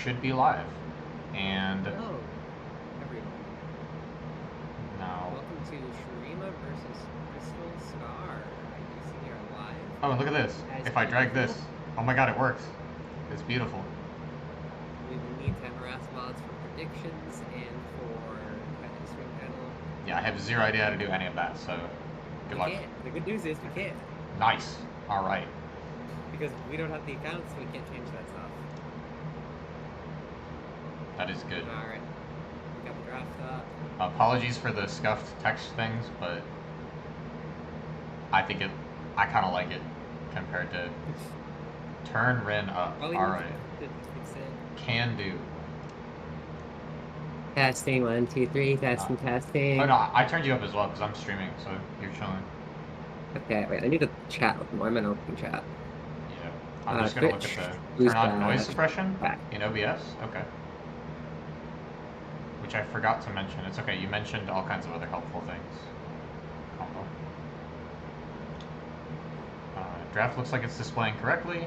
should be live. And Hello, everyone. now, Welcome to Shurima versus Crystal Star. I do see you're live. oh, and look at this. As If I drag usual, this, oh my god, it works. It's beautiful. we will need to harass mods for predictions and for stream panel. Yeah, I have zero idea how to do any of that, so good luck. We can't. The good news is we can't. Nice. All right. Because we don't have the accounts, so we can't change that stuff. That is good. Alright. We got the draft up. Apologies for the scuffed text things, but I kind of like it compared to turn Rin up. All right. Can do. Testing 1, 2, 3. Testing, testing. Oh no, I turned you up as well because I'm streaming, so you're chilling. Okay, wait. I need to chat with more. I'm in open chat. Yeah. I'm just gonna look at the turn on noise suppression in OBS. Okay. Which I forgot to mention. It's okay. You mentioned all kinds of other helpful things. Combo. Draft looks like it's displaying correctly.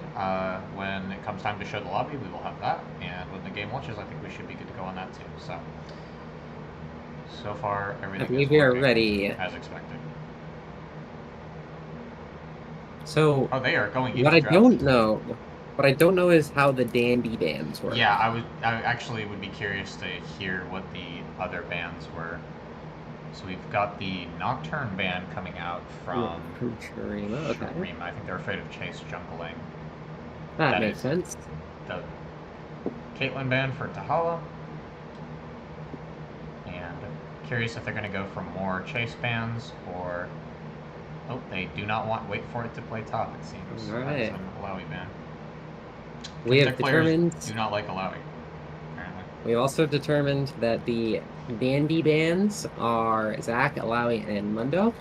When it comes time to show the lobby, we will have that. And when the game launches, I think we should be good to go on that too. So far, everything is working ready. as expected. So, oh, they are going. What I don't know is how the dandy bands work. Yeah, I actually would be curious to hear what the other bands were. So we've got the Nocturne band coming out from Shurima. Okay. Shurima. I think they're afraid of Chase jungling. That makes sense. The Caitlyn band for Tahala. And curious if they're going to go for more Chase bands or... Oh, they do not wait for it to play top, it seems. All right. That's an Alawi band. We have determined... do not like Alawi, apparently. We also determined that the dandy bands are Zach, Alawi, and Mundo.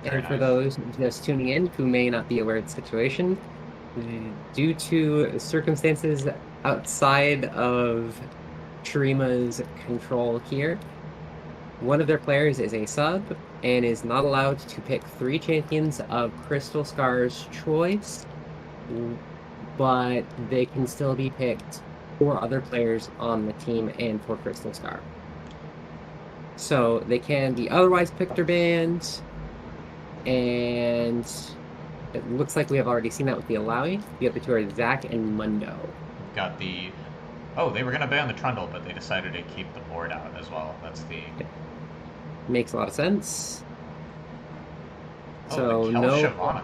And for those just tuning in who may not be aware of the situation, due to circumstances outside of Shurima's control here, one of their players is a sub and is not allowed to pick 3 champions of Crystal Scar's choice, but they can still be picked for other players on the team and for Crystal Scar. So they can be otherwise picked or banned, and it looks like we have already seen that with the Alawi. The other two are Zach and Mundo. We've got the... Oh, they were going to ban the Trundle, but they decided to keep the board out as well. That's the... Makes a lot of sense. Oh, so no Shyvana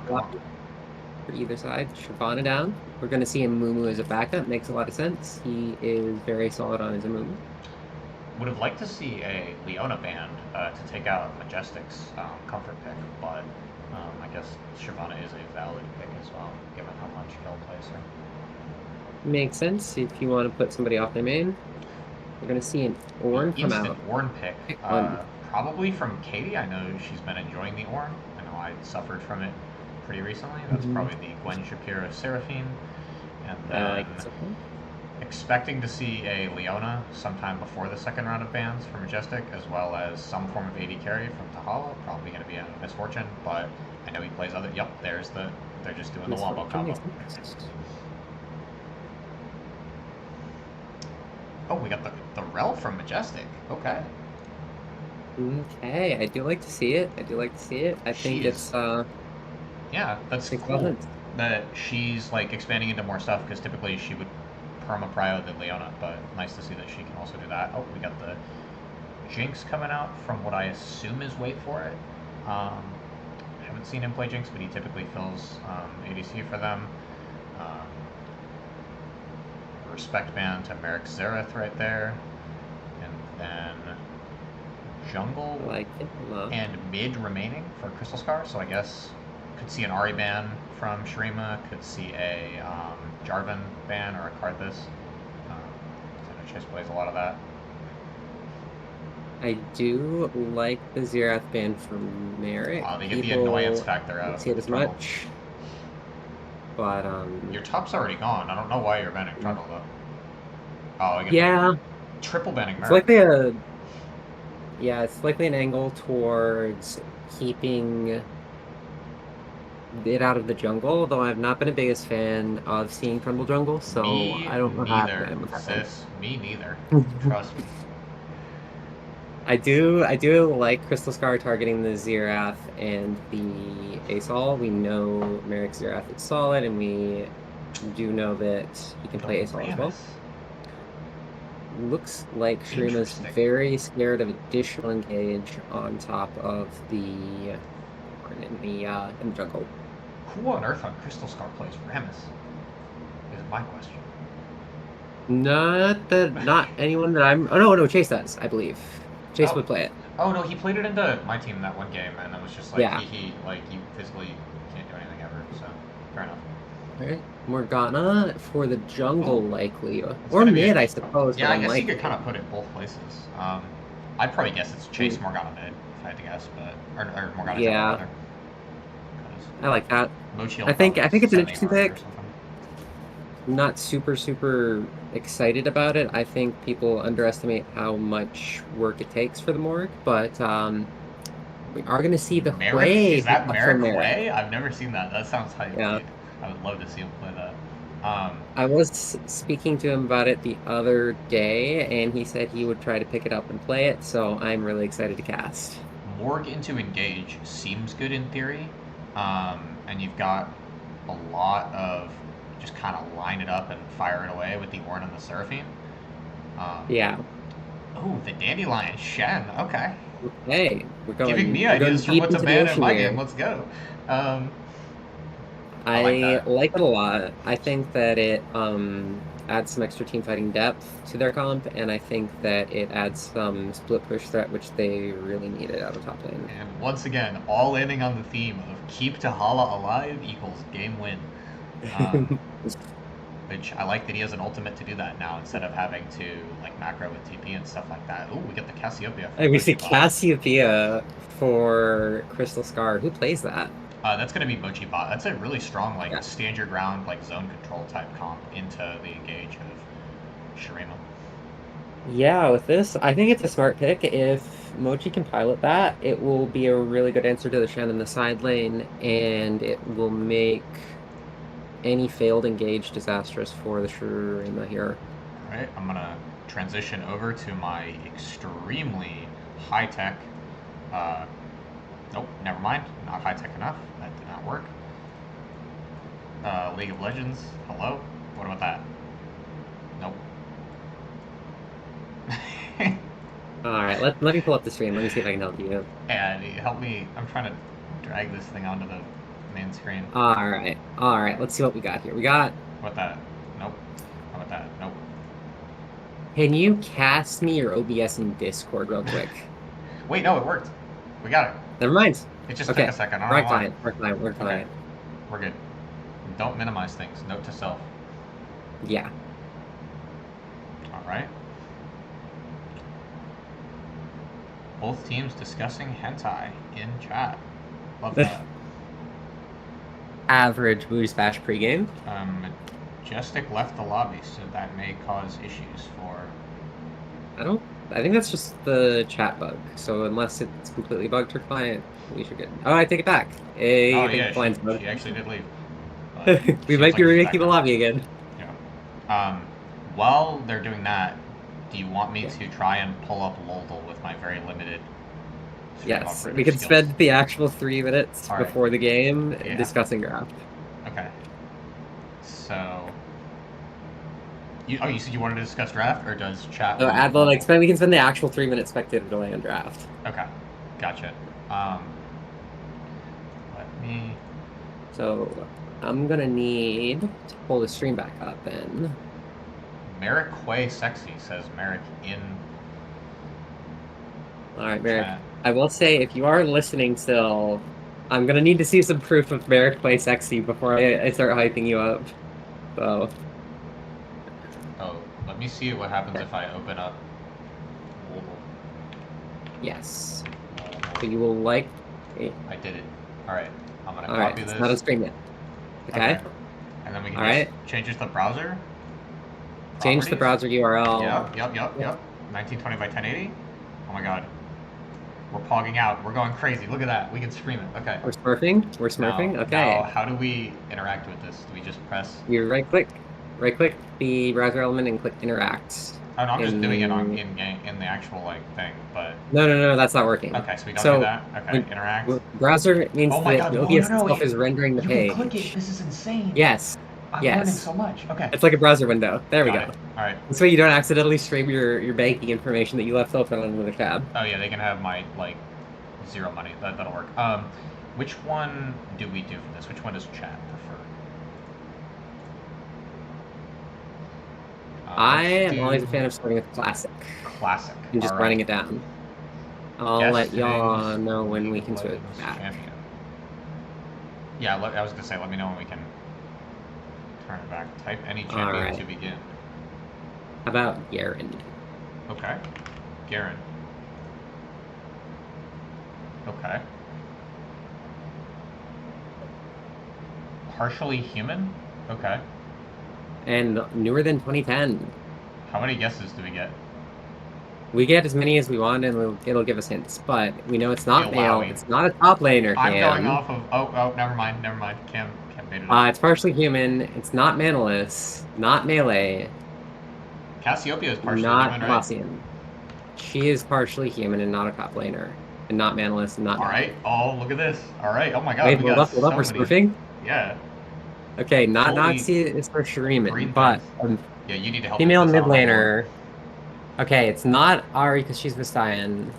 for either side. Shyvana down. We're going to see Amumu as a backup. Makes a lot of sense. He is very solid on his Amumu. Would have liked to see a Leona band to take out Majestic's comfort pick, but I guess Shyvana is a valid pick as well, given how much Kel plays her. Makes sense if you want to put somebody off their main. We're going to see an Ornn come out. Ornn pick. Probably from Katie. I know she's been enjoying the Ornn. I know I suffered from it pretty recently. That's probably the Gwen Shapiro Seraphine. And then expecting to see a Leona sometime before the second round of bans for Majestic, as well as some form of AD carry from Tahala. Probably going to be a Misfortune, but I know he plays other... Yep, they're just doing the Wombo combo. Oh, we got the Rel from Majestic. Okay. Okay, I do like to see it. I think it's yeah, that's cool that she's like expanding into more stuff, because typically she would perma prio than Leona, but nice to see that she can also do that. Oh, we got the Jinx coming out from what I assume is Wait For It. I haven't seen him play Jinx, but he typically fills ADC for them. Respect band to Merrick Zareth right there. And then jungle and mid remaining for Crystal Scar, so I guess could see an Ahri ban from Shurima, could see a Jarvan ban or a Karthus. I know Chase plays a lot of that. I do like the Xerath ban from Merrick. They get the annoyance factor out. Don't see it as much. But your top's already gone. I don't know why you're banning Trundle though. Oh, I get triple banning Merrick. It's likely it's likely an angle towards keeping it out of the jungle, though I've not been the biggest fan of seeing Trundle Jungle, so Me I don't know how to neither, plan with that sis. Me neither. one. Trust me. I do like Crystal Scar targeting the Xerath and the Asol. We know Merrick Xerath is solid, and we do know that he can The play Asol as well. Rammus. Looks like Shurima's Interesting. very scared of additional engage on top of the in the jungle. Who on earth on Crystal Scar plays Rammus? Is my question. Not anyone that I'm. Oh no, Chase does, I believe. Chase Oh. would play it. Oh no, he played it into my team that one game, and it was just like Yeah. like you physically can't do anything ever. So fair enough. All right. Morgana for the jungle, Oh, likely, it's or gonna be a. mid, I suppose, but Yeah, I guess you could unlikely. kind of put it both places. I'd probably guess it's Chase Morgana mid if I had to guess, but or Morgana jungle Yeah, rather. I like that. Mochi will I think probably I think it's an 7-8 interesting Mari or pick. something. I'm not super excited about it. I think people underestimate how much work it takes for the Morg, but we are going to see the Merrick? Hui Is pick that up for Merrick Merrick. Way? I've never seen that. That sounds hype, Yeah. dude. I would love to see him play that. I was speaking to him about it the other day, and he said he would try to pick it up and play it, so I'm really excited to cast. Morg into engage seems good in theory, and you've got a lot of just kind of line it up and fire it away with the Ornn and the Seraphine. Um, Yeah. oh, the Dandelion Shen. Okay, Hey, giving me we're going ideas for deep what to into the ban in ocean my game. here. Let's go. Um, I like I that. like it a lot. I think that it adds some extra team fighting depth to their comp, and I think that it adds some split push threat, which they really needed out of top lane. And once again, all ending on the theme of keep Tahala alive equals game win. Um, which I like that he has an ultimate to do that now instead of having to like macro with TP and stuff like that. Ooh, we get the Cassiopeia from And we see Mochi Bot. Cassiopeia for Crystal Scar. Who plays that? That's going to be Mochi Bot. That's a really strong like Yeah. stand your ground like zone control type comp into the engage of Shurima. Yeah, with this, I think it's a smart pick. If Mochi can pilot that, it will be a really good answer to the Shen in the side lane, and it will make any failed engage disastrous for the Shurima here. All right, I'm gonna transition over to my extremely high tech. Uh, nope, never mind. Not high tech enough. That did not work. League of Legends. Hello. What about that? Nope. All right, let me pull up the stream. Let me see if I can help you. And help me. I'm trying to drag this thing onto the main screen. All right. Let's see what we got here. We got. What that? Nope. How about that? Nope. Can you cast me your OBS in Discord real quick? Wait, no, it worked. We got it. Never mind. It just took a Okay. second. I don't Right know why. client. Right client. Right Okay, client. we're good. Don't minimize things. Note to self. Yeah. All right. Both teams discussing hentai in chat. Love that. Average BoozeBash pregame. Majestic left the lobby, so that may cause issues for. I don't. I think that's just the chat bug. So unless it's completely bugged her client, we should get. Oh, I take it back. Oh Hey, I think yeah, the client's she bugged. actually did leave, but We seems might be like she's remaking back the now. lobby again. Yeah. While they're doing that, do you want me Yeah. to try and pull up Loldal with my very limited stream Yes, operator we can skills? spend the actual 3 minutes All right. before the game Yeah. discussing draft. Okay. So. You said you wanted to discuss draft, or does chat So want add the Loldal? we can spend the actual 3 minute spectator delay on draft. Okay. Gotcha. Um, let me. So I'm gonna need to pull the stream back up then. Merrick Quay Sexy says Merrick in All right, Merrick. chat. I will say if you are listening still, I'm gonna need to see some proof of Merrick play sexy before I start hyping you up. So Oh, let me see what happens if I open up Loldal. yes. So you will like. I did it. All right. I'm gonna All right, copy it's this. not on stream yet. Okay. And then we can All just right. change the browser. Change the Properties. browser URL. Yep. 1920 by 1080. Oh my god. We're pogging out. We're going crazy. Look at that. We can scream it. Okay. We're smurfing. We're smurfing. Now, Okay. how do we interact with this? Do we just press? You right click the browser element and click interact. Oh no, I'm just doing it on in the actual like thing, but No, that's not working. okay, so we don't do that. Okay, interact. Browser means oh my that God. OBS no, itself is rendering the you page. can click it. This is insane. Yes. I'm learning so much. Okay. It's like a browser window. There we go. All right. This way you don't accidentally stream your banking information that you left open on another tab. Oh yeah, they can have my like 0 money. That'll work. Which one do we do for this? Which one does chat prefer? I am always a fan of starting with classic. Classic. And just running it down. I'll let y'all know when we can switch back. Champion. Yeah, I was gonna say, let me know when we can turn it back. Type any champion to begin. How about Garen? Okay. Garen. Okay. Partially human? Okay. And newer than 2010. How many guesses do we get? We get as many as we want, and it'll give us hints. But we know it's not male. It's not a top laner. I'm going off of. Oh, never mind. Cam made it. It's partially human. It's not Manalus. Not melee. Cassiopeia is partially not human, right? Demacia. She is partially human and not a top laner, and not Manalus, and not. All right. Oh, look at this. All right. Oh my God. Wait, hold up. We're spoofing. Yeah. Okay, not Noxus is for Shuriman, but yeah, you need to help. Female mid laner. Okay, it's not Ari because she's Vistayan.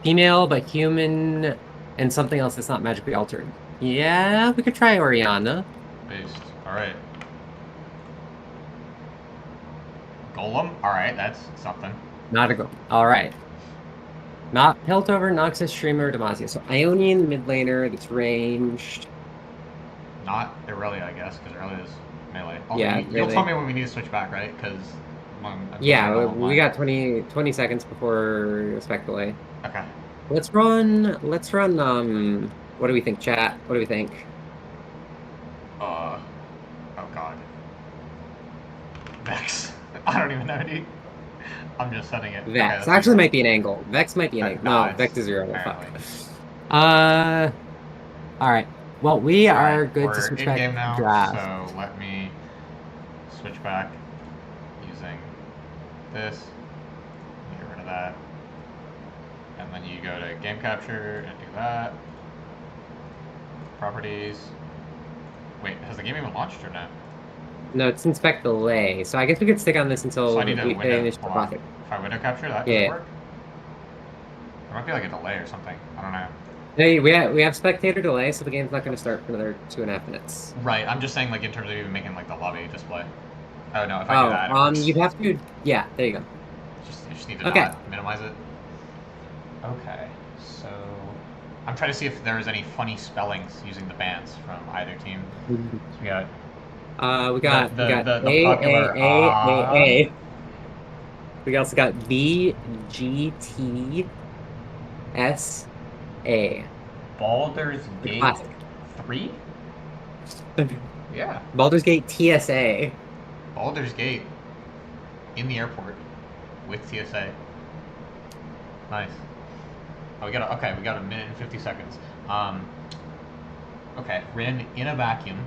Female but human and something else that's not magically altered. Yeah, we could try Orianna. Based. All right. Golem. All right, that's something. Not a golem. All right. Not Piltover, Noxus, Streamer, Demacia. So Ionian mid laner that's ranged. Not Irelia, I guess, because Irelia is melee. Yeah, you'll tell me when we need to switch back, right? Because yeah, we got 20 seconds before spec delay. Okay. Let's run. What do we think, chat? What do we think? Oh God. Vex. I don't even know, dude. I'm just setting it. Vex. Okay, actually might be an angle. Vex might be an angle. No, Vex is 0. Fuck. Alright. Well, we are good to switch back now, draft. So let me switch back using this. Get rid of that. And then you go to game capture and do that. Properties. Wait, has the game even launched or not? No, it's inspect delay. So I guess we could stick on this until we finish the profit. If I window capture, that doesn't work? There might be like a delay or something. I don't know. Hey, we have spectator delay, so the game's not going to start for another 2.5 minutes. Right. I'm just saying, like in terms of even making like the lobby display. Oh no, if I do that. You'd have to. Yeah, there you go. You just need to not minimize it. Okay. So I'm trying to see if there's any funny spellings using the bands from either team. So we got the popular A. We also got B, G, T, S, A. Baldur's Gate 3? Yeah. Baldur's Gate TSA. Baldur's Gate in the airport with TSA. Nice. Oh, we got a minute and 50 seconds. Okay, Rin, in a vacuum,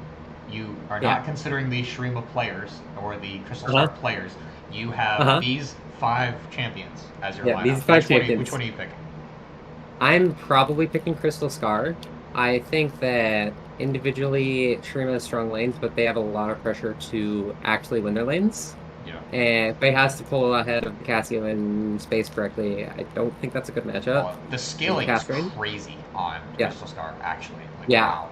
you are not considering the Shurima players or the Crystal Star players. You have these 5 champions as your lineup. These 5 champions. Which one are you picking? I'm probably picking Crystal Scar. I think that individually Shurima has strong lanes, but they have a lot of pressure to actually win their lanes. Yeah. And if they has to pull ahead of Cassio in space correctly, I don't think that's a good matchup. Well, the scaling is crazy on Crystal Star, actually. Like, wow.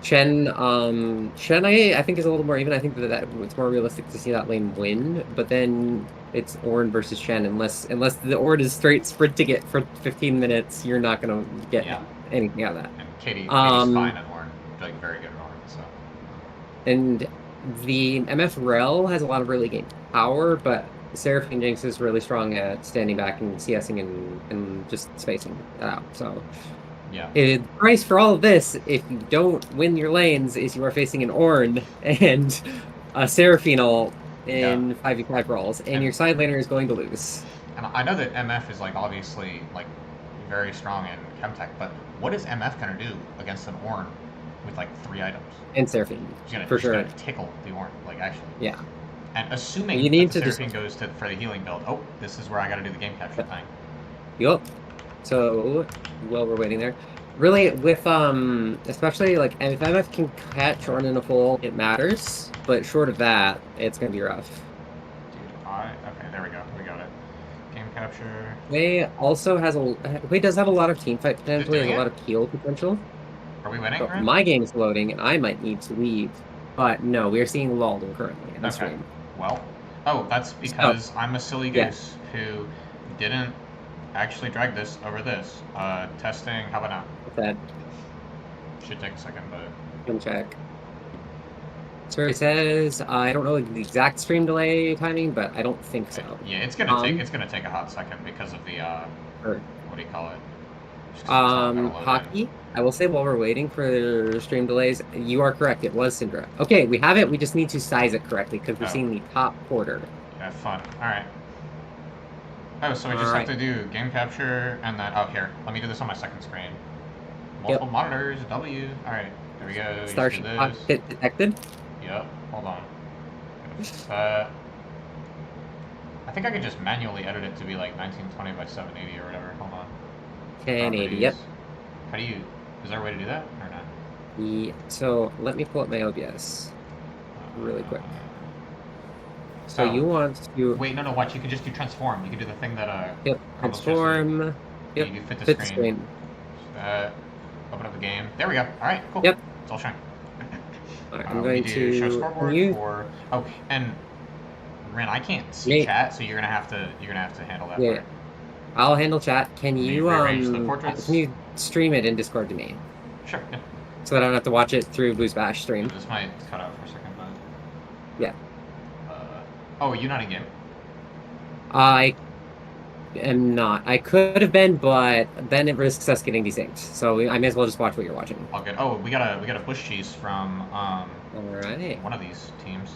Shen, I think is a little more even. I think that it's more realistic to see that lane win, but then it's Ornn versus Shen. Unless the Ornn is straight sprinting it for 15 minutes, you're not gonna get anything out of that. And Katie's fine at Ornn, like very good at Ornn. So. And the MF Rel has a lot of really game power, but Seraphine Jinx is really strong at standing back and CSing and just spacing it out. So. Yeah. The price for all of this, if you don't win your lanes, is you are facing an Ornn and a Seraphine ult in 5v5 brawls, and your side laner is going to lose. And I know that MF is like obviously like very strong in Chemtech, but what is MF gonna do against an Ornn with like 3 items? And Seraphine, for She's sure. gonna tickle the Ornn, like actually. Yeah. And You assuming that need the to just. Seraphine goes for the healing build, oh, this is where I gotta do the game capture thing. Yup. So while we're waiting there, really with especially like if MF can catch Ornn in a full, it matters. But short of that, it's gonna be rough. Dude, okay, there we go. We got it. Game capture. Wei also has Wei does have a lot of team fight potential. He has Doing a it? lot of heal potential. Are we winning, So Ren? my game is loading, and I might need to leave. But no, we are seeing Laldor currently on Okay. stream. Well, oh, that's So because I'm a silly yeah, goose who didn't actually drag this over this. Testing, how about now? that Should take a second, but can check. So it says I don't know the exact stream delay timing, but I don't think so. yeah, it's gonna take a hot second because of the Or, what do you call it? Just 'cause it's all gotta load in. Hockey. I will say while we're waiting for stream delays, you are correct. It was Syndra. Okay, we have it. We just need to size it correctly because we're Oh. seeing the top quarter. Have fun. All right. Oh, so we just have to do game capture and then here. Let me do this on my second screen. Multiple monitors. W. All right. Here we go. Starship cockpit detected. Yep. Hold on. I think I could just manually edit it to be like 1920 by 780 or whatever. Hold on. 1080. Yep. How do you? Is there a way to do that or not? Yeah. So let me pull up my OBS really quick. So you want to wait? No. Watch. You can just do transform. You can do the thing that Yep. Transform. Yep. You do fit the screen. Open up the game. There we go. All right. Cool. Yep. It's all shine. Right, I'm going to show scoreboard for. Oh, and Ren, I can't see chat, so you're gonna have to handle that. Yeah. Part. I'll handle chat. Can you the can you stream it in Discord to me? Sure. Yeah. So that I don't have to watch it through BoozeBash stream. This might cut out for a second, but yeah. Oh, are you not in game? I am not. I could have been, but then it risks us getting desynced. So I may as well just watch what you're watching. All good. Oh, we got a bush cheese from all right, one of these teams.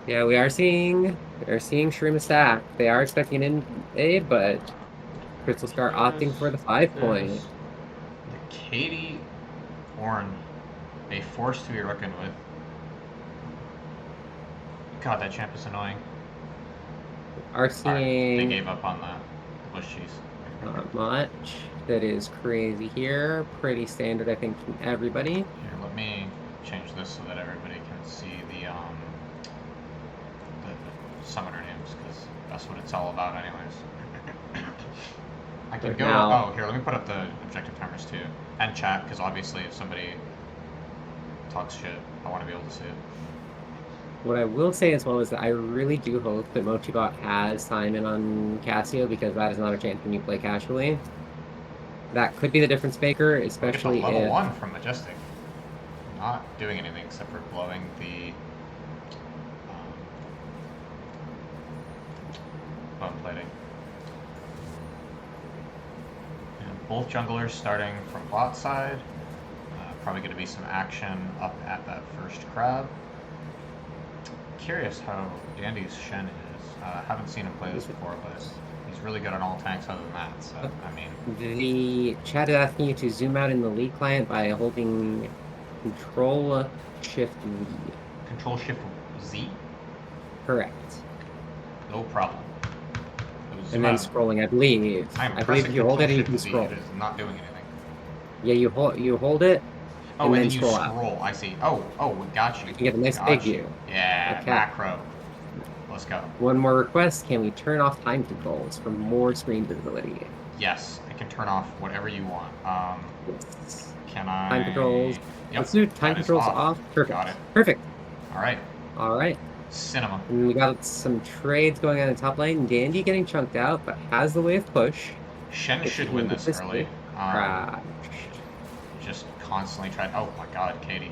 Yeah, we are seeing Shroom stack. They are expecting an invade, but Crystal Star opting for the 5-point. The Katie Ornn, a force to be reckoned with. God, that champ is annoying. Are seeing they gave up on the bush cheese. Not much. That is crazy here. Pretty standard, I think, from everybody. Here, let me change this so that everybody can see the summoner names, because that's what it's all about anyways. I can go, oh, here, let me put up the objective timers too. And chat, because obviously if somebody talks shit, I want to be able to see it. What I will say as well is that I really do hope that Mochibot has Simon on Cassio, because that is not a chance when you play casually. That could be the difference maker, especially if... level 1 from Majestic. Not doing anything except for blowing the bone plating. And both junglers starting from bot side. Probably going to be some action up at that first crab. Curious how Dandy's Shen is. Haven't seen him play this before, but he's really good on all tanks other than that, so, I mean... The chat is asking you to zoom out in the lead client by holding Control-Shift-V. Control-Shift-Z? Correct. No problem. And then scrolling, I believe. I believe if you hold it and you can scroll. It is not doing anything. Yeah, you hold it, and then scroll out. I see. Oh, we got you. You can get a nice big view. Yeah, okay. Macro. Let's go. One more request. Can we turn off time controls for more screen visibility? Yes, I can turn off whatever you want. Yes. Can I... Time controls. Yep, let's do time controls off. Perfect. Got it. Perfect. All right. Cinema. And we got some trades going on in the top lane. Dandy getting chunked out, but has the wave push. Shen should win this early. Just constantly trying. Oh my God, Katie.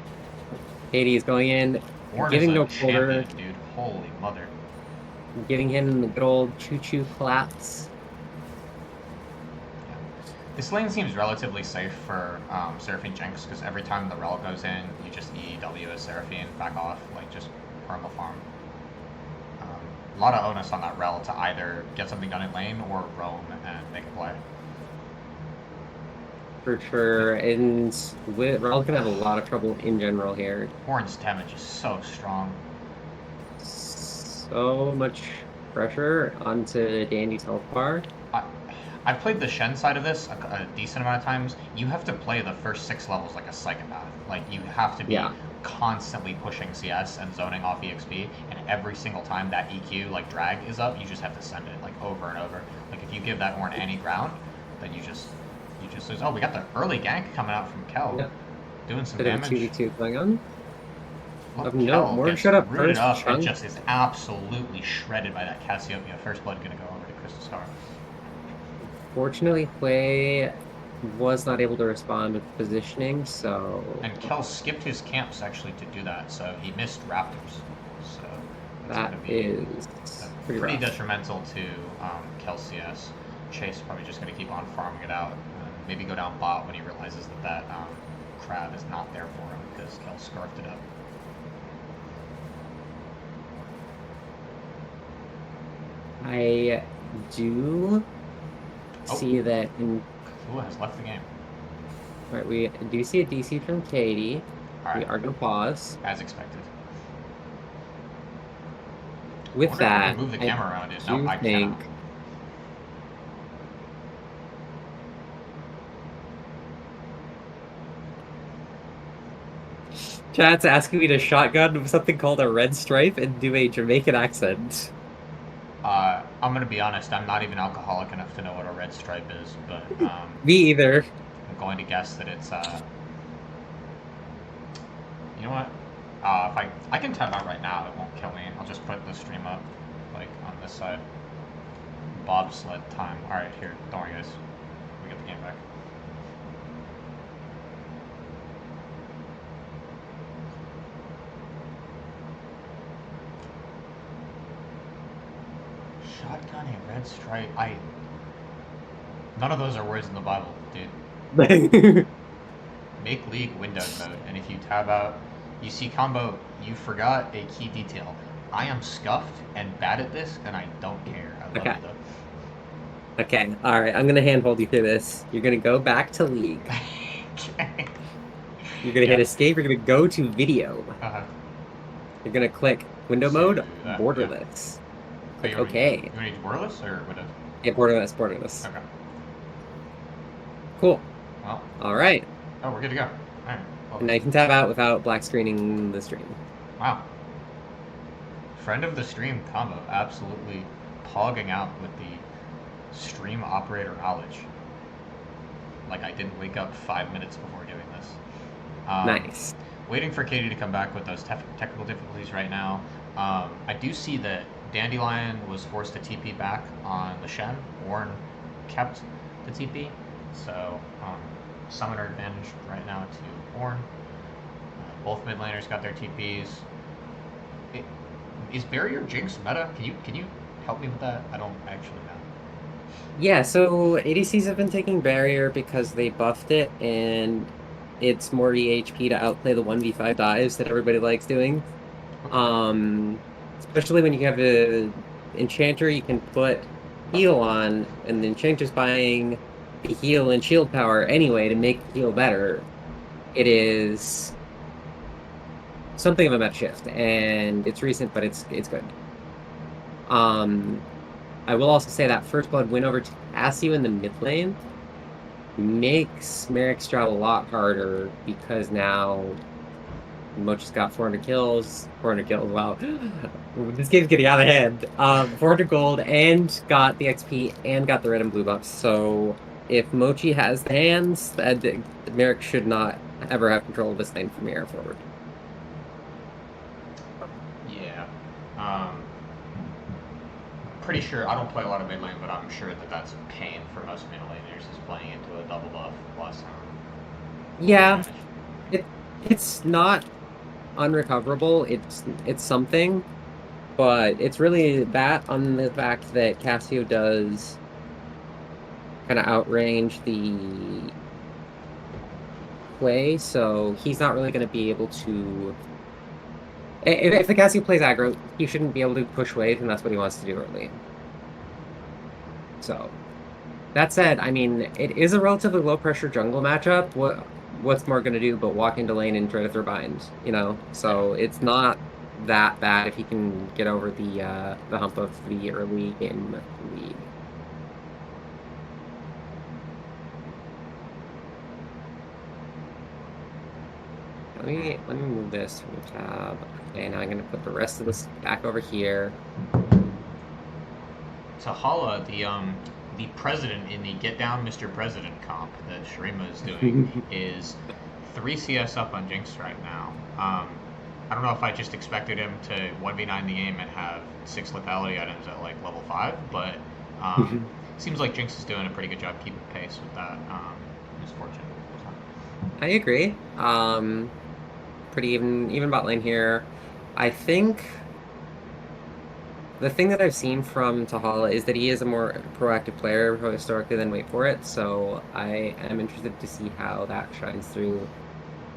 Katie is going in, Ornn giving no quarter. Dude, holy mother. Giving him the good old choo-choo collapse. Yeah. This lane seems relatively safe for Seraphine Jinx, because every time the rel goes in, you just EW as Seraphine, back off, like just perma farm. A lot of onus on that rel to either get something done in lane or roam and make a play. For sure, and we're all gonna have a lot of trouble in general here. Horn's damage is so strong. So much pressure onto Dandy's health bar. I've played the Shen side of this a decent amount of times. You have to play the first 6 levels like a psychopath. Like, you have to be constantly pushing CS and zoning off EXP, and every single time that EQ, like, drag is up, you just have to send it, like, over and over. Like, if you give that Horn any ground, then you just lose. Oh, we got the early gank coming out from Kel. Yep. Doing some damage. 2v2 going on. Look, no, more shut up rooted first. Up Chunk. and just is absolutely shredded by that Cassiopeia. First blood gonna go over to Crystal Star. Fortunately, Hui was not able to respond with positioning, so... And Kel skipped his camps, actually, to do that, so he missed Raptors. So that is pretty detrimental to Kel's CS. Chase probably just going to keep on farming it out, and maybe go down bot when he realizes that crab is not there for him, because Kel scarfed it up. I do see that in... Kua has left the game. Alright, we do see a DC from Katie. Right. We are going to pause. As expected. With that, move the camera around it. No, I think... Chat's asking me to shotgun something called a red stripe and do a Jamaican accent. I'm gonna be honest, I'm not even alcoholic enough to know what a red stripe is, but me either. I'm going to guess that it's you know what? If I can tap out right now, it won't kill me. I'll just put the stream up, like, on this side. Bobsled time. Alright, here. Don't worry, guys. We get the game back. Shotgun a red stripe. None of those are words in the Bible, dude. Make League Windows mode, and if you tab out, you see combo, you forgot a key detail. I am scuffed and bad at this, and I don't care. I love it though. Okay, alright, I'm gonna handhold you through this. You're gonna go back to League. Okay. You're gonna hit escape, you're gonna go to video. You're gonna click window mode, borderless. Click OK. You need borderless or windows? Yeah, borderless. Okay. Cool. Well. Alright. Oh, we're good to go. Alright. And now you can tab out without black screening the stream. Wow. Friend of the stream combo, absolutely pogging out with the stream operator knowledge. Like I didn't wake up 5 minutes before doing this. Nice. Waiting for Katie to come back with those technical difficulties right now. I do see that Dandelion was forced to TP back on the Shen. Warren kept the TP. So, summoner advantage right now to Ornn. Both mid laners got their TPs. Is Barrier Jinx meta? Can you help me with that? I don't actually know. Yeah, so ADCs have been taking Barrier because they buffed it, and it's more EHP to outplay the 1v5 dives that everybody likes doing. Especially when you have an Enchanter, you can put heal on, and the Enchanter's buying the heal and shield power anyway to make the heal better. It is something of a meta shift, and it's recent, but it's good. I will also say that First Blood win over Cassio in the mid lane makes Merrick's job a lot harder because now Mochi's got 400 kills. 400 kills, wow. This game's getting out of hand. 400 gold and got the XP and got the red and blue buffs. So if Mochi has the hands, Merrick should not ever have control of this lane from here forward. Yeah. Pretty sure, I don't play a lot of mid lane, but I'm sure that that's pain for most mid laners is playing into a double buff plus. Yeah, it's not unrecoverable. It's something, but it's really that on the fact that Cassio does kind of outrange the play, so he's not really going to be able to If the Cassie plays aggro, he shouldn't be able to push wave, and that's what he wants to do early. So, that said, I mean, it is a relatively low-pressure jungle matchup. What's more going to do but walk into lane and try to throw bind, you know? So it's not that bad if he can get over the hump of the early game lead. Let me move this from the tab. Okay, now I'm gonna put the rest of this back over here. So Hala, the president in the Get Down Mr. President comp that Shurima is doing is 3 CS up on Jinx right now. I don't know if I just expected him to 1v9 the game and have 6 lethality items at like level 5, but seems like Jinx is doing a pretty good job keeping pace with that misfortune. I agree. Pretty even bot lane here. I think the thing that I've seen from Tahala is that he is a more proactive player historically than Wait For It, so I am interested to see how that shines through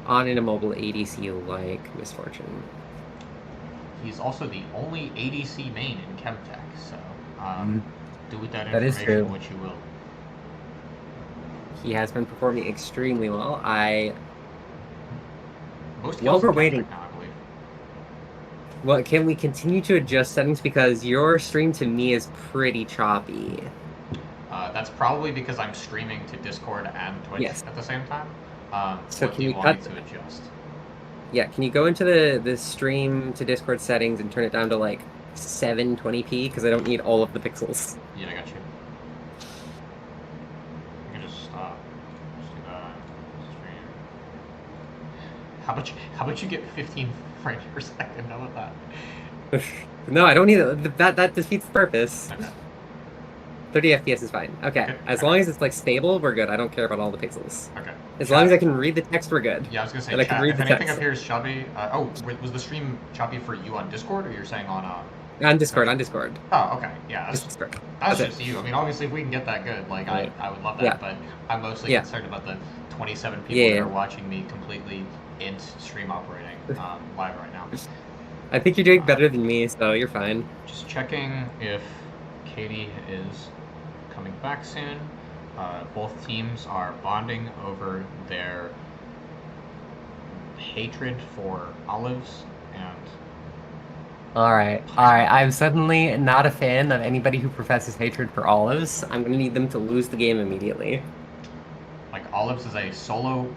on an immobile ADC like Misfortune. He's also the only ADC main in Chemtech, so do with that That information what you will. He has been performing extremely well. While we're waiting. Now, I believe. Well, can we continue to adjust settings because your stream to me is pretty choppy? That's probably because I'm streaming to Discord and Twitch at the same time. So what do you want me to adjust? Yeah, can you go into the stream to Discord settings and turn it down to like 720p because I don't need all of the pixels. Yeah, I got you. You can just stop. Just do that. Stream. How about you get 15 frames per second? How about that? No, I don't need it. That defeats the purpose. Okay. 30 FPS is fine. Okay, as long as it's like stable, we're good. I don't care about all the pixels. Okay. As long as I can read the text, we're good. Yeah, I was gonna say, I can read if the anything text. appears choppy, was the stream choppy for you on Discord, or you're saying on On Discord, on Discord. Oh, okay, yeah. That's just it. you. I mean, obviously, if we can get that good, like I would love that. Yeah. But I'm mostly concerned about the 27 people that are watching me completely int stream operating live right now. I think you're doing better than me, so you're fine. Just checking if Katie is coming back soon. Both teams are bonding over their hatred for olives and. All right. I'm suddenly not a fan of anybody who professes hatred for olives. I'm gonna need them to lose the game immediately. Like olives is a solo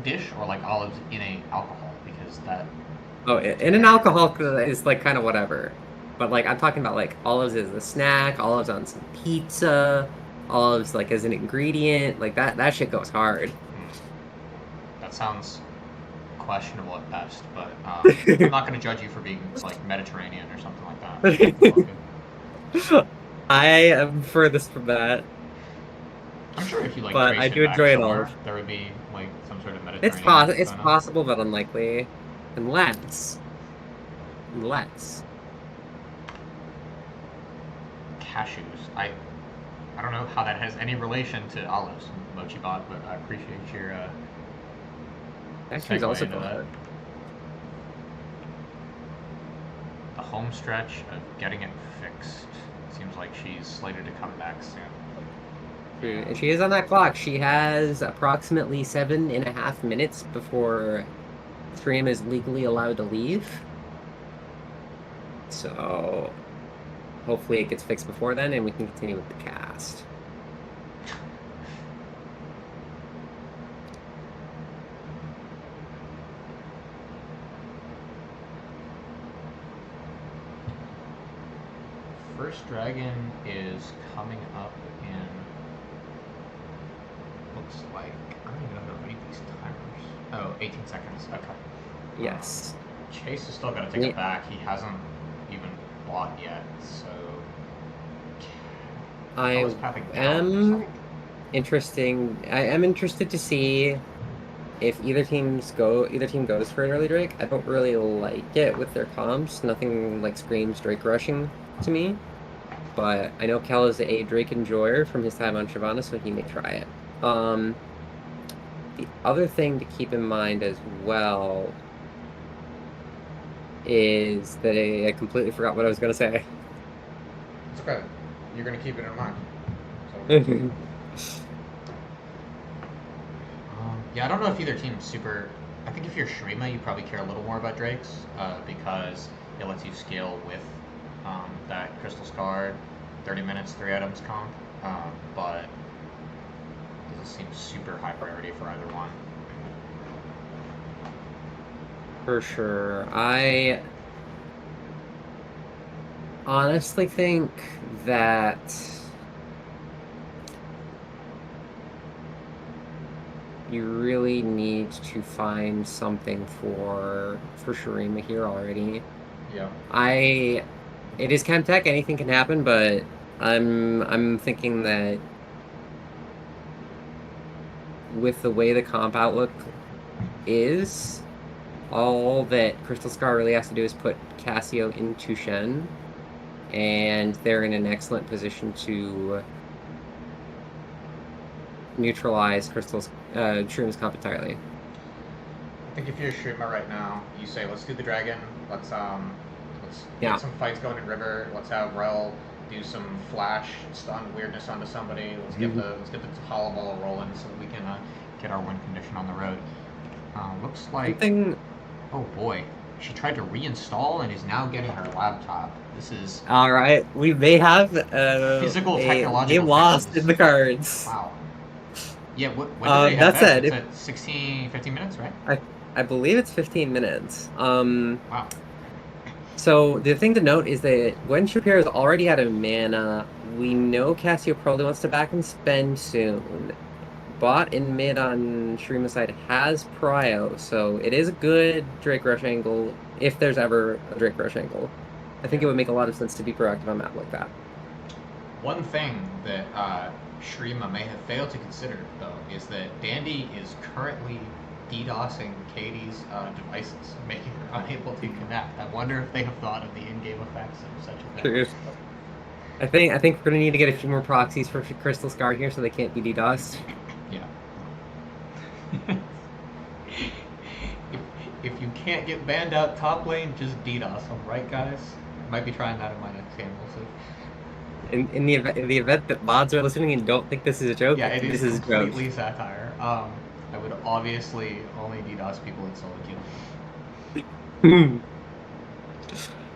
dish, or like olives in a alcohol, because that. Oh, in an alcohol is like kind of whatever, but like I'm talking about like olives as a snack, olives on some pizza, olives like as an ingredient, like that shit goes hard. That sounds questionable at best, but I'm not going to judge you for being like Mediterranean or something like that. I am furthest from that. I'm sure if you like, but I do enjoy it all. There would be like some sort of Mediterranean. It's possible, but unlikely. Unless cashews. I don't know how that has any relation to olives, Mochibot, but I appreciate your. Cashews also good. The home stretch of getting it fixed. Seems like she's slated to come back soon. She is on that clock. She has approximately 7.5 minutes before stream is legally allowed to leave. So hopefully it gets fixed before then and we can continue with the cast. First dragon is coming up in, looks like, I don't even know how to read these timers. Oh, 18 seconds. Okay. Yes. Chase is still got to take it back. He hasn't even blocked yet, so. I am interested to see if either team goes for an early Drake. I don't really like it with their comps. Nothing like screams Drake rushing to me. But I know Cal is a Drake enjoyer from his time on Shyvana, so he may try it. The other thing to keep in mind as well is that I completely forgot what I was going to say. It's okay. You're gonna keep it in mind. So. Yeah, I don't know if either team's super. I think if you're Shrima, you probably care a little more about Drakes because it lets you scale with that Crystal Scar, 30 minutes, 3 items comp. But it doesn't seem super high priority for either one. For sure. I honestly think that you really need to find something for Shurima here already. Yeah. It is Chemtech, anything can happen, but I'm thinking that with the way the comp outlook is, all that Crystal Scar really has to do is put Cassio into Shen, and they're in an excellent position to neutralize Shroom's comp entirely. I think if you're Shrima right now, you say, let's do the dragon. Let's get some fights going in river. Let's have Rel do some flash stun weirdness onto somebody. Let's get the hollow ball rolling so that we can get our win condition on the road. Looks like oh boy, she tried to reinstall and is now getting her laptop. This is all right. We may have physical a technological game lost fixes. in the cards. Wow. Yeah, when did they have that said, it's at 16, 15 minutes, right? I believe it's 15 minutes. Wow. So the thing to note is that Gwen Shapiro's already out of mana. We know Cassio probably wants to back and spend soon. Bot in mid on Shurima's side has Prio, so it is a good Drake Rush angle if there's ever a Drake Rush angle. I think it would make a lot of sense to be proactive on a map like that. One thing that Shrima may have failed to consider, though, is that Dandy is currently DDoSing Katie's devices, making her unable to connect. I wonder if they have thought of the in-game effects of such a thing. I think we're gonna need to get a few more proxies for Crystal Scar here so they can't be DDoSed. Yeah. if you can't get banned out top lane, just DDoS them, right, guys? Might be trying that in my next game. We'll see. In the event that mods are listening and don't think this is a joke, yeah, this is completely satire. I would obviously only DDoS people in solo queue.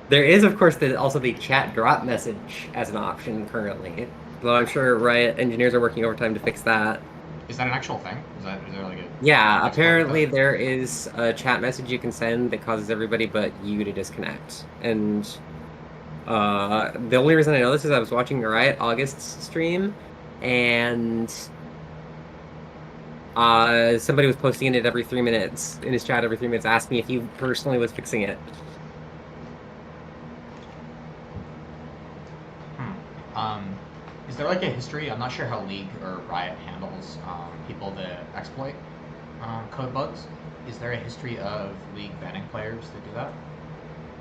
There is, of course, also the chat drop message as an option currently, though I'm sure Riot engineers are working overtime to fix that. Is that an actual thing? Is there like a... Yeah, apparently there is a chat message you can send that causes everybody but you to disconnect. And the only reason I know this is I was watching Riot August's stream, and somebody was posting it every 3 minutes, in his chat every 3 minutes, asking if he personally was fixing it. Is there like a history? I'm not sure how League or Riot handles people that exploit code bugs. Is there a history of League banning players that do that?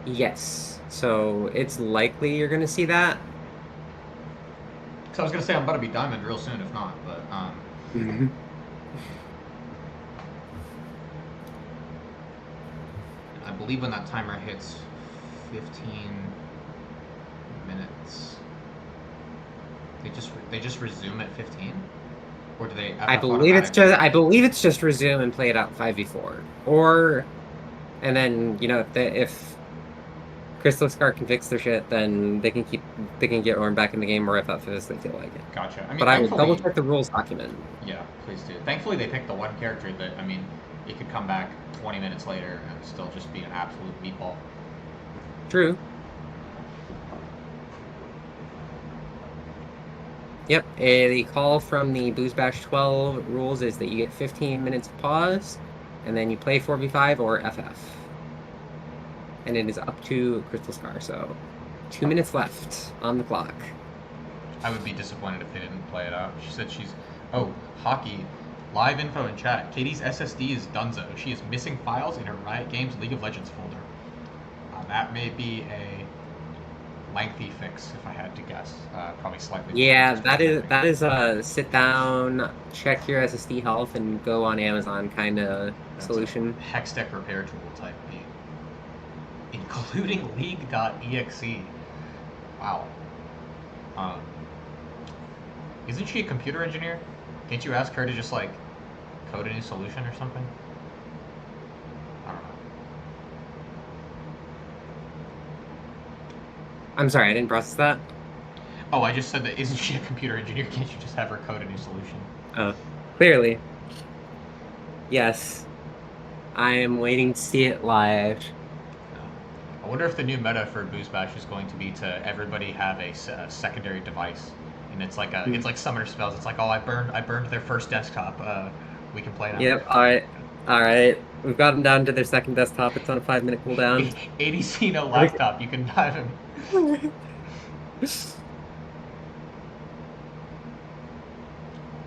Yes. So it's likely you're going to see that. So I was going to say I'm about to be Diamond real soon if not, but... I believe when that timer hits 15 minutes... They just resume at 15, or do they? I believe it's just resume and play it out 5v4, or, and then if Crystal Scar can fix their shit, then they can get Ornn back in the game, or if that fits, they feel like it. Gotcha. I mean, but I will double check the rules document. Yeah, please do. Thankfully, they picked the one character that it could come back 20 minutes later and still just be an absolute meatball. True. Yep, the call from the BoozeBash 12 rules is that you get 15 minutes pause, and then you play 4v5 or FF. And it is up to Crystal Scar, so 2 minutes left on the clock. I would be disappointed if they didn't play it out. She said she's... Oh, Hockey. Live info in chat. Katie's SSD is donezo. She is missing files in her Riot Games League of Legends folder. That may be a... lengthy fix, if I had to guess. Probably slightly. Yeah, that is a sit down, check your SSD health, and go on Amazon kind of solution. Hextech repair tool type beat. including League.exe. Wow. Um, isn't she a computer engineer? Can't you ask her to just like code a new solution or something? I don't know. I'm sorry, I didn't process that. Oh, I just said that. Isn't she a computer engineer? Can't you just have her code a new solution? Oh, clearly. Yes. I am waiting to see it live. I wonder if the new meta for BoozeBash is going to be to everybody have a secondary device, and it's like summoner spells. It's like, oh, I burned their first desktop. We can play now. Yep, alright. Alright. We've got him down to their second desktop. It's on a 5-minute cooldown. ADC no laptop. You can have him.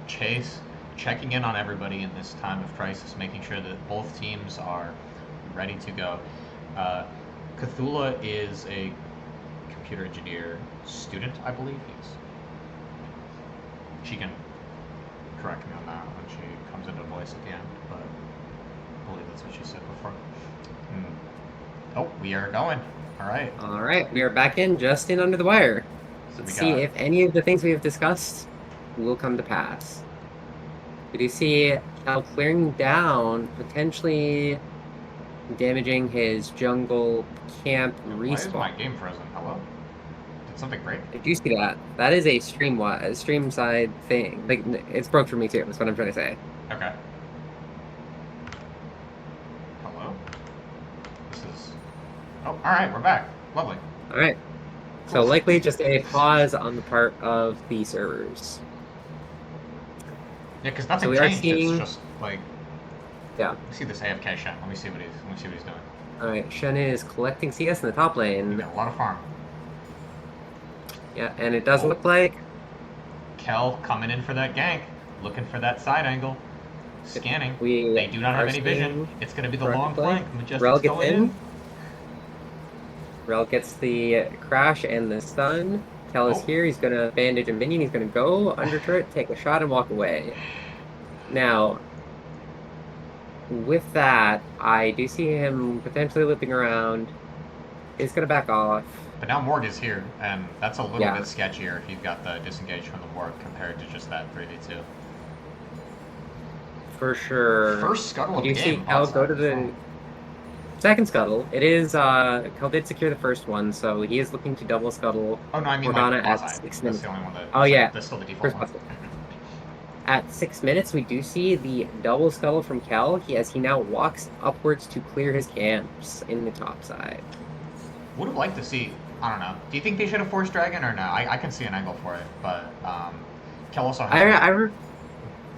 Chase checking in on everybody in this time of crisis, making sure that both teams are ready to go. Cthulhu is a computer engineer student, I believe. She can correct me on that when she comes into voice at the end, but I believe that's what she said before. Oh, we are going. All right. All right, we are back in, just in under the wire. So Let's see if any of the things we have discussed will come to pass. We do see Cal clearing down, potentially damaging his jungle camp respawn. Why is my game frozen? Hello? Did something break? I do see that. That is a stream side thing. Like, it's broke for me too, that's what I'm trying to say. Okay. Hello? This is... Oh, alright, we're back. Lovely. Alright. Cool. So likely just a pause on the part of the servers. Yeah, because nothing changed. It's just like... Yeah. Let me see this AFK Shen. Let me see what he's doing. Alright, Shen is collecting CS in the top lane. He got a lot of farm. Yeah, and it does look like Kel coming in for that gank, looking for that side angle, scanning. They do not have any vision. It's going to be the long flank. Majestic's going in. Rel gets the crash and the stun. Kel is here. He's going to bandage a minion. He's going to go under turret, take a shot, and walk away. Now, with that, I do see him potentially looping around. He's going to back off. But now Morg is here, and that's a little bit sketchier if you've got the disengage from the Morg compared to just that 3v2. For sure. First scuttle of the game. You see Cal go to the second scuttle. It is, Cal did secure the first one, so he is looking to double scuttle. Oh, no, I mean Morgana like at 6 minutes. That's the only one that... Oh, yeah. That's still the default one. At 6 minutes, we do see the double scuttle from Cal as he now walks upwards to clear his camps in the top side. Would have liked to see... I don't know. Do you think they should have forced Dragon or no? I can see an angle for it, but Kel also has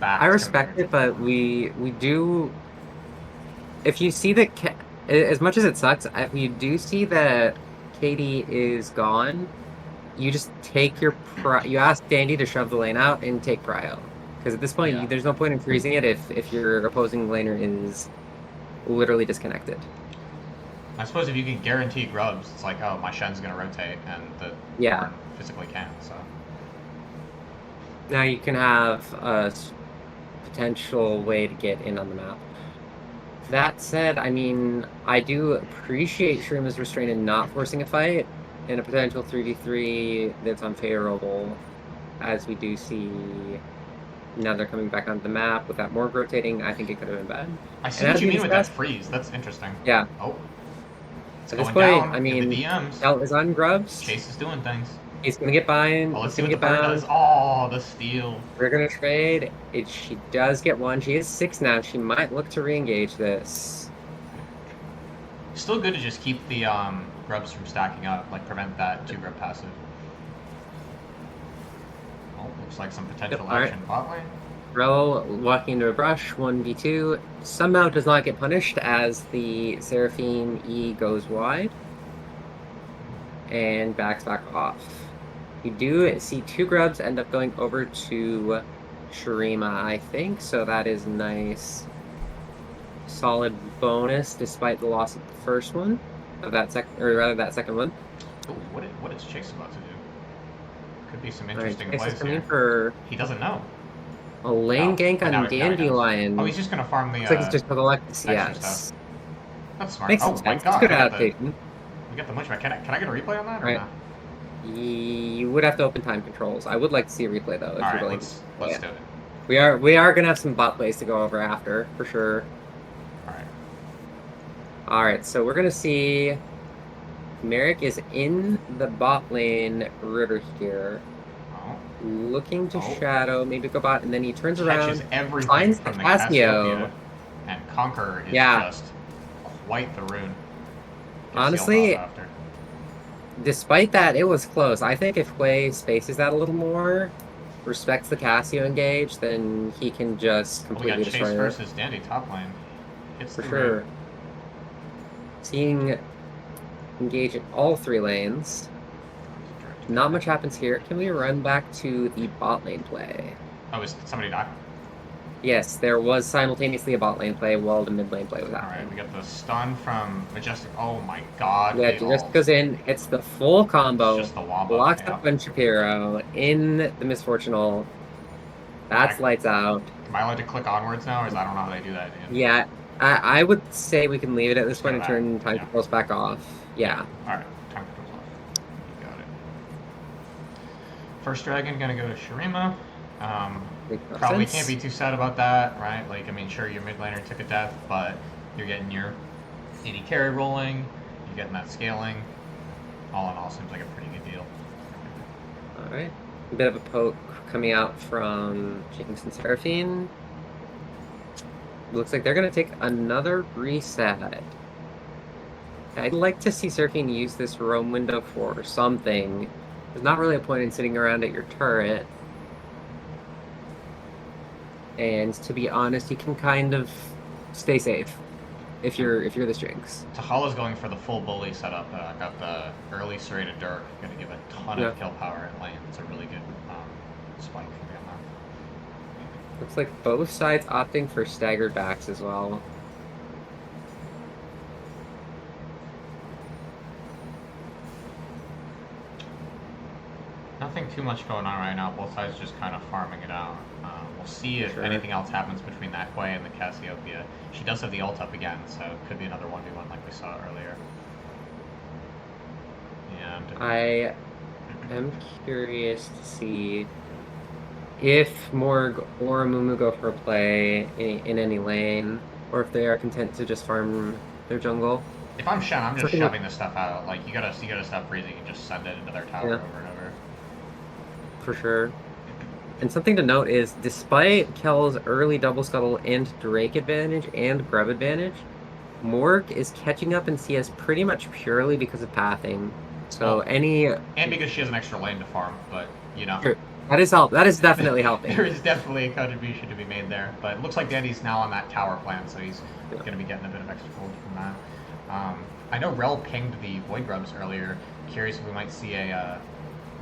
I respect it, but we do... If you see that... As much as it sucks, we do see that Katie is gone. You just take your... You ask Dandy to shove the lane out and take Prio. Because at this point, there's no point in freezing it if your opposing laner is literally disconnected. I suppose if you can guarantee grubs, it's like, oh, my Shen's going to rotate, and the Warren physically can't, so... Now you can have a potential way to get in on the map. That said, I mean, I do appreciate Shroom's restraint in not forcing a fight in a potential 3v3 that's unfavorable, as we do see... Now they're coming back onto the map with that Morg rotating. I think it could have been bad. I see what you mean with that freeze. That's interesting. Yeah. Oh. At this point, I mean, Cal is on grubs. Chase is doing things. He's gonna get by. Well, let's see what the bird does. Oh, the steal. We're gonna trade. She does get one. She is 6 now. She might look to re-engage this. Still good to just keep the grubs from stacking up, like prevent that 2-grub passive. Oh, looks like some potential action bot lane. Rel walking into a brush, 1v2. Somehow does not get punished as the Seraphine E goes wide. And backs back off. You do see 2 grubs end up going over to Shurima, I think. So that is nice. Solid bonus despite the loss of the first one. Of that that second one. Ooh, what is Chase about to do? Could be some interesting plays here. He doesn't know. A lane gank on Dandelion. Oh, he's just gonna farm the. Looks like he's just for the Lexus. Yes. That's smart. Makes oh sense. My God! Good adaptation. We got the much. Can I get a replay on that or Right. not? You would have to open time controls. I would like to see a replay though, if All you're right, willing. let's do it. We are gonna have some bot plays to go over after for sure. All right. All right, so we're gonna see. Merrick is in the bot lane river here, looking to shadow, maybe go bot, and then he turns Catches around, everything finds from the Cassiopeia, and Conqueror is yeah. just quite the rune. Honestly, despite that, it was close. I think if Hui spaces that a little more, respects the Cassio engage, then he can just completely destroy Chase her. versus Dandy top lane. For sure. Rune. Seeing engage in all 3 lanes. Not much happens here. Can we run back to the bot lane play? Oh, did somebody die? Yes, there was simultaneously a bot lane play while the mid lane play was happening. Alright, we got the stun from Majestic. Oh my god. Yeah, just goes in. It's the full combo. It's just the wombo. Blocks up Gwen Shapiro in the Misfortunal. That's lights out. Am I allowed to click onwards now? Or I don't know how they do that. Yeah, I would say we can leave it at this point and turn time controls back off. Yeah. Alright, time controls off. You got it. First dragon gonna go to Shurima. Probably can't be too sad about that, right? Like, I mean, sure, your mid laner took a death, but you're getting your AD carry rolling, you're getting that scaling. All in all, seems like a pretty good deal. Alright. A bit of a poke coming out from Jinx and Seraphine. Looks like they're going to take another reset. I'd like to see Seraphine use this roam window for something. There's not really a point in sitting around at your turret. And to be honest, you can kind of stay safe if you're this Jinx. Tahala's going for the full bully setup. Got the early serrated Dirk. Going to give a ton of kill power in lane. It's a really good spike for them. Looks like both sides opting for staggered backs as well. Nothing too much going on right now. Both sides just kind of farming it out. We'll see if anything else happens between that Hui and the Cassiopeia. She does have the ult up again, so it could be another 1v1 like we saw earlier. And I am curious to see if Morg or Mumu go for a play in any lane, or if they are content to just farm their jungle. If I'm Shen, I'm just shoving this stuff out. Like, you gotta stop freezing and just send it into their tower over and over. For sure. And something to note is, despite Kel's early double scuttle and Drake advantage and grub advantage, Morg is catching up in CS pretty much purely because of pathing. So and because she has an extra lane to farm, but you know. Sure. That is help. That is definitely helping. There is definitely a contribution to be made there, but it looks like Dandy's now on that tower plan, so he's going to be getting a bit of extra gold from that. I know Rel pinged the Void Grubs earlier. Curious if we might see a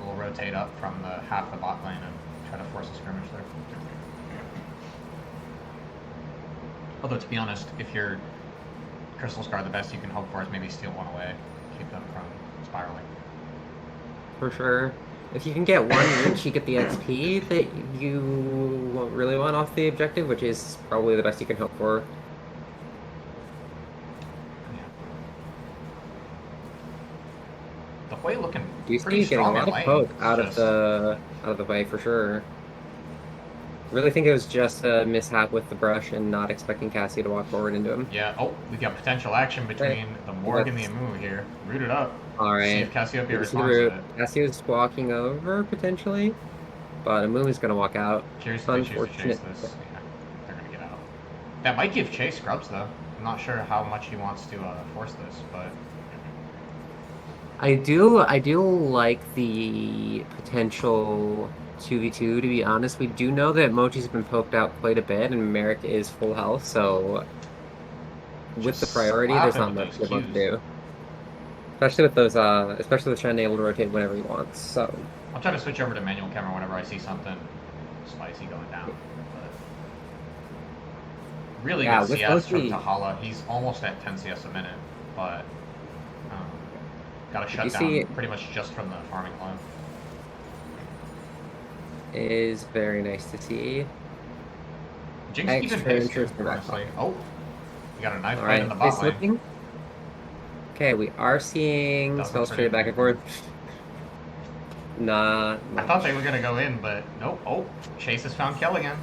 little rotate up from the half the bot lane and try to force a skirmish there. Although, to be honest, if you're Crystal Scar, the best you can hope for is maybe steal one away, keep them from spiraling. For sure. If you can get one reach, you get the XP that you really want off the objective, which is probably the best you can hope for. The Hui looking DC pretty getting a strong lot in of lane. poke out of the way for sure. Really think it was just a mishap with the brush and not expecting Cassie to walk forward into him. Yeah. Oh, we got potential action between the Morg and the Amu here. Root it up. All right. See if Cassiopeia responds to it. Cassie's walking over potentially, but Amu is going to walk out. Curious if they choose to chase this. Yeah, they're going to get out. That might give Chase scrubs though. I'm not sure how much he wants to force this, but I do like the potential 2v2, to be honest. We do know that Mochi's been poked out quite a bit, and Merrick is full health, so with the priority, there's not much they want to do. Especially with those, especially with Shen able to rotate whenever he wants, so. I'll try to switch over to manual camera whenever I see something spicy going down. But really good CS from Tahala. He's almost at 10 CS a minute, but got a shutdown pretty much just from the farming line. Is very nice to see. Jinx even pissed, honestly. Oh, you got a knife fight in the bot lane. Okay, we are seeing Doesn't spells traded back and predict forth. Not I thought much. they were gonna go in, but nope. Oh, Chase has found Kel again.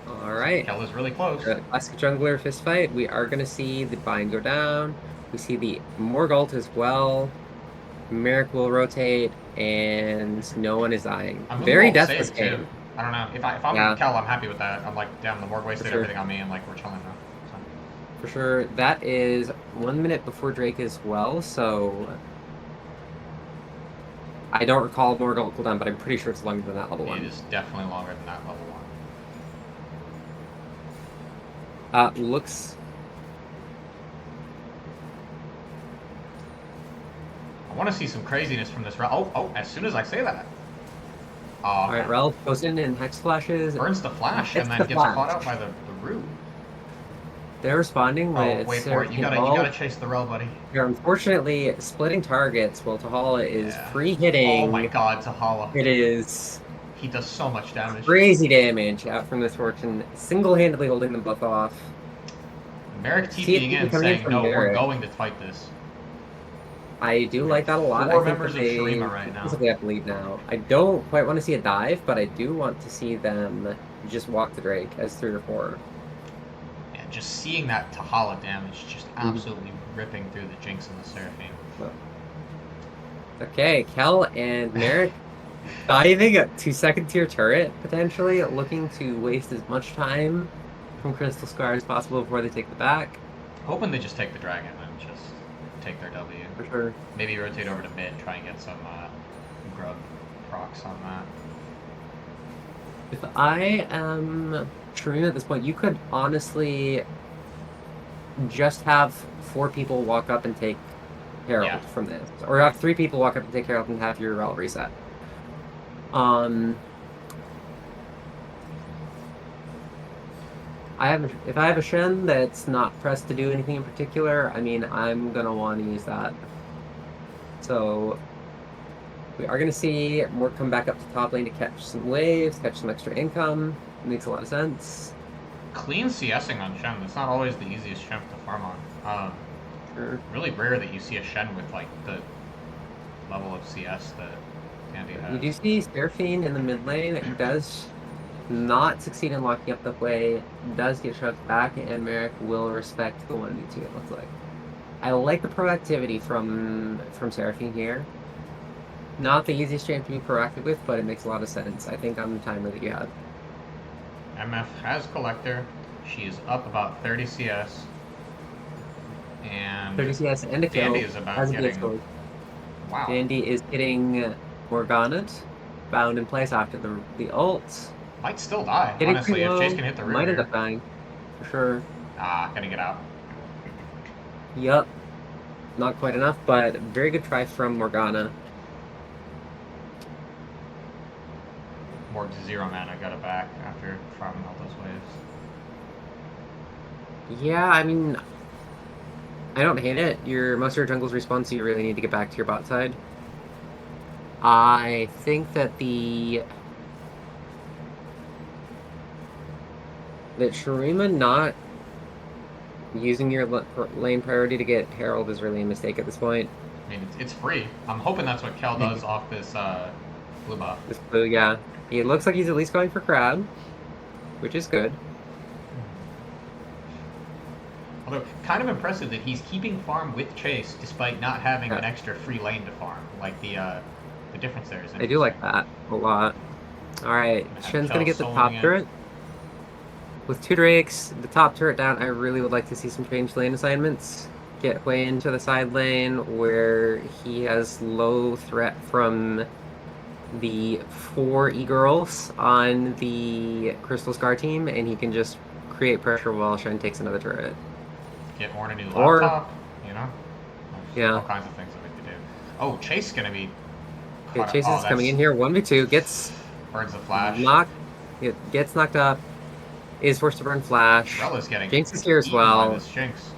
All right. Kel is really close. Classic jungler fist fight. We are going to see the bind go down. We see the Morgult as well. Merrick will rotate, and no one is dying. I'm Very Moonwolf deathless saved too. game. I don't know. If I'm Yeah. Kel, I'm happy with that. I'm like, damn, the Morg wasted sure. everything on me, and like we're chilling now. So. For sure. That is 1 minute before Drake as well, so I don't recall Morgult cooldown, but I'm pretty sure it's longer than that level 1. It is definitely longer than that level 1. Looks... I want to see some craziness from this round. Oh, as soon as I say that. All right, Ralph goes in and Hex flashes. Burns the flash and then gets caught out by the root. They're responding with... Oh, wait for it. You gotta chase the Rel, buddy. You're unfortunately splitting targets while Tahala is free hitting. Oh my god, Tahala. It is... He does so much damage. Crazy damage out from this fortune, single-handedly holding them both off. Merrick TPing in saying, no, we're going to fight this. I do like that a lot. 4 members of Shurima right now. Basically have to lead now. I don't quite want to see a dive, but I do want to see them just walk the Drake as 3 or 4. Yeah, just seeing that Tahala damage just absolutely ripping through the Jinx and the Seraphine. Okay, Kel and Merrick diving to 2nd tier turret, potentially, looking to waste as much time from Crystal Scar as possible before they take the back. Hoping they just take the dragon and just take their W. For sure. Maybe rotate over to mid, try and get some grub procs on that. If I am Shurima at this point, you could honestly just have 4 people walk up and take Herald from this. Or have 3 people walk up and take Herald and have your Rel reset. If I have a Shen that's not pressed to do anything in particular, I mean, I'm gonna want to use that. So we are gonna see more come back up to top lane to catch some waves, catch some extra income. It makes a lot of sense. Clean CSing on Shen. That's not always the easiest Shen to farm on. Sure. Really rare that you see a Shen with like the level of CS that Andy has. You do see Seraphine in the mid lane. It does not succeed in locking up the way, does get shoved back, and Merrick will respect the 1v2, it looks like. I like the proactivity from Seraphine here. Not the easiest champ to be proactive with, but it makes a lot of sense. I think on the timer that you had. MF has Collector. She is up about 30 CS. And 30 CS and a kill. Dandy is about getting... Wow. Dandy is getting Morgana'd, bound in place after the ult. Might still die, honestly, if Chase can hit the root. Might end up dying, for sure. Gonna get out. Yup. Not quite enough, but very good try from Morgana. Morg's 0 mana, got it back after farming all those waves. Yeah, I mean, I don't hate it. Most of your jungles respawn, so you really need to get back to your bot side. I think that that Shurima not using your lane priority to get Herald is really a mistake at this point. I mean, it's free. I'm hoping that's what Kel does off this blue buff. This blue, yeah. It looks like he's at least going for crab, which is good. Although, kind of impressive that he's keeping farm with Chase despite not having an extra free lane to farm. Like, the difference there is I do like that a lot. Alright, Shen's gonna get the top turret. With 2 Drakes, the top turret down, I really would like to see some change lane assignments. Get way into the side lane where he has low threat from the 4 E-Girls on the Crystal Scar team, and he can just create pressure while Shen takes another turret. Get Ornn a new laptop, you know? Yeah. All kinds of things that we could do. Oh, Chase is gonna be... Okay, Chase is coming in here, 1v2, gets... Burns the flash. Gets knocked up. Is forced to burn flash. Jinx is here as well. Jinx.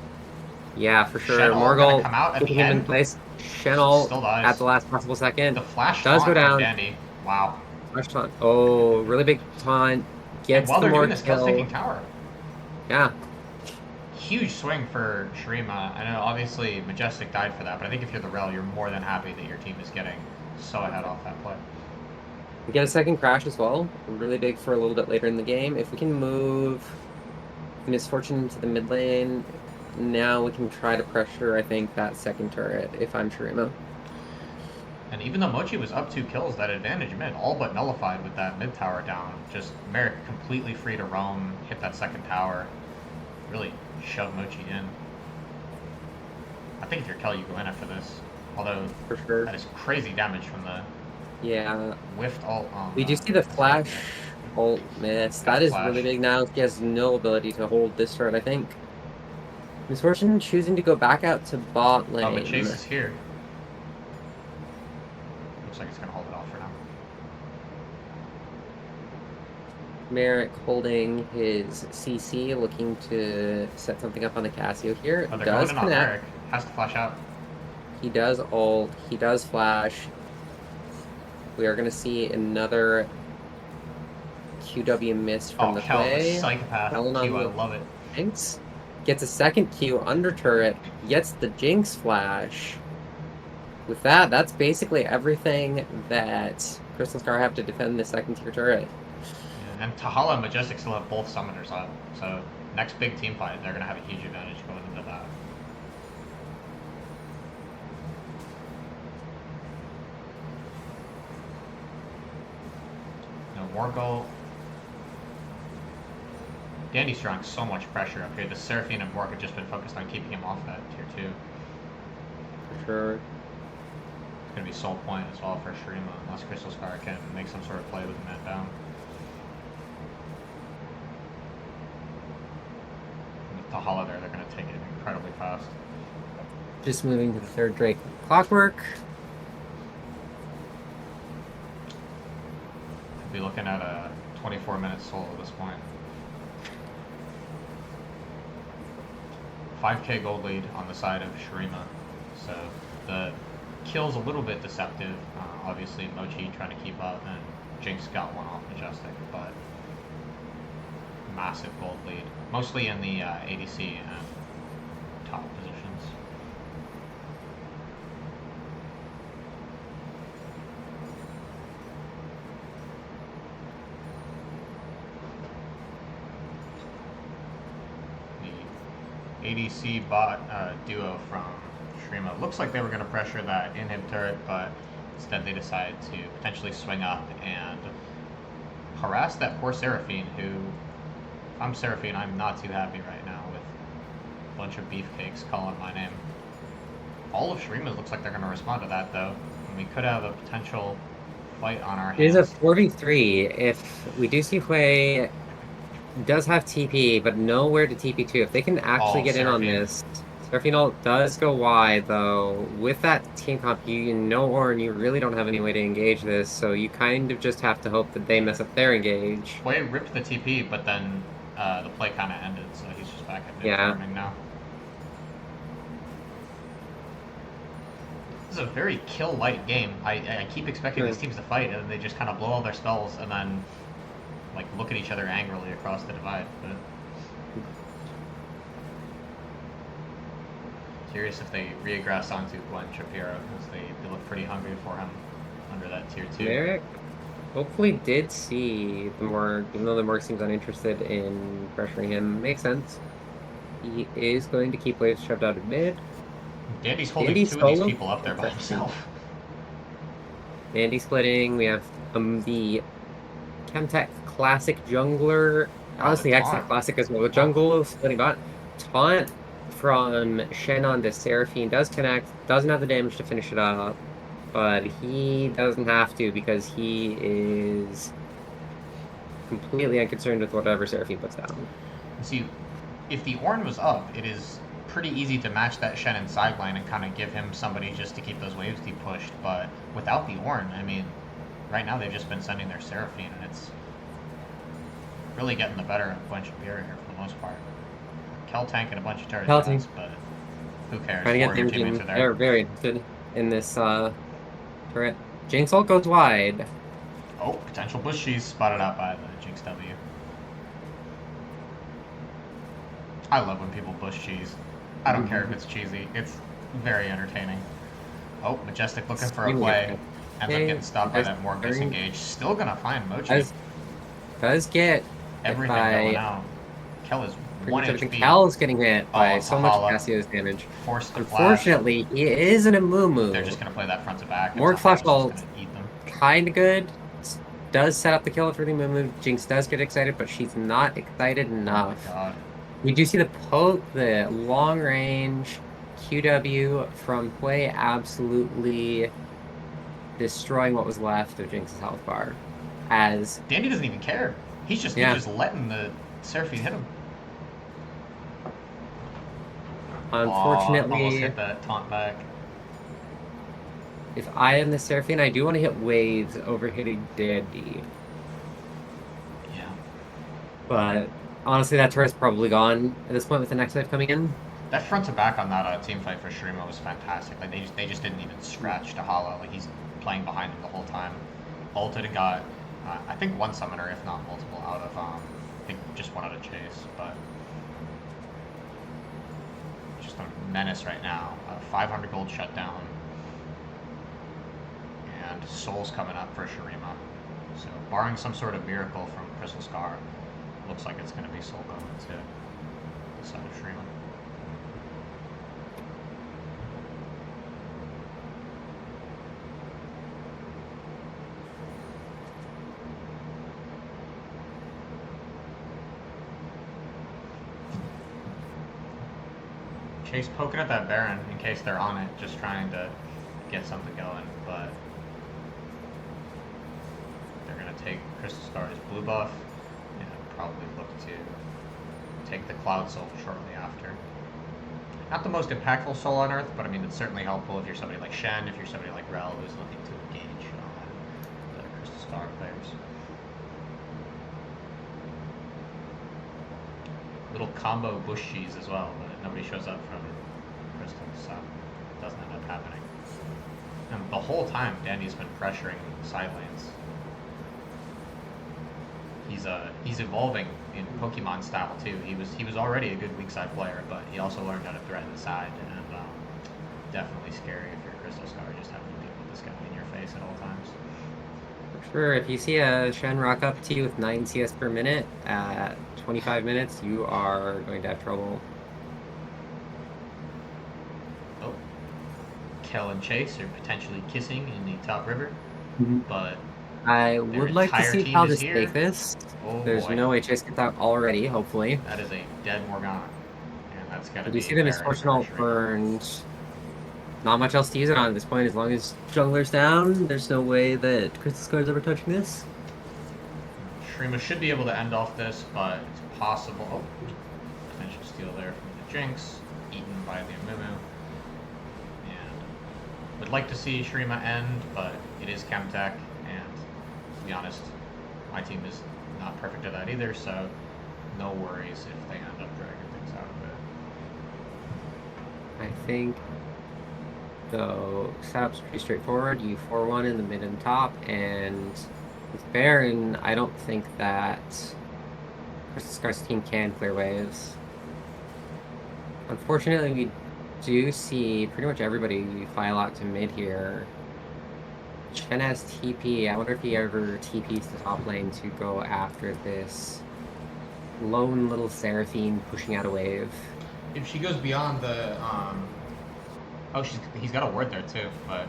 Yeah, for sure. Morgul keeping him in place. Shen ult at the last possible second. The flash does go down. Dandy. Wow. Flash taunt. Oh, really big taunt. Gets the more kill. Taking tower. Yeah. huge swing for Shurima. I know obviously Majestic died for that, but I think if you're the Rel, you're more than happy that your team is getting so ahead off that play. We get a second crash as well. Really big for a little bit later in the game. If we can move Misfortune to the mid lane, now we can try to pressure, I think, that second turret if I'm Shurima. And even though Mochi was up 2 kills, that advantage mid all but nullified with that mid tower down. Just Merrick completely free to roam, hit that second tower, really shove Mochi in. I think if you're Kel, you go in after this. Although, for sure, that is crazy damage from the whiffed ult on. We do see the flash ult miss. That is really big now. He has no ability to hold this turret, I think. Misfortune choosing to go back out to bot lane. Oh, but Chase is here. Looks like it's going to hold it off for now. Merrick holding his CC, looking to set something up on the Casio here. Oh, they're going in on Merrick. Has to flash out. He does ult. He does flash. We are going to see another QW miss from the play. Psychopath Q, I love it. Jinx gets a second Q under turret, gets the Jinx flash. With that, that's basically everything that Crystal Scar have to defend the second tier turret. Yeah, and Tahala and Majestic still have both summoners up, so next big team fight, they're going to have a huge advantage going into that. Wargo. Dandy's drawing so much pressure up here. The Seraphine and Mork have just been focused on keeping him off that tier 2. For sure. It's going to be sole point as well for Shurima, unless Crystal Scar can make some sort of play with the man down. And with Tahala there, they're going to take it incredibly fast. Just moving to the third Drake Clockwork. Be looking at a 24-minute solo at this point. 5k gold lead on the side of Shurima, so the kill's a little bit deceptive. Obviously Mochi trying to keep up, and Jinx got one off Majestic, but massive gold lead, mostly in the ADC and top positions. ADC bot duo from Shurima. Looks like they were going to pressure that inhib turret, but instead they decided to potentially swing up and harass that poor Seraphine, who, if I'm Seraphine, I'm not too happy right now with a bunch of beefcakes calling my name. All of Shurima looks like they're going to respond to that, though, and we could have a potential fight on our hands. It is a 4v3. If we do see Hui does have TP, but nowhere to TP to. If they can actually get in on this, Seraphine ult does go wide, though. With that team comp, you know, Orin, you really don't have any way to engage this, so you kind of just have to hope that they mess up their engage. Hui ripped the TP, but then the play kind of ended, so he's just back at mid farming now. This is a very kill-light game. I keep expecting these teams to fight, and they just kind of blow all their spells, and then like look at each other angrily across the divide. But curious if they reaggress onto Gwen Shapiro, because they look pretty hungry for him under that tier 2. Merrick hopefully did see the Morg, even though the Morg seems uninterested in pressuring him. Makes sense. He is going to keep waves shoved out of mid. Dandy's holding 2 of these people up there by himself. Dandy splitting. We have the Chemtech Classic Jungler. Honestly, Hextech Classic as well. The jungle splitting bot. Taunt from Shannon to Seraphine does connect. Doesn't have the damage to finish it up. But he doesn't have to, because he is completely unconcerned with whatever Seraphine puts down. See, if the Ornn was up, it is pretty easy to match that Shannon sideline and kind of give him somebody just to keep those waves depushed. But without the Ornn, I mean, right now they've just been sending their Seraphine, and it's really getting the better of Gwen Shapiro here for the most part. Kel tanking a bunch of turrets, but who cares? Trying to get their team. They're very interested in this turret. Jinx ult goes wide. Oh, potential bush cheese spotted out by the Jinx W. I love when people bush cheese. I don't care if it's cheesy. It's very entertaining. Oh, Majestic looking for a play. Ends up getting stopped by that more disengaged. Still gonna find Mochi. Does get everything going out. Kel is pretty 1 much everything. HP. Kel's getting hit by Oh, so much Tahala. Cassio's damage. Forced to Unfortunately, he is in a moo-moo. They're just gonna play that front to back. More flash ult, eat them. kind of good. Does set up the kill for the moo-moo. Jinx does get excited, but she's not excited enough. Oh my god. We do see the poke, the long range QW from Hwei absolutely destroying what was left of Jinx's health bar. As Dandy doesn't even care. He's just letting the Seraphine hit him. Unfortunately, almost hit that taunt back. If I am the Seraphine, I do want to hit waves over hitting Dandy. Yeah. But honestly, that turret's probably gone at this point with the next wave coming in. That front to back on that team fight for Shurima was fantastic. Like they just didn't even scratch Tahala. Like he's playing behind him the whole time. Ulted and got I think one summoner, if not multiple, out of I think just one out of Chase, but just a menace right now. 500 gold shutdown. And Soul's coming up for Shurima. So barring some sort of miracle from Crystal Scar, looks like it's going to be Soul going to the side of Shurima. Chase poking at that Baron in case they're on it, just trying to get something going, but they're going to take Crystal Scar's blue buff and probably look to take the Cloud Soul shortly after. Not the most impactful soul on Earth, but I mean, it's certainly helpful if you're somebody like Shen, if you're somebody like Rel who's looking to engage the Crystal Star players. Little combo bush cheese as well, but nobody shows up from Crystal, so it doesn't end up happening. And the whole time, Dandy's been pressuring side lanes. He's evolving in Pokemon style too. He was already a good weak side player, but he also learned how to threaten the side, and definitely scary if you're Crystal Scar just having to deal with this guy in your face at all times. For sure, if you see a Shen rock up to you with 9 CS per minute at 25 minutes, you are going to have trouble. Oh, Kel and Chase are potentially kissing in the top river, but I would like to see how to take this. Oh, there's no way Chase gets out already, hopefully. That is a dead Morgana, and that's got to be. You see the Misfortune ult burned. Not much else to use it on at this point. As long as jungler's down, there's no way that Crystal Scar's ever touching this. Shurima should be able to end off this, but it's possible. Oh, potential steal there from the Jinx, eaten by the Amumu. And would like to see Shurima end, but it is Chemtech, and to be honest, my team is not perfect at that either, so no worries if they end up dragging things out of it. I think the setup's pretty straightforward. You 4-1 in the mid and top, and with Baron, I don't think that Crystal Scar's team can clear waves. Unfortunately, we do see pretty much everybody file out to mid here. Shen has TP. I wonder if he ever TPs to top lane to go after this lone little Seraphine pushing out a wave. If she goes beyond the oh, he's got a ward there too, but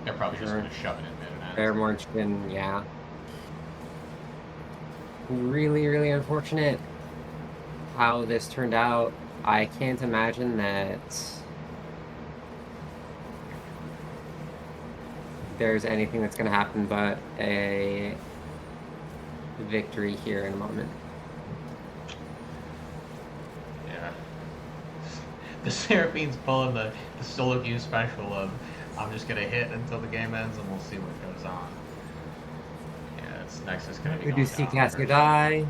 they're probably just going to shove it in mid and end. They're more interested in, yeah. Really, really unfortunate how this turned out. I can't imagine that there's anything that's going to happen but a victory here in a moment. Yeah. The Seraphine's pulling the solo queue special of I'm just going to hit until the game ends and we'll see what goes on. Yeah, it's Nexus going to be We do see Casca die.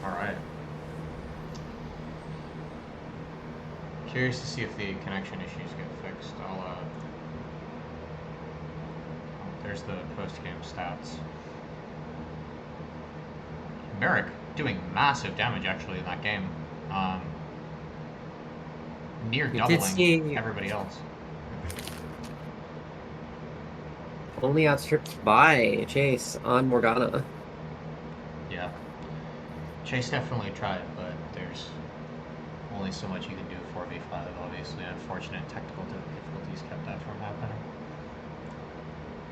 Alright. Curious to see if the connection issues get fixed. There's the post-game stats. Merrick doing massive damage actually in that game. Near We did doubling see everybody else. only outstripped by Chase on Morgana. Yeah. Chase definitely tried, but there's only so much you can do 4v5, obviously. Unfortunate technical difficulties kept that from happening.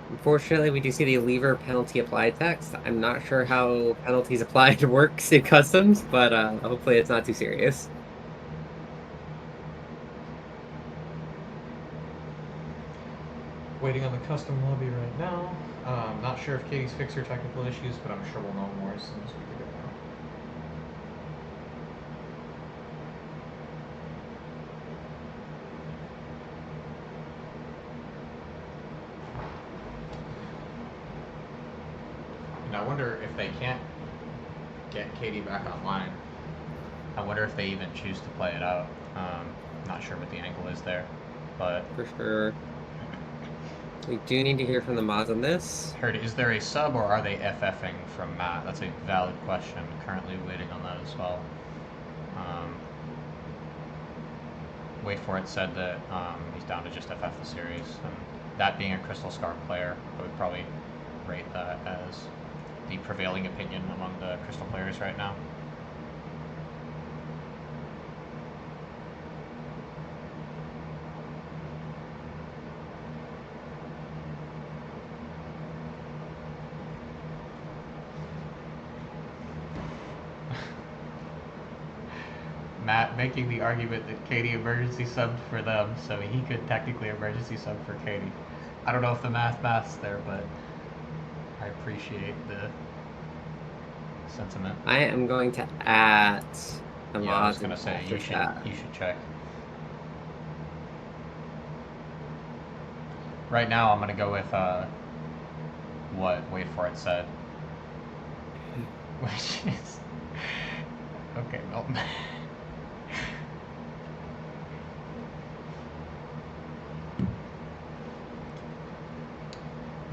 Unfortunately, we do see the lever penalty applied text. I'm not sure how penalties applied works in customs, but hopefully it's not too serious. Waiting on the custom lobby right now. Not sure if Katie's fixed her technical issues, but I'm sure we'll know more as soon as we get it out. And I wonder if they can't get Katie back online. I wonder if they even choose to play it out. Not sure what the angle is there, but For sure. We do need to hear from the mods on this. heard, is there a sub or are they FFing from Matt? That's a valid question. Currently waiting on that as well. Wait for it said that he's down to just FF the series, and that being a Crystal Scar player, I would probably rate that as the prevailing opinion among the Crystal players right now. Matt making the argument that Katie emergency subbed for them, so he could technically emergency sub for Katie. I don't know if the math's there, but I appreciate the sentiment. I am going to add the mods. Yeah, I was gonna say you should check. Right now, I'm gonna go with what Wait for It said, which is okay, Milton.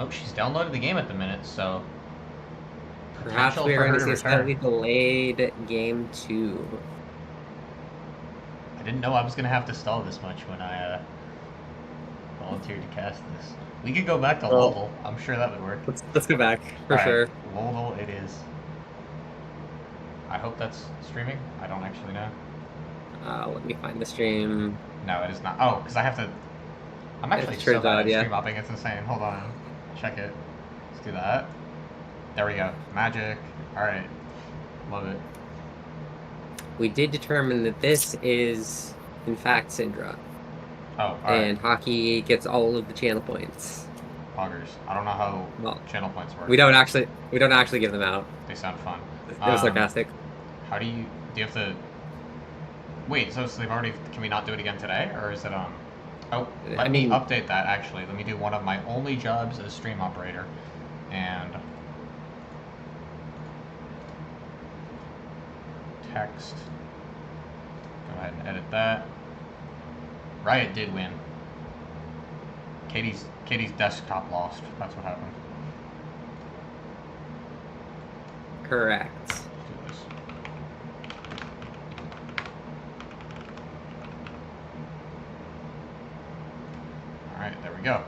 Oh, she's downloaded the game at the minute, so Perhaps we are going to see a slightly delayed game 2. I didn't know I was going to have to stall this much when I volunteered to cast this. We could go back to Lowell. I'm sure that would work. Let's go back, for sure. Lowell it is. I hope that's streaming. I don't actually know. Let me find the stream. No, it is not. Oh, because I have to... I'm actually so bad at stream hopping. It's insane. Hold on. Check it. Let's do that. There we go. Magic. Alright. Love it. We did determine that this is, in fact, Syndra. Oh, alright. And Hockey gets all of the channel points. Poggers. I don't know how channel points work. We don't actually give them out. They sound fun. It was sarcastic. How do you have to... Wait, so they've already... Can we not do it again today? Or is it, Oh, let me update that, actually. Let me do one of my only jobs as stream operator. And... text. Go ahead and edit that. Riot did win. Katie's desktop lost. That's what happened. Correct. Let's do this. Alright, there we go.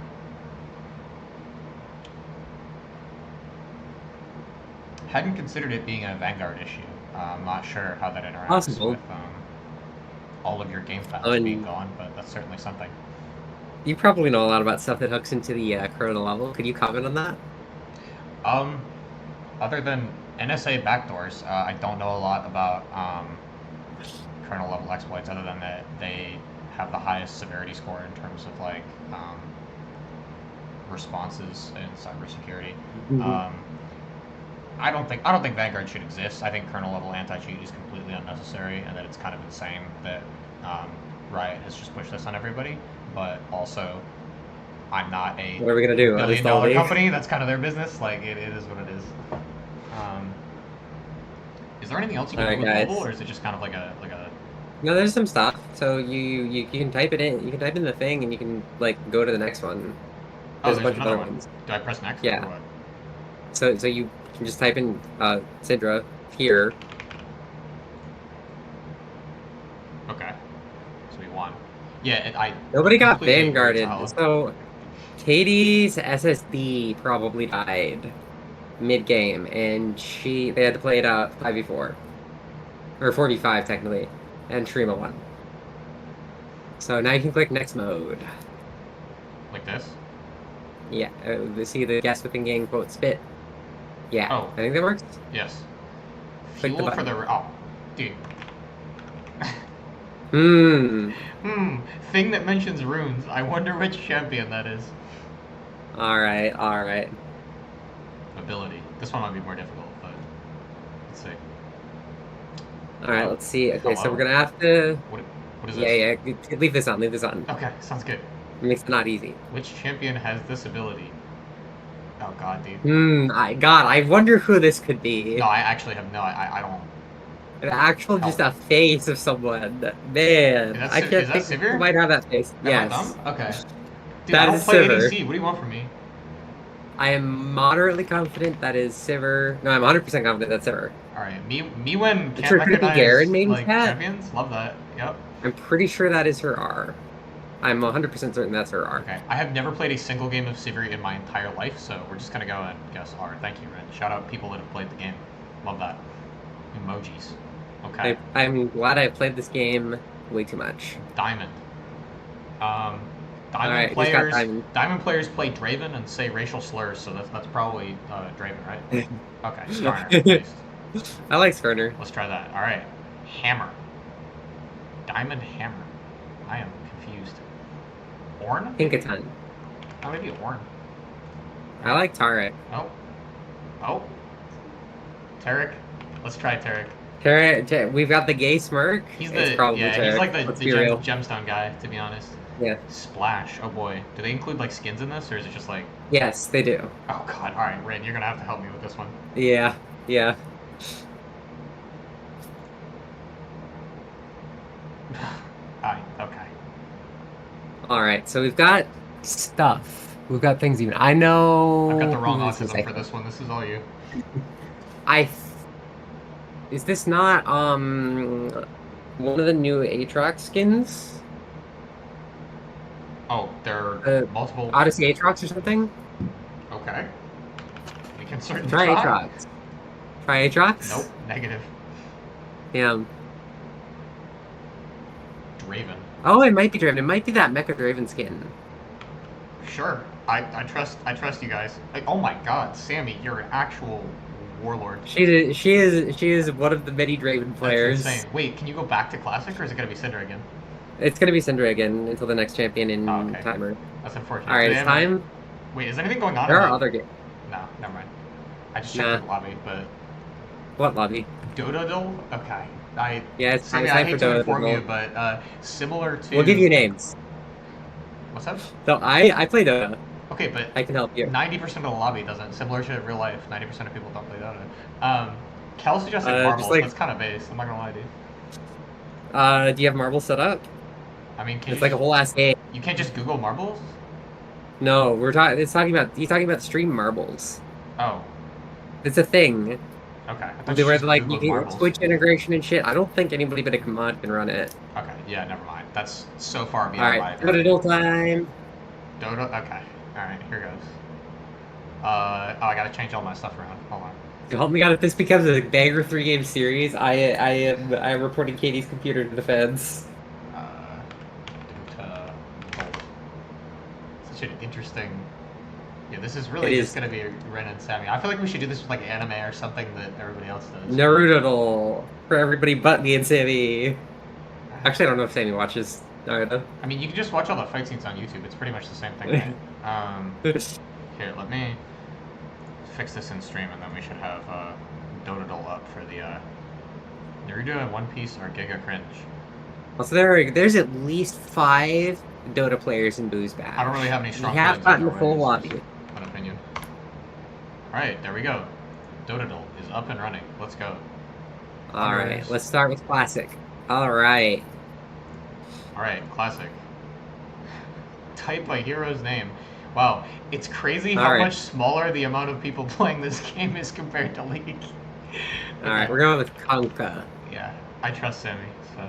Hadn't considered it being a Vanguard issue. I'm not sure how that interacts with all of your game files being gone, but that's certainly something. You probably know a lot about stuff that hooks into the kernel level. Could you comment on that? Other than NSA backdoors, I don't know a lot about kernel level exploits, other than that they have the highest severity score in terms of like responses in cybersecurity. I don't think Vanguard should exist. I think kernel level anti-cheat is completely unnecessary, and that it's kind of insane that Riot has just pushed this on everybody. But also, I'm not a what are we gonna do? $1 billion company. That's kind of their business. Like it is what it is. Is there anything else you can do with mobile, or is it just kind of like a No, there's some stuff. So you can type it in. You can type in the thing, and you can like go to the next one. There's a bunch of other ones. Do I press next? Yeah. Or what? So you can just type in Syndra, here. Okay. So we won. Yeah, I Nobody got completely agree, vanguarded, Tyler. so Katie's SSD probably died mid-game, and they had to play it out 5v4. Or 4v5, technically. And Trima won. So now you can click next mode. Like this? Yeah, see the guess within game quote spit. Yeah, Oh. I think that works. Yes. Click the Fuel for button. the... Oh. Dude. Hmm. Thing that mentions runes. I wonder which champion that is. Alright, alright. Ability. This one might be more difficult, but... Let's see. Alright, let's see. Okay, so Hello? we're gonna have to... What is Yeah, this? yeah, leave this on, leave this on. Okay, sounds good. It makes it not easy. Which champion has this ability? Oh god, dude. God, I wonder who this could be. No, I actually have no... I don't... An actual, Help. just a face of someone. Man, I can't Is that think who Sivir? might have that face. Am I Yes. dumb? Okay. Dude, That I don't is play Sivir. ADC. What do you want from me? I am moderately confident that is Sivir. No, I'm 100% confident that's Sivir. Alright, me when It's can't her creepy recognize, Garen main like, cat. champions? Love that. Yep. I'm pretty sure that is her R. I'm 100% certain that's her R. Okay, I have never played a single game of Sivir in my entire life, so we're just gonna go and guess R. Thank you, Ren. Shout out people that have played the game. Love that. Emojis. Okay. I'm glad I played this game way too much. Diamond. Diamond Alright, players. Diamond. Diamond players play Draven and say racial slurs, so that's probably Draven, right? Okay, Skarner. I like Skarner. Let's try that. All right, Hammer. Diamond Hammer. I am confused. Ornn? Pinkaton. Oh, maybe Ornn. I like Tarek. Oh. Tarek. Let's try Tarek. Tarek, we've got the gay smirk. He's probably Tarek. He's like the gemstone guy, to be honest. Yeah. Splash. Oh boy. Do they include like skins in this, or is it just like? Yes, they do. Oh god. All right, Ren, you're gonna have to help me with this one. Yeah. Okay. All right, so we've got stuff. We've got things even. I know. I've got the wrong autism for this one. This is all you. Is this not one of the new Aatrox skins? Oh, there are multiple. Odyssey Aatrox or something? Okay. We can certainly try. Aatrox. Try Aatrox? Nope, negative. Damn. Draven. Oh, it might be Draven. It might be that Mecha Draven skin. Sure. I trust you guys. Like, oh my god, Sammy, you're an actual warlord. She is one of the many Draven players. That's insane. Wait, can you go back to Classic, or is it gonna be Syndra again? It's gonna be Syndra again until the next champion in timer. That's unfortunate. Alright, it's time. Wait, is anything going on? There are other games. No, never mind. I just checked the lobby, but... What lobby? Dododil? Okay. It's Sammy, I hate to inform you, but similar to... We'll give you names. What's up? So I play Dota. Okay, but I can help you. 90% of the lobby doesn't. Similar to real life, 90% of people don't play Dota. Kel suggested marbles. That's kind of base. I'm not gonna lie, dude. Do you have marbles set up? I mean, it's like a whole ass game. You can't just Google marbles? No, he's talking about stream marbles. Oh. It's a thing. Okay. Where like you can Twitch integration and shit. I don't think anybody but a mod can run it. Okay, yeah, never mind. That's so far beyond my ability. Alright, Dota time. Dota, okay. Alright, here goes. I gotta change all my stuff around. Hold on. Help me out if this becomes a banger 3-game series. I am reporting Katie's computer to the feds. Dota Gold. Such an interesting. Yeah, this is really just gonna be Ren and Sammy. I feel like we should do this with like anime or something that everybody else does. Naruto for everybody but me and Sammy. Actually, I don't know if Sammy watches Naruto. I mean, you can just watch all the fight scenes on YouTube. It's pretty much the same thing, right? Here, let me fix this in stream, and then we should have Dododil up for the Naruto and One Piece are giga cringe. Also, there's at least 5 Dota players in BoozeBash. I don't really have any strong. We have gotten the full lobby. An opinion. All right, there we go. Dododil is up and running. Let's go. All right, let's start with Classic. All right. All right, Classic. Type a hero's name. Wow, it's crazy how much smaller the amount of people playing this game is compared to League. All right, we're going with Conka. Yeah, I trust Sammy, so.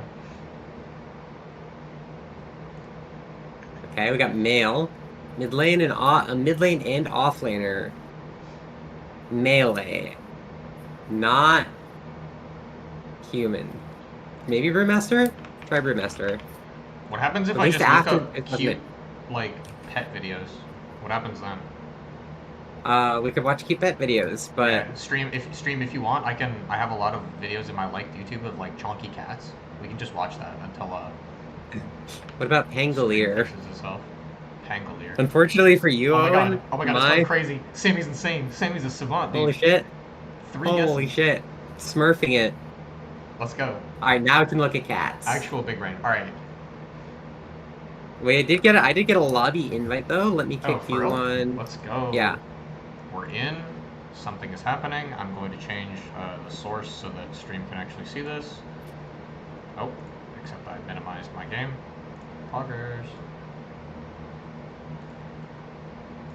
Okay, we got male, mid lane and offlaner. Melee, not human. Maybe Brewmaster? Try Brewmaster. What happens if At I least just look after up it cute, doesn't. like, pet videos? What happens then? We could watch cute pet videos, but Yeah, stream if you want. I have a lot of videos in my liked YouTube of like chonky cats. We can just watch that until what about stream Pangolier? fixes itself. Pangolier. Unfortunately for you, Oh my god. Owen, Oh my god, it's going my crazy. Sammy's insane. Sammy's a savant, dude. holy shit, 3 holy guesses. shit, smurfing it. Let's go. All right, now we can look at cats. Actual big brain. Alright. Wait, I did get a lobby invite though. Let me Oh, kick for you real? one. Let's go. Yeah, We're in. Something is happening. I'm going to change the source so that stream can actually see this. Oh, except I minimized my game. Poggers.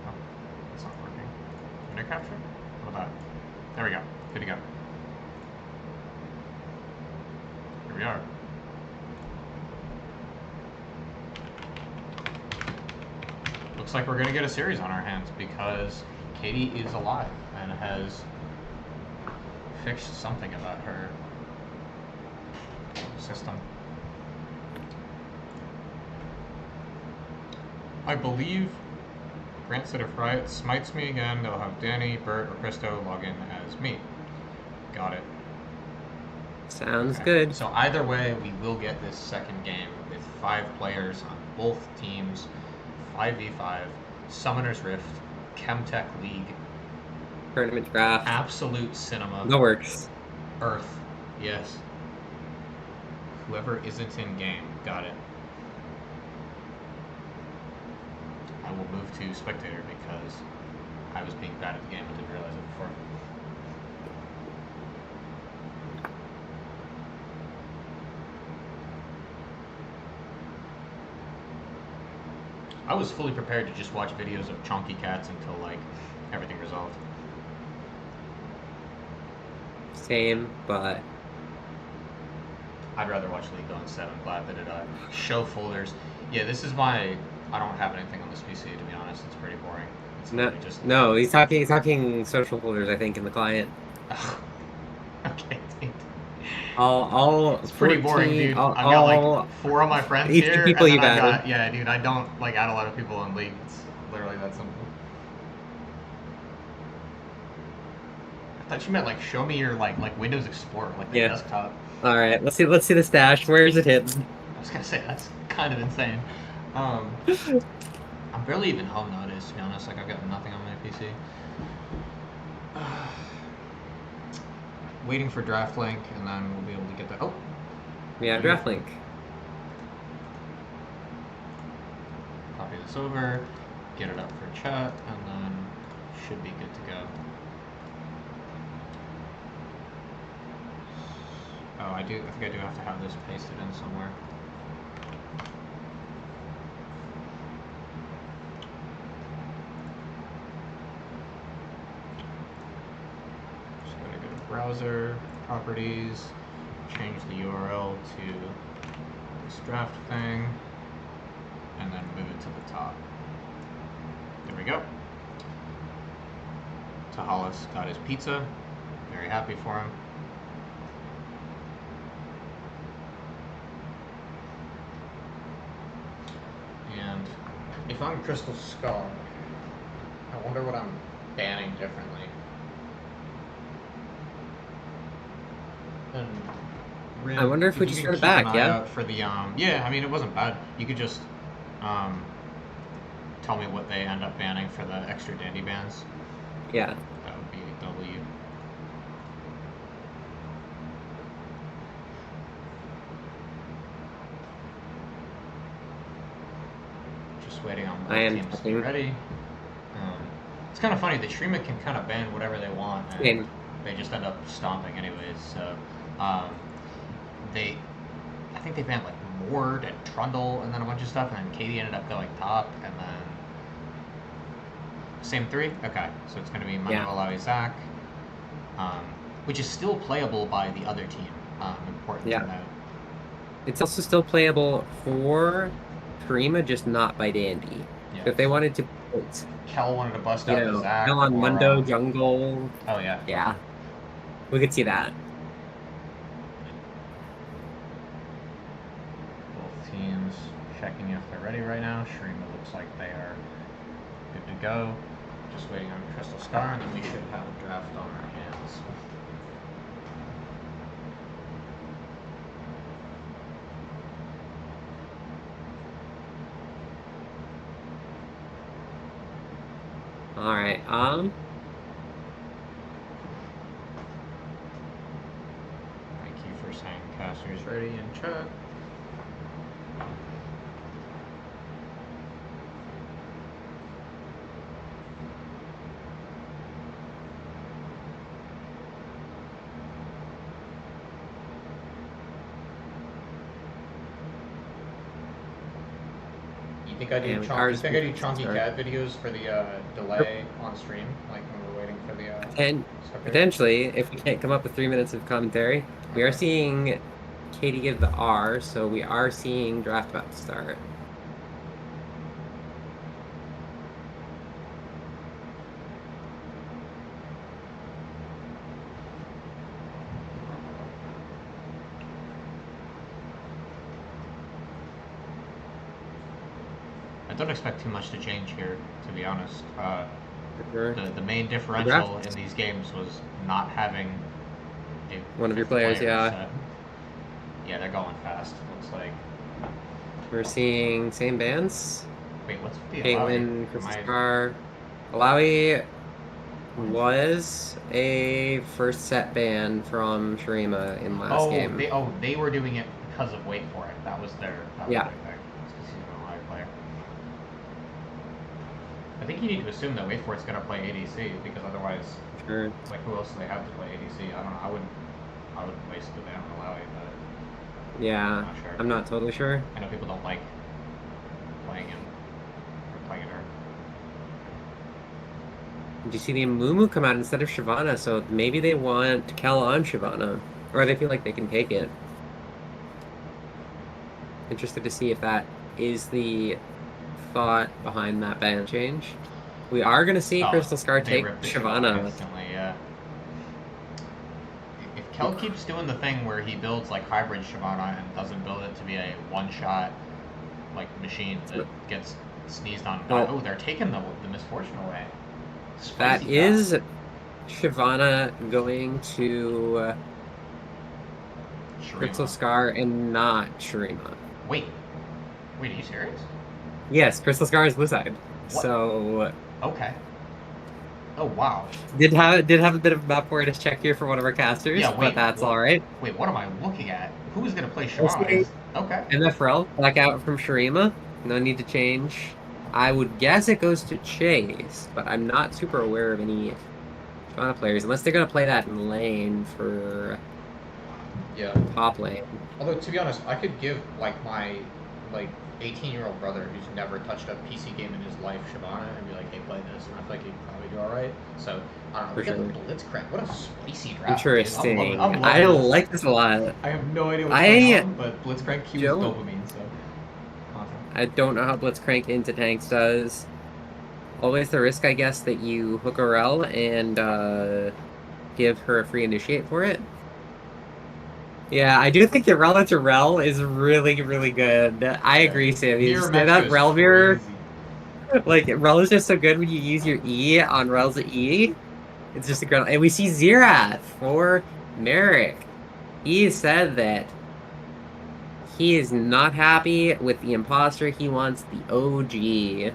Oh, it's not working. Window capture? What about that? There we go. Good to go. Here we are. Looks like we're going to get a series on our hands because Katie is alive and has fixed something about her system. I believe Grant said if Riot smites me again, they'll have Danny, Bert, or Christo log in as me. Got it. sounds Okay. good. So either way, we will get this second game with 5 players on both teams, 5v5, Summoner's Rift, Chemtech League, Tournament draft. absolute cinema. The works. Earth, yes. Whoever isn't in game, got it. I will move to spectator because I was being bad at the game and didn't realize it before. I was fully prepared to just watch videos of chonky cats until like everything resolved. Same, but I'd rather watch League Go instead. I'm glad that it show folders. Yeah, this is my. I don't have anything on this PC to be honest. It's pretty boring. It's no, literally just. no, he's talking social folders, I think, in the client. Okay, dude. All It's pretty 14, boring, dude. all, I've got like all 4 of my friends 18 here, people and then you've I've added. got yeah, dude. I don't like add a lot of people in League. It's literally that simple. I thought you meant like show me your like Windows Explorer, like the Yeah. desktop. All right, let's see the stash. Where is it hidden? I was gonna say that's kind of insane. I'm barely even home nowadays, to be honest. Like I've got nothing on my PC. Waiting for draft link, and then we'll be able to get that. Oh, Yeah, draft link. copy this over, get it up for chat, and then should be good to go. Oh, I think I do have to have this pasted in somewhere. Just gonna go to browser, properties, change the URL to this draft thing, and then move it to the top. There we go. Tahalis got his pizza. Very happy for him. And if I'm Crystal Skull, I wonder what I'm banning differently. And Rim, I wonder if we just you run can it keep an back, eye yeah? out for the yeah, I mean it wasn't bad. You could just tell me what they end up banning for the extra dandy bans. Yeah. That would be W. Just waiting on both teams to be ready. It's kind of funny. The streamer can kind of ban whatever they want, and Same. they just end up stomping anyways. So I think they banned like Mord and Trundle and then a bunch of stuff, and then Katie ended up going top, and then same 3. Okay, so it's going to be Manuel Zach, which is still playable by the other team. Important Yeah. to note. It's also still playable for Prima, just not by Dandy. Yeah, So if they so wanted to put, Kel wanted to bust out the Hell Zac on or Mundo, Jungle, oh yeah. yeah, we could see that. Both teams checking if they're ready right now. Shreema looks like they are good to go. Just waiting on Crystal Scar, and then we should have a draft on our hands. All right. Thank you for saying caster's ready in chat. You think I do chunky cat videos for the delay on stream, like when we're waiting for the And potentially, if we can't come up with 3 minutes of commentary, we are seeing Katie give the R, so we are seeing draft about to start. I don't expect too much to change here, to be honest. Sure. The main differential in these games was not having one of your players, yeah. So, yeah, they're going fast. Looks like we're seeing same bands. Wait, what's the Caitlyn, Christopher, Alawi was a first set ban from Shreema in last game. They were doing it because of Wait For It. That was their thing. It's because he's an Alawi player. I think you need to assume that Wait For It's going to play ADC because otherwise, like who else do they have to play ADC? I don't know. I wouldn't waste the ban on Alawi, but yeah, I'm not totally sure. I know people don't like playing him or playing her. Did you see the Mumu come out instead of Shyvana? So maybe they want Kel on Shyvana, or they feel like they can take it. Interested to see if that is the thought behind that ban change. We are going to see Crystal Scar take Shyvana. Yeah. If Kel keeps doing the thing where he builds like hybrid Shyvana and doesn't build it to be a one-shot like machine that gets sneezed on. Oh, they're taking the Misfortune away. That is Shyvana going to Crystal Scar and not Shreema. Wait, are you serious? Yes, Crystal Scar is blue side. What? So okay. Oh wow. Did have a bit of a map awareness check here for one of our casters, but that's all right. Wait, what am I looking at? Who is going to play Shyvana? Okay. MFRL back out from Shreema. No need to change. I would guess it goes to Chase, but I'm not super aware of any Shyvana players unless they're going to play that in lane for top lane. Although to be honest, I could give like my 18-year-old brother who's never touched a PC game in his life Shyvana and be like, hey, play this, and I feel like he'd probably do all right. So I don't know. We got the Blitzcrank. What a spicy draft. Interesting. I don't like this a lot. I have no idea what's going on, but Blitzcrank cues dopamine, so. I don't know how Blitzcrank into tanks does. Always the risk, I guess, that you hook a rel and give her a free initiate for it. Yeah, I do think that rel into rel is really, really good. I agree, Sammy. That rel mirror, like rel is just so good when you use your E on rel's E. It's just a great. And we see Xerath for Merrick. He said that he is not happy with the imposter. He wants the OG.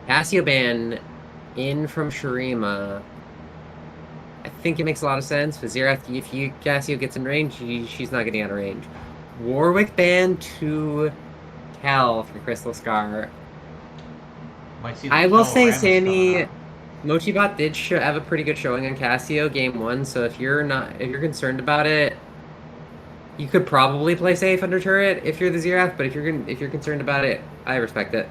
Cassioban in from Shreema. I think it makes a lot of sense. For Xerath, if Cassio gets in range, she's not getting out of range. Warwick ban to Cal for Crystal Scar. I will say, Sammy, Mochibot did have a pretty good showing on Cassio game 1, so if you're concerned about it, you could probably play safe under turret if you're the Xerath, but if you're concerned about it, I respect it.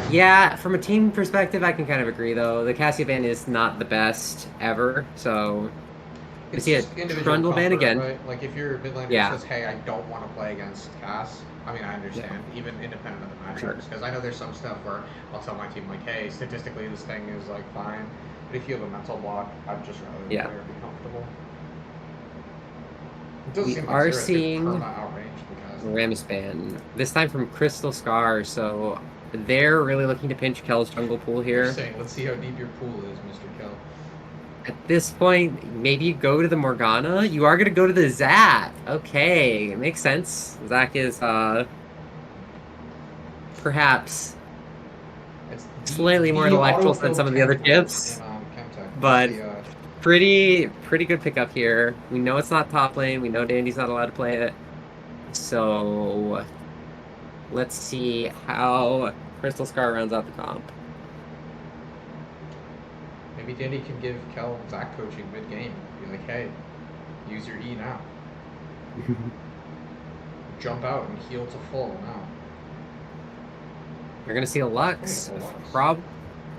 Yeah, from a team perspective, I can kind of agree though. The Cassia ban is not the best ever, so we It's see a just individual Trundle ban comfort, again. right? Like if your mid laner Yeah, says, "Hey, I don't want to play against Cass," I mean, I yeah, understand, even independent of the for sure. matchups, because I know there's some stuff where I'll tell my team like, "Hey, statistically, this thing is like fine," but if you have a mental block, I'd just rather the Yeah, player be comfortable. It does we seem like are Zero did seeing perma outrange the Cass though. Ram's ban this time from Crystal Scar, so they're really looking to pinch Kell's jungle pool You're here. saying, let's see how deep your pool is, Mr. Kill. At this point, maybe you go to the Morgana. You are gonna go to the Zac. Okay, it makes sense. Zac is perhaps It's slightly more the intellectual than autofill some of the other template chips, in Chemtech. That's but the pretty good pickup here. We know it's not top lane. We know Dandy's not allowed to play it. So let's see how Crystal Scar rounds out the comp. maybe Danny can give Kel Zach coaching mid game. Be like, hey, use your E now. Jump out and heal to full now. We're gonna see a I think it's Lux. a Lux.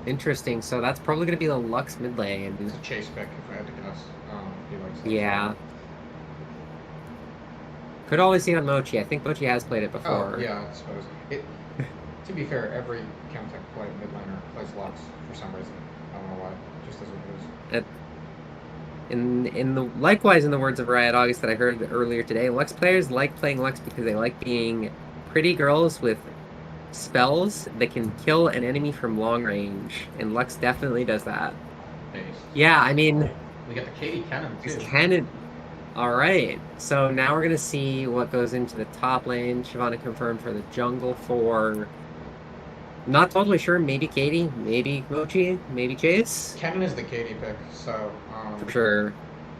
Interesting. So that's probably gonna be the Lux mid It's lane. a chase pick if I had to guess. He likes that style. Yeah. Could always see on Mochi. I think Mochi has played it Oh before. yeah, I suppose. It. To be fair, every Chemtech play mid laner plays Lux for some reason. I don't know why. Just as it is. At, in the likewise in the words of Riot August that I heard earlier today, Lux players like playing Lux because they like being pretty girls with spells that can kill an enemy from long range, and Lux definitely does that. Base. Yeah, I mean, We got the Katie Cannon this too. cannon. All right, so now we're gonna see what goes into the top lane. Shyvana confirmed for the jungle for. Not totally sure. Maybe Katie, maybe Mochi, maybe Chase. Cannon is the Katie pick, so For sure.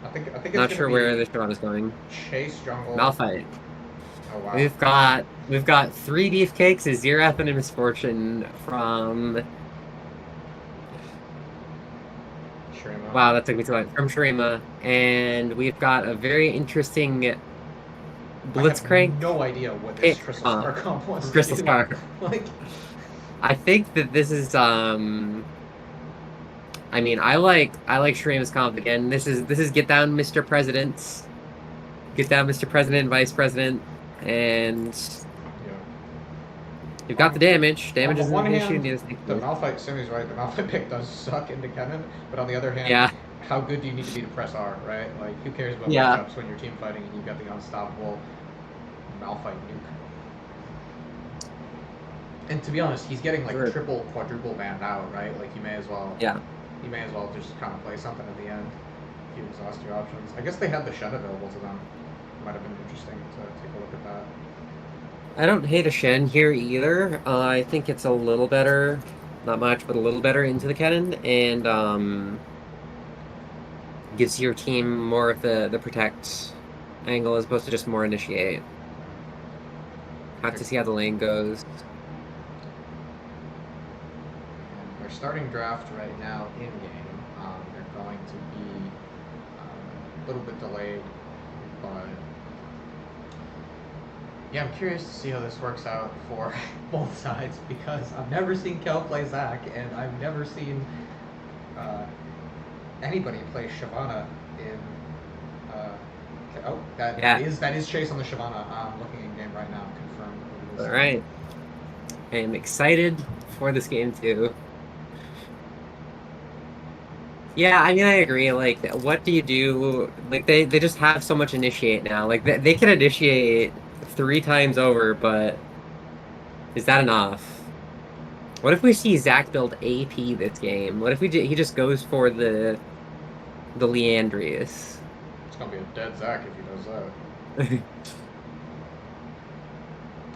I think it's Not gonna sure where be this Shyvana's going. Chase jungle. Malphite. Oh wow. We've got three beefcakes, a Xerath, and a Misfortune from. Shrima. Wow, that took me too long. From Sharima, and we've got a very interesting I have Blitzcrank no idea what this pick Crystal Star comp was, from Crystal dude. Star. Like, I think that this is I mean, I like Shurima's comp again. This is get down, Mr. President. Get down, Mr. President, Vice President, and yeah. you've got the damage. On Damage the isn't one an issue. hand, Need to think the through. Malphite Simi's right. The Malphite pick does suck into Cannon, but on the other hand, Yeah, how good do you need to be to press R, right? Like, who cares about yeah, matchups when you're team fighting and you've got the unstoppable Malphite nuke? And to be honest, he's getting like sure. triple, quadruple banned out, right? Like, Yeah. you may as well just kind of play something at the end if you exhaust your options. I guess they had the Shen available to them. Might have been interesting to take a look at that. I don't hate a Shen here either. I think it's a little better, not much, but a little better into the cannon, and gives your team more of the protect angle as opposed to just more initiate. Have to see how the lane goes. And our starting draft right now in game, they're going to be a little bit delayed, but yeah, I'm curious to see how this works out for both sides because I've never seen Kel play Zac, and I've never seen uh, anybody play Shyvana in. That Yeah. is Chase on the Shyvana. I'm looking in game right now, confirmed. All right. I am excited for this game too. Yeah, I mean, I agree. Like, what do you do? Like, they just have so much initiate now. Like, they can initiate 3 times over, but is that enough? What if we see Zac build AP this game? What if he just goes for the Leandrius? It's gonna be a dead Zac if he does that.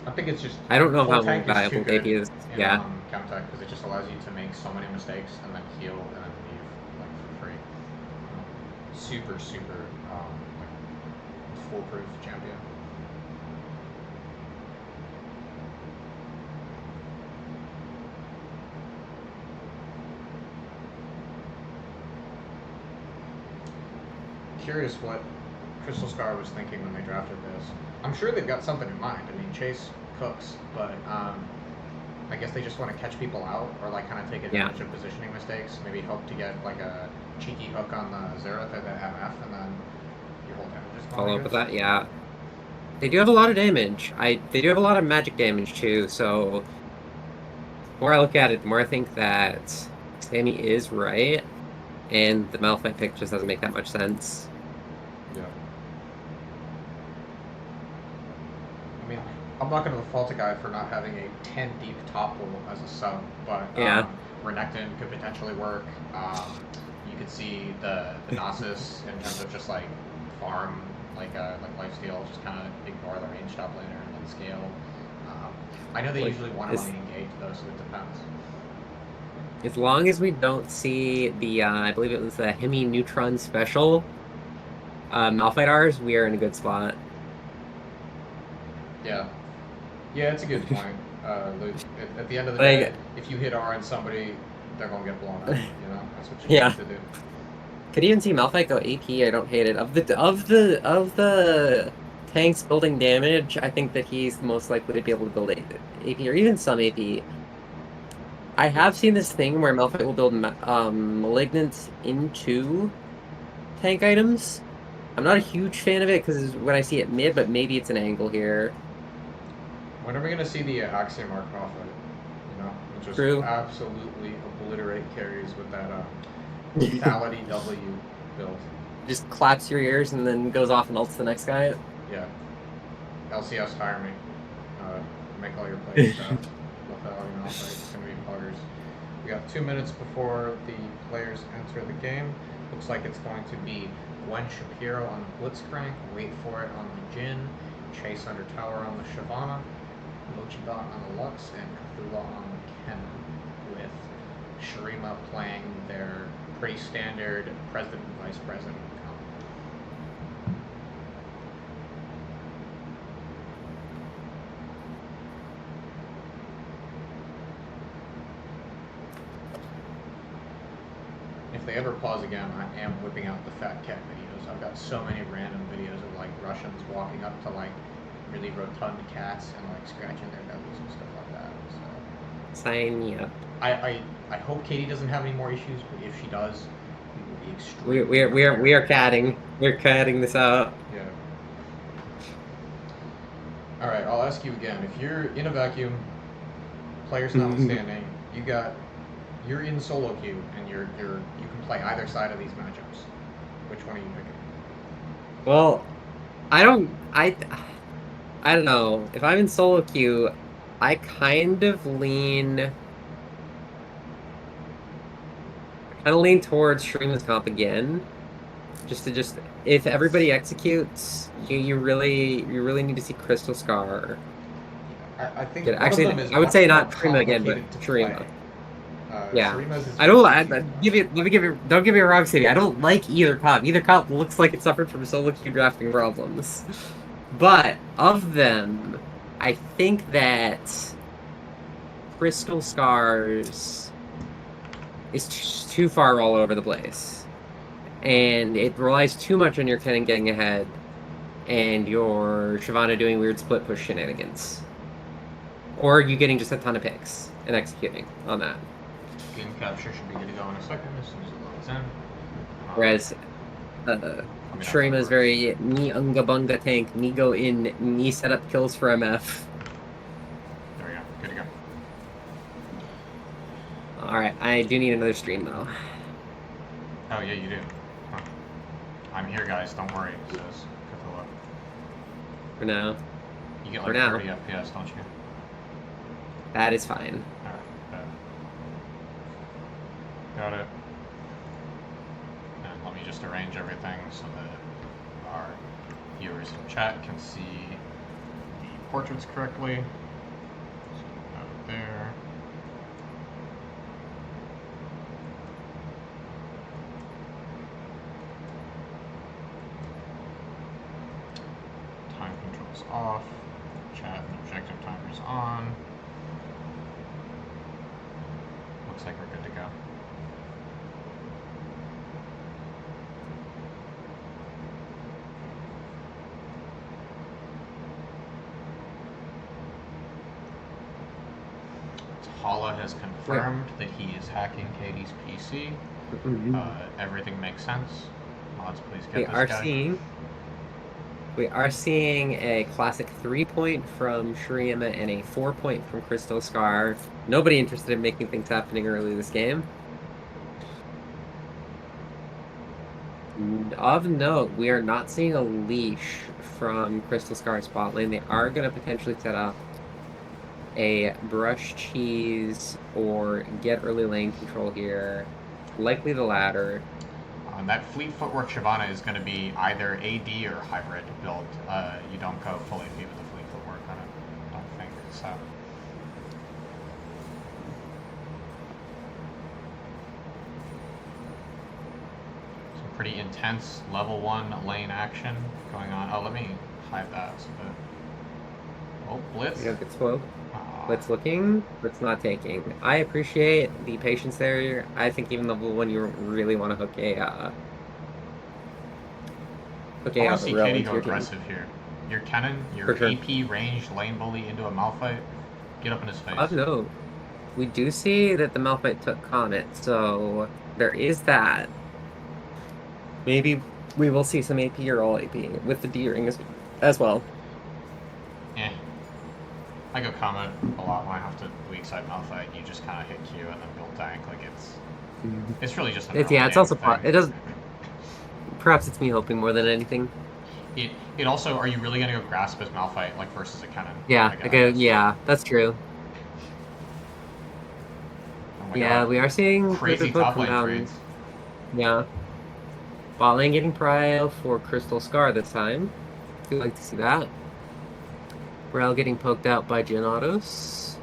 I think it's just I don't know full how tank is too valuable AP good is. in Yeah. Chemtech because it just allows you to make so many mistakes and then heal and then leave like for free. Super super like foolproof champion. Curious what Crystal Scar was thinking when they drafted this. I'm sure they've got something in mind. I mean, Chase cooks, but I guess they just want to catch people out or like kind of take advantage of positioning mistakes. Maybe hope to get like a cheeky hook on the Xerath or the MF, and then your whole damage is gone. Follow up with that, yeah. They do have a lot of damage. They do have a lot of magic damage too, so the more I look at it, the more I think that Sammy is right, and the Malphite pick just doesn't make that much sense. Yeah. I mean, I'm not going to fault a guy for not having a 10 deep top pool as a sub, but yeah. Renekton could potentially work. You could see the Noxus in terms of just like farm, like lifesteal, just kind of ignore the range top laner and then scale. I know they usually want to remain engaged though, so it depends. As long as we don't see the, I believe it was the Hemi Neutron special Malphite R's, we are in a good spot. Yeah. Yeah, it's a good point. At the end of the day, if you hit R on somebody, they're going to get blown up, you know? That's what you need to do. Could even see Malphite go AP, I don't hate it. Of the tanks building damage, I think that he's most likely to be able to build AP, or even some AP. I have seen this thing where Malphite will build Malignant into tank items. I'm not a huge fan of it because when I see it mid, but maybe it's an angle here. When are we going to see the Axiomark Malphite? You know, just absolutely obliterate carries with that lethality W build. Just claps your ears and then goes off and ults the next guy. Yeah. LCS hire me. Make all your plays stuff. Lethality Malphite. It's going to be buggers. We got 2 minutes before the players enter the game. Looks like it's going to be Gwen Shapiro on the Blitzcrank, Wait For It on the Jhin, Chase Under Tower on the Shyvana, Mochibot on the Lux, and Cthulhu on the Kennen, with Shurima playing their pretty standard president and vice president combo. If they ever pause again, I am whipping out the fat cat videos. I've got so many random videos of like Russians walking up to like really rotund cats and like scratching their bellies and stuff like that. So sign me up. I hope Katie doesn't have any more issues, but if she does, we will be extremely. We are catting. We're catting this out. Yeah. All right, I'll ask you again. If you're in a vacuum, players notwithstanding, you're in solo queue and you can play either side of these matchups. Which one are you picking? Well, I don't know. If I'm in solo queue, I kind of lean towards Shurima's comp again. Just if everybody executes, you really need to see Crystal Scar. I think actually I would say not Shurima again, but Shurima. Yeah, don't give me a wrong, City. I don't like either comp. Either comp looks like it suffered from solo queue drafting problems. But of them, I think that Crystal Scars is too far all over the place, and it relies too much on your Kennen getting ahead, and your Shyvana doing weird split push shenanigans, or you getting just a ton of picks and executing on that. Game capture should be good to go in a second as soon as it loads in. Whereas Shurima is very me unga bunga tank, me go in, me set up kills for MF. There we go, good to go. Alright, I do need another stream though. Oh yeah, you do. Huh. I'm here, guys, don't worry, says Cthulhu. For now. You get like 30 FPS, don't you? That is fine. Alright, got it. And let me just arrange everything so that our viewers in chat can see the portraits correctly. So out there. Time controls off. Chat and objective timers on. Looks like we're good to go. Paula has confirmed that he is hacking Katie's PC. Everything makes sense. Mods, please get this guy. We are seeing a classic 3-point from Shurima and a 4-point from Crystal Scar. Nobody interested in making things happening early this game. Of note, we are not seeing a leash from Crystal Scar's bot lane. They are going to potentially set up a brush cheese or get early lane control here. Likely the latter. That fleet footwork Shyvana is going to be either AD or hybrid build. You don't go full AP with the fleet footwork, I don't think so. Some pretty intense level 1 lane action going on. Oh, let me hide that. So that... Oh, Blitz. We don't get slow. Blitz looking, Blitz not taking. I appreciate the patience there. I think even level 1, you really want to hook a I want to see Katie go aggressive here. Your Kennen, your AP ranged lane bully into a Malphite. Get up in his face. No. We do see that the Malphite took Comet, so there is that. Maybe we will see some AP or all AP with the D-ring as well. Yeah. I go Comet a lot when I have to weak side Malphite. You just kind of hit Q and then build tank. Like it's really just it's also it does. Perhaps it's me hoping more than anything. It also, are you really gonna go grasp as Malphite like versus a Kennen? Yeah, yeah, that's true. Oh yeah, we are seeing crazy top lane trades. Yeah. Bot lane getting prio for Crystal Scar this time. We'd like to see that. Rel getting poked out by Genados.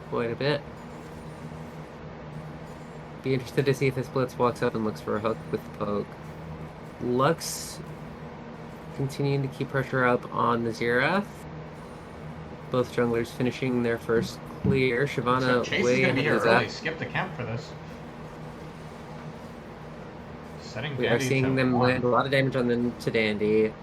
Quite a bit. Be interested to see if this Blitz walks up and looks for a hook with the poke. Lux continuing to keep pressure up on the Xerath. Both junglers finishing their first clear. Shyvana Chase way is going to be here early. Skip the camp for this. We are seeing them land a lot of damage on them to Dandy.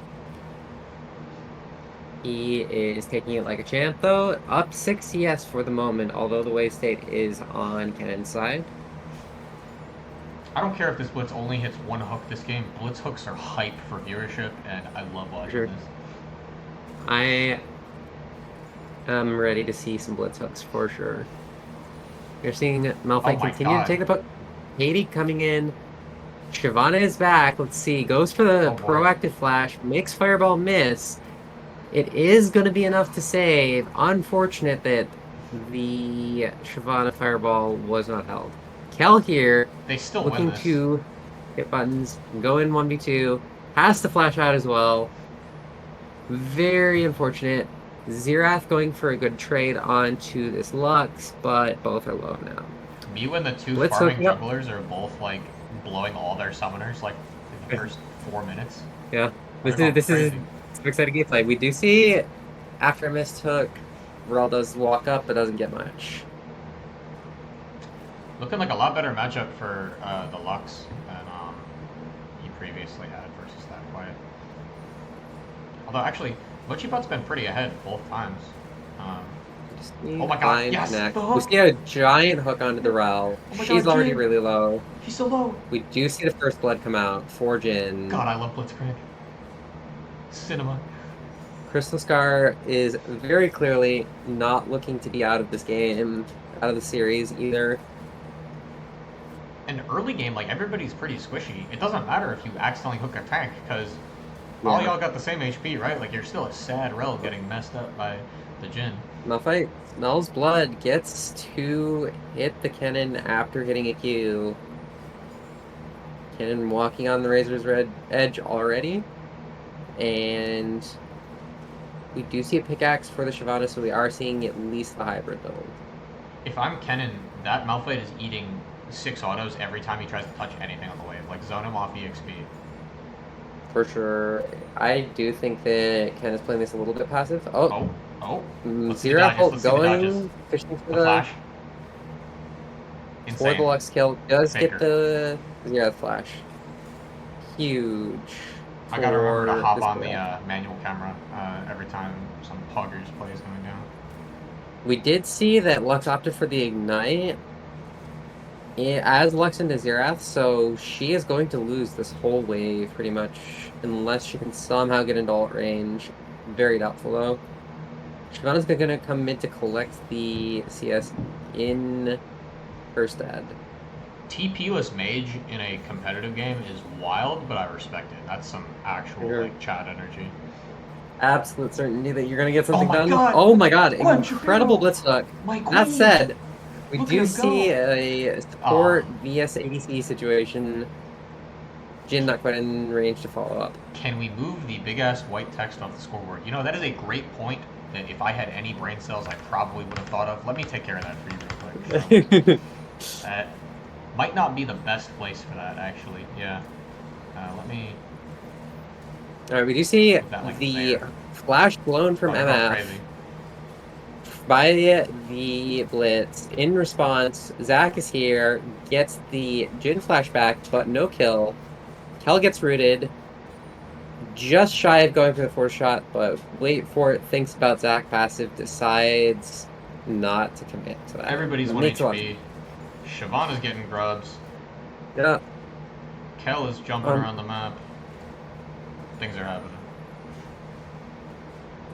He is taking it like a champ, though. Up 6 CS for the moment, although the wave state is on Kennen's side. I don't care if this Blitz only hits one hook this game. Blitz hooks are hype for viewership, and I love watching this. I am ready to see some Blitz hooks for sure. You're seeing Malphite continue to take the poke. Katie coming in. Shyvana is back. Let's see. Goes for the proactive flash. Makes Fireball miss. It is going to be enough to save. Unfortunate that the Shyvana Fireball was not held. Kel here, they still looking to hit buttons, go in 1v2, has to flash out as well. Very unfortunate. Xerath going for a good trade onto this Lux, but both are low now. Me when the two farming jugglers are both like blowing all their summoners like in the first 4 minutes. Yeah, this is some exciting gameplay. We do see after a missed hook, Rel does walk up, but doesn't get much. Looking like a lot better matchup for the Lux than he previously had versus that Quiet. Although actually, Mochibot's been pretty ahead both times. Oh my god, yes! The hook. We see a giant hook onto the Rel. She's already really low. She's so low. We do see the first blood come out for Jhin. God, I love Blitzcrank. Cinema. Crystal Scar is very clearly not looking to be out of this game, out of the series either. In early game, like, everybody's pretty squishy. It doesn't matter if you accidentally hook a tank, because all y'all got the same HP, right? Like, you're still a sad Rel getting messed up by the Jhin. Malphite smells blood, gets to hit the Kennen after hitting a Q. Kennen walking on the Razor's Red edge already. And we do see a pickaxe for the Shyvana, so we are seeing at least the hybrid build. If I'm Kennen, that Malphite is eating 6 autos every time he tries to touch anything on the wave. Like, zone him off EXP. For sure. I do think that Ken is playing this a little bit passive. Oh. Xerath going, fishing for the flash. For the Lux kill. Does get the Xerath flash. Huge. I gotta remember to hop on the manual camera every time some Poggers play is going down. We did see that Lux opted for the Ignite as Lux into Xerath, so she is going to lose this whole wave pretty much, unless she can somehow get into alt range. Very doubtful though. Shyvana's going to come in to collect the CS in first ad. TP-less mage in a competitive game is wild, but I respect it. That's some actual like chat energy. Absolute certainty that you're going to get something done. God. Oh my god, Gwen incredible Shapiro! blitz hook. My That queen! said, we Look do at him see go. a support vs ADC situation. Jin not quite in range to follow up. Can we move the big-ass white text off the scoreboard? You know, that is a great point that if I had any brain cells, I probably would have thought of. Let me take care of that for you real quick. That might not be the best place for that, actually. Yeah. Let me... Alright, we do see like, the flash blown from MF by the Blitz. In response, Zach is here, gets the Jin flashback, but no kill. Kel gets rooted. Just shy of going for the 4th shot, but wait for it, thinks about Zach passive, decides not to commit to that. Everybody's 1 HP. Shyvana's getting grubs. Yeah. Kel is jumping around the map. Things are happening.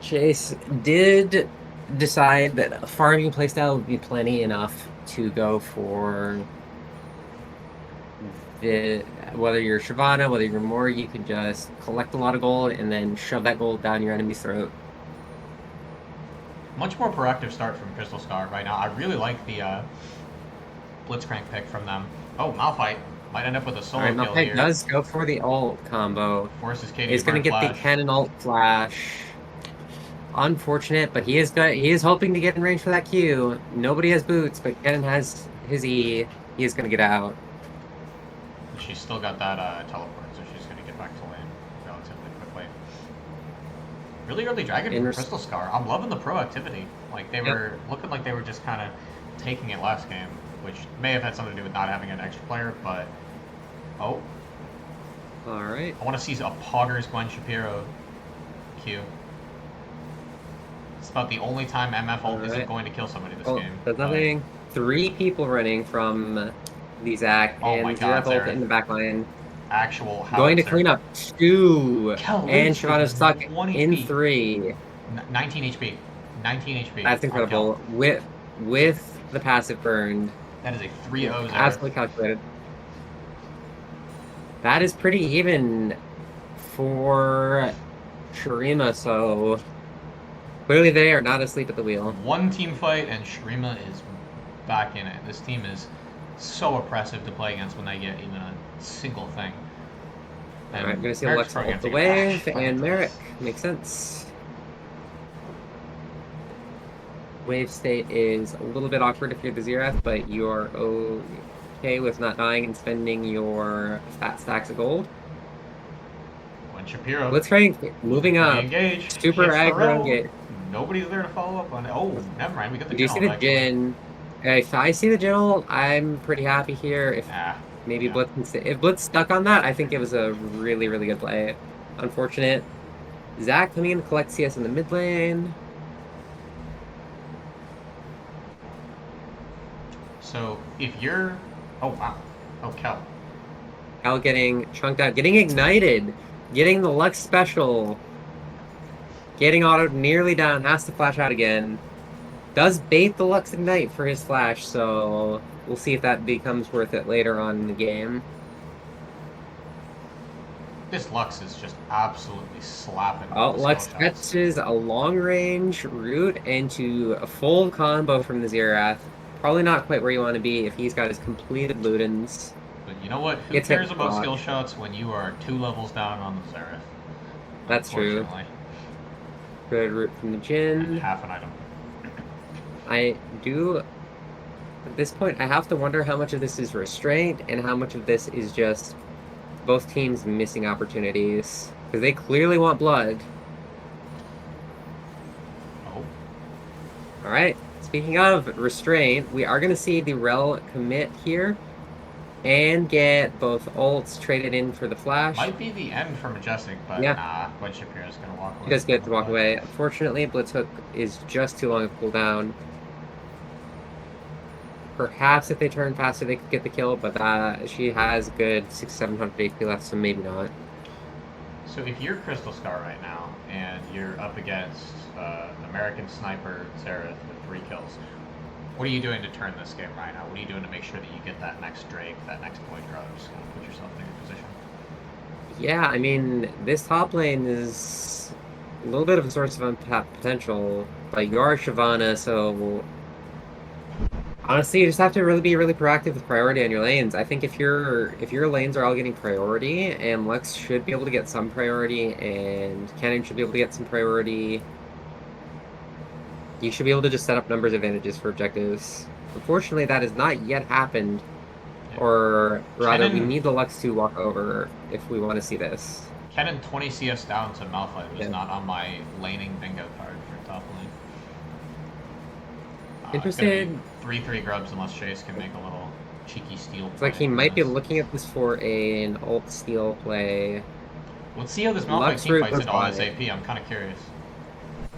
Chase did decide that a farming playstyle would be plenty enough to go for whether you're Shyvana, whether you're Mori, you could just collect a lot of gold and then shove that gold down your enemy's throat. Much more proactive start from Crystal Star right now. I really like the Blitzcrank pick from them. Oh, Malphite might end up with a solo kill Malphite here. does go for the ult combo. Forces Katie He's going to get the cannon ult flash. Unfortunate, but he is hoping to get in range for that Q. Nobody has boots, but Cannon has his E. He is going to get out. She's still got that teleport, so she's going to get back to lane relatively quickly. Really early dragon from Crystal Scar. I'm loving the proactivity. Like, they were looking like they were just kind of taking it last game, which may have had something to do with not having an extra player, but... Oh. Alright. I want to see a Poggers Gwen Shapiro Q. It's about the only time MF ult isn't going to kill somebody this game. There's nothing. 3 people running from the Zach, and Xerath ult in the back line. Actual howitzer. Going to clean up 2. And Shyvana's stuck in 3. 19 HP. 19 HP. That's incredible. With the passive burned. That is a 3-0. Absolutely calculated. That is pretty even for Shurima, so clearly they are not asleep at the wheel. One team fight and Shurima is back in it. This team is so oppressive to play against when they get even a single thing. Alright, I'm going to see Lux ult the wave, and Merrick. Makes sense. Wave state is a little bit awkward if you're the Xerath, but you are okay with not dying and spending your fat stacks of gold. When Shapiro. Blitzcrank moving up. Engaged. Super aggro. Nobody's there to follow up on it. Oh, never mind. We got the Do you see the Jin? If I see the Jin, I'm pretty happy here. If maybe Blitz can stay. If Blitz stuck on that, I think it was a really, really good play. Unfortunate. Zach coming in to collect CS in the mid lane. So if you're... Oh, wow. Oh, Kel. Kel getting chunked out. Getting ignited. Getting the Lux special. Getting autoed nearly down. Has to flash out again. Does bait the Lux Ignite for his flash, so we'll see if that becomes worth it later on in the game. This Lux is just absolutely slapping. Oh, Lux catches a long-range route into a full combo from the Xerath. Probably not quite where you want to be if he's got his completed Ludens. But you know what? Who cares about skill shots when you are 2 levels down on the Xerath? That's true. Good route from the Jin. And half an item. I do... At this point, I have to wonder how much of this is restraint and how much of this is just both teams missing opportunities. Because they clearly want blood. Oh. Alright. Speaking of restraint, we are going to see the Rel commit here and get both ults traded in for the flash. Might be the end for Majestic, but nah, Gwen Shapiro's going to walk away. He does get to walk away. Unfortunately, Blitz Hook is just too long of cooldown. Perhaps if they turn faster, they could get the kill, but she has good 600-700 AP left, so maybe not. So if you're Crystal Scar right now, and you're up against American Sniper Xerath with 3 kills, what are you doing to turn this game right now? What are you doing to make sure that you get that next Drake, that next Void Drop? Just kind of put yourself in a good position. Yeah, I mean, this top lane is a little bit of a source of untapped potential. Like, you are Shyvana, so honestly, you just have to really be really proactive with priority on your lanes. I think if your lanes are all getting priority, and Lux should be able to get some priority, and Cannon should be able to get some priority, you should be able to just set up numbers advantages for objectives. Unfortunately, that has not yet happened. Yeah. Or rather, we Kennen- need the Lux to walk over if we want to see this. Kennen 20 CS down to Malphite was Yeah. not on my laning bingo card for top lane. Interested. 3-3 grubs unless Chase can make a little cheeky steal. It's like he might be looking at this for an ult steal play. Let's see how this Malphite Lux team route fights goes into all by. his AP. I'm kind of curious.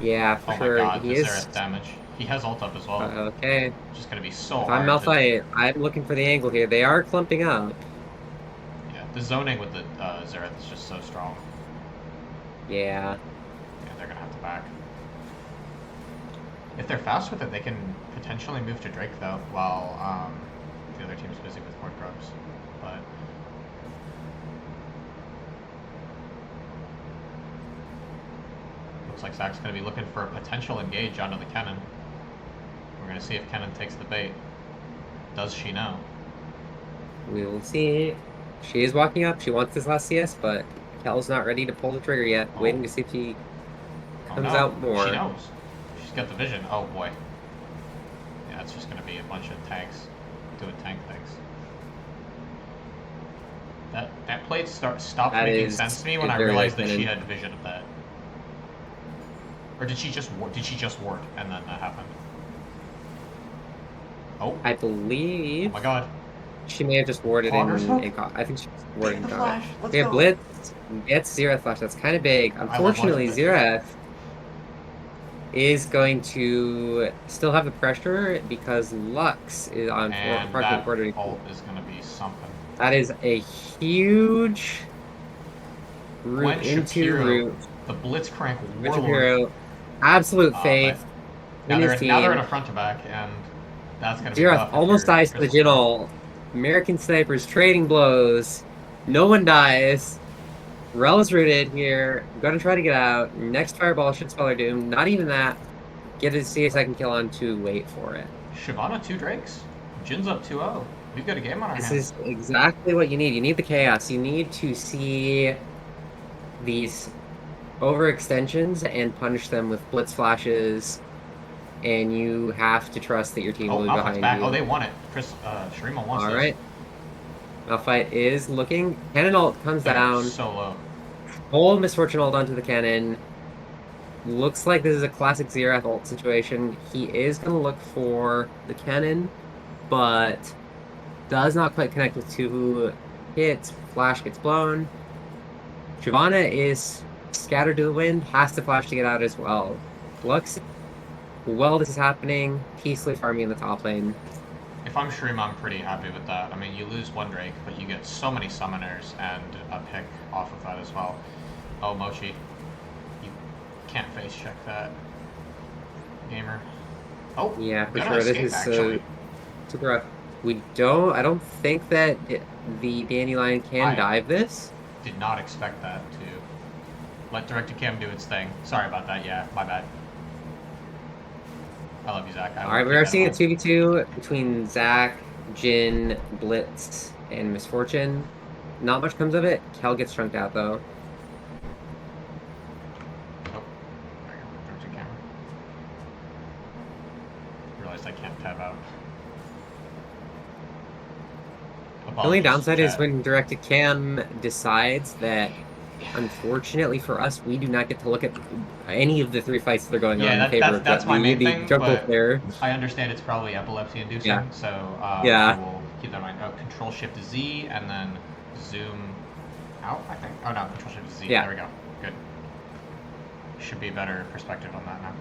Yeah, for Oh sure. my god, He the is. Xerath damage. He has ult up as well. Okay. It's just gonna be so If hard. I'm Malphite, I'm looking for the angle here. They are clumping up. Yeah, the zoning with the Xerath is just so strong. Yeah. Yeah, they're gonna have to back. If they're fast with it, they can potentially move to Drake though, while the other team's busy with more grubs. But looks like Zach's gonna be looking for a potential engage onto the Kennen. We're gonna see if Kennen takes the bait. Does she know? We will see. She is walking up. She wants this last CS, but Kel's not ready to pull the trigger yet. Oh. Waiting to see if he comes no. out more. She knows. She's got the vision. Oh boy. Yeah, it's just gonna be a bunch of tanks doing tank things. That play stopped making sense to me when I realized that she had vision of that. Or did she just ward and then that happened? Oh. I believe. Oh my god. She may have just warded in. I think she just warded in. We have Blitz. Gets Xerath flash. That's kind of big. Unfortunately, Xerath is going to still have the pressure because Lux is on that ult is going to be something. That is a huge route into route. The Blitzcrank Warlord. Absolute faith. Now they're in a front to back, and that's going to be Xerath almost dies to the Jinnel. American snipers trading blows. No one dies. Rel is rooted here. Gonna try to get out. Next fireball should spell her doom. Not even that. Get to see a second kill on to wait for it. Shyvana 2 Drakes. Jin's up 2-0. We've got a game on our hands. This is exactly what you need. You need the chaos. You need to see these overextensions and punish them with blitz flashes. And you have to trust that your team will be behind back. you. Oh, they won it. Shurima wants this. Alright. Malphite is looking. Cannon ult comes down. So low. Full misfortune ult onto the cannon. Looks like this is a classic Xerath ult situation. He is going to look for the cannon, but does not quite connect with 2 hits. Flash gets blown. Shyvana is scattered to the wind, has to flash to get out as well. Lux, while this is happening, peacefully farming in the top lane. If I'm Shurima, I'm pretty happy with that. I mean, you lose 1 Drake, but you get so many summoners and a pick off of that as well. Oh, Mochi. You can't face check that. Gamer. Oh, yeah, for sure. This is super rough. I don't think that the Dandelion can dive this. Did not expect that to let Direct-to-Cam do its thing. Sorry about that, yeah, my bad. I love you, Zach. Alright, we are seeing a 2v2 between Zach, Jin, Blitz, and Misfortune. Not much comes of it. Kel gets trunked out, though. Oh, there you go. Direct-to-Cam. Realized I can't tab out. The only downside is when Direct-to-Cam decides that, unfortunately for us, we do not get to look at any of the 3 fights that are going on in favor of that's my main thing, but there. I understand it's probably epilepsy-inducing, so yeah. we'll keep that in mind. Control-Shift-Z, and then zoom out, I think. Oh, no, Control-Shift-Z. Yeah. There we go. Good. Should be a better perspective on that now.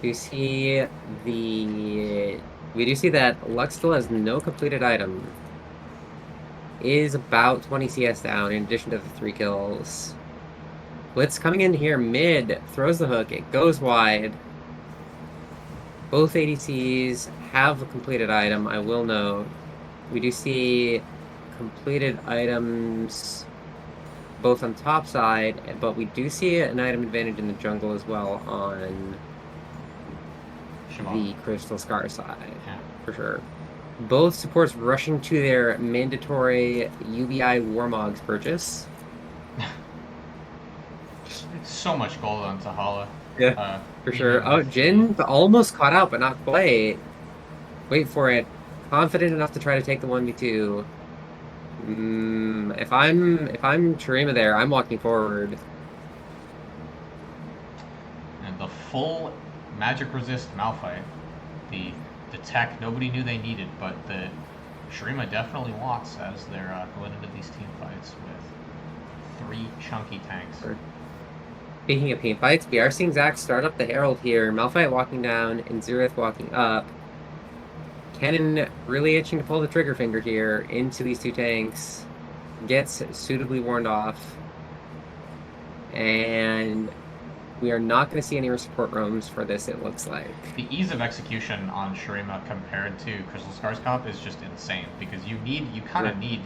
We see the... We do see that Lux still has no completed item. Is about 20 CS down in addition to the 3 kills. Blitz coming in here mid, throws the hook, it goes wide. Both ADCs have a completed item, I will note. We do see completed items both on top side, but we do see an item advantage in the jungle as well on the Crystal Scar side, for sure. Both supports rushing to their mandatory UBI Warmogs purchase. So much gold on Tahala. Yeah, for sure. Oh, Jin almost caught out, but not quite. Wait for it. Confident enough to try to take the 1v2. If I'm Shurima there, I'm walking forward. And the full magic resist Malphite, the tech nobody knew they needed, but the Shurima definitely wants as they're going into these team fights with 3 chunky tanks. Speaking of team fights, we are seeing Zac start up the Herald here. Malphite walking down and Zurith walking up. Kennen really itching to pull the trigger finger here into these 2 tanks. Gets suitably warned off. And we are not going to see any support roams for this, it looks like. The ease of execution on Shurima compared to Crystal Scar's comp is just insane, because you kind of need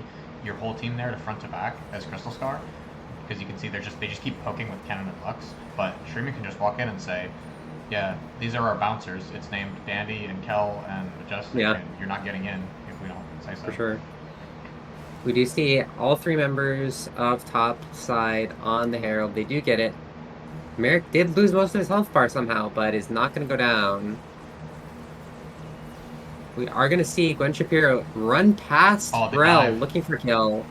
your whole team there to front to back as Crystal Scar, because you can see they just keep poking with Kennen and Lux, but Shurima can just walk in and say, yeah, these are our bouncers. It's named Dandy and Kel and Majestic, and you're not getting in if we don't say so. For sure. We do see all 3 members of top side on the Herald. They do get it. Merrick did lose most of his health bar somehow, but is not going to go down. We are going to see Gwen Shapiro run past Rel looking for kill.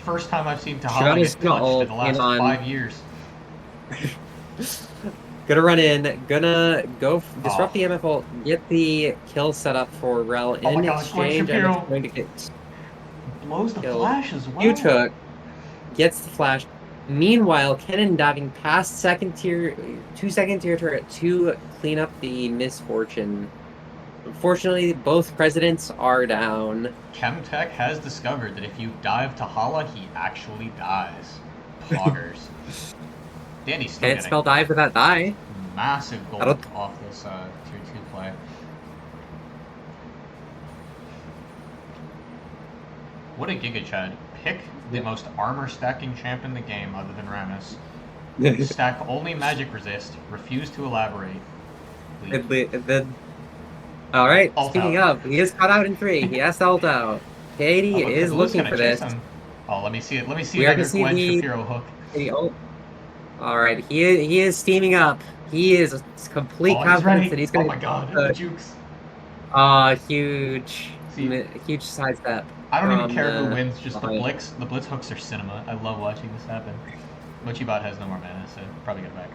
First time I've seen Tahala get clutched in the last 5 years. Gonna run in, gonna go disrupt the MF ult, get the kill set up for Rel in exchange, and it's going to get blows the flash as well. Utook gets the flash. Meanwhile, Kennen diving past 2 second tier turret to clean up the misfortune. Unfortunately, both presidents are down. Chemtech has discovered that if you dive Tahala, he actually dies. Poggers. Danny's still Can't spell dive without die. Massive gold off this tier 2 play. What a Giga Chad. Pick the most armor stacking champ in the game other than Rammus. Stack only magic resist, refuse to elaborate. Alright, speaking of, he is caught out in 3. He has to ult out. Katie is looking for this. Oh, let me see it. Let me see another Gwen Shapiro hook. Alright, he is steaming up. He is complete confidence that he's going to... Oh my god, the jukes. Huge sidestep. I don't even care who wins, just the blitz hooks are cinema. I love watching this happen. Mochibot has no more mana, so probably get it back.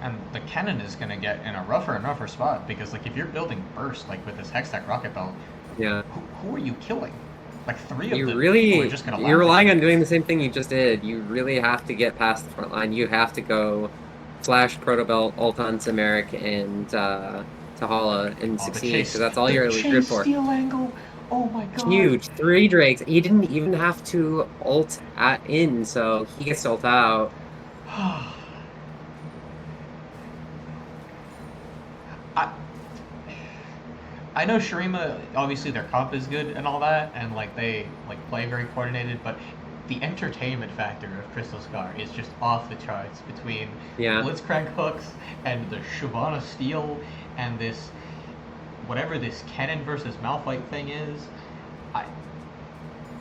And the Kennen is going to get in a rougher and rougher spot, because like if you're building burst, like with this Hextech rocket belt, who are you killing? Like 3 of them are just going to You're relying on doing the same thing you just did. You really have to get past the front line. You have to go flash Protobelt, ult on Samaric, and Tahala and succeed, because that's all you're good for. Steal angle. Oh my god. Huge. 3 Drakes. He didn't even have to ult in, so he gets ult out. I know Shurima, obviously their comp is good and all that, and like they play very coordinated, but the entertainment factor of Crystal Scar is just off the charts between Blitzcrank hooks and the Shyvana steal and this whatever this Kennen versus Malphite thing is.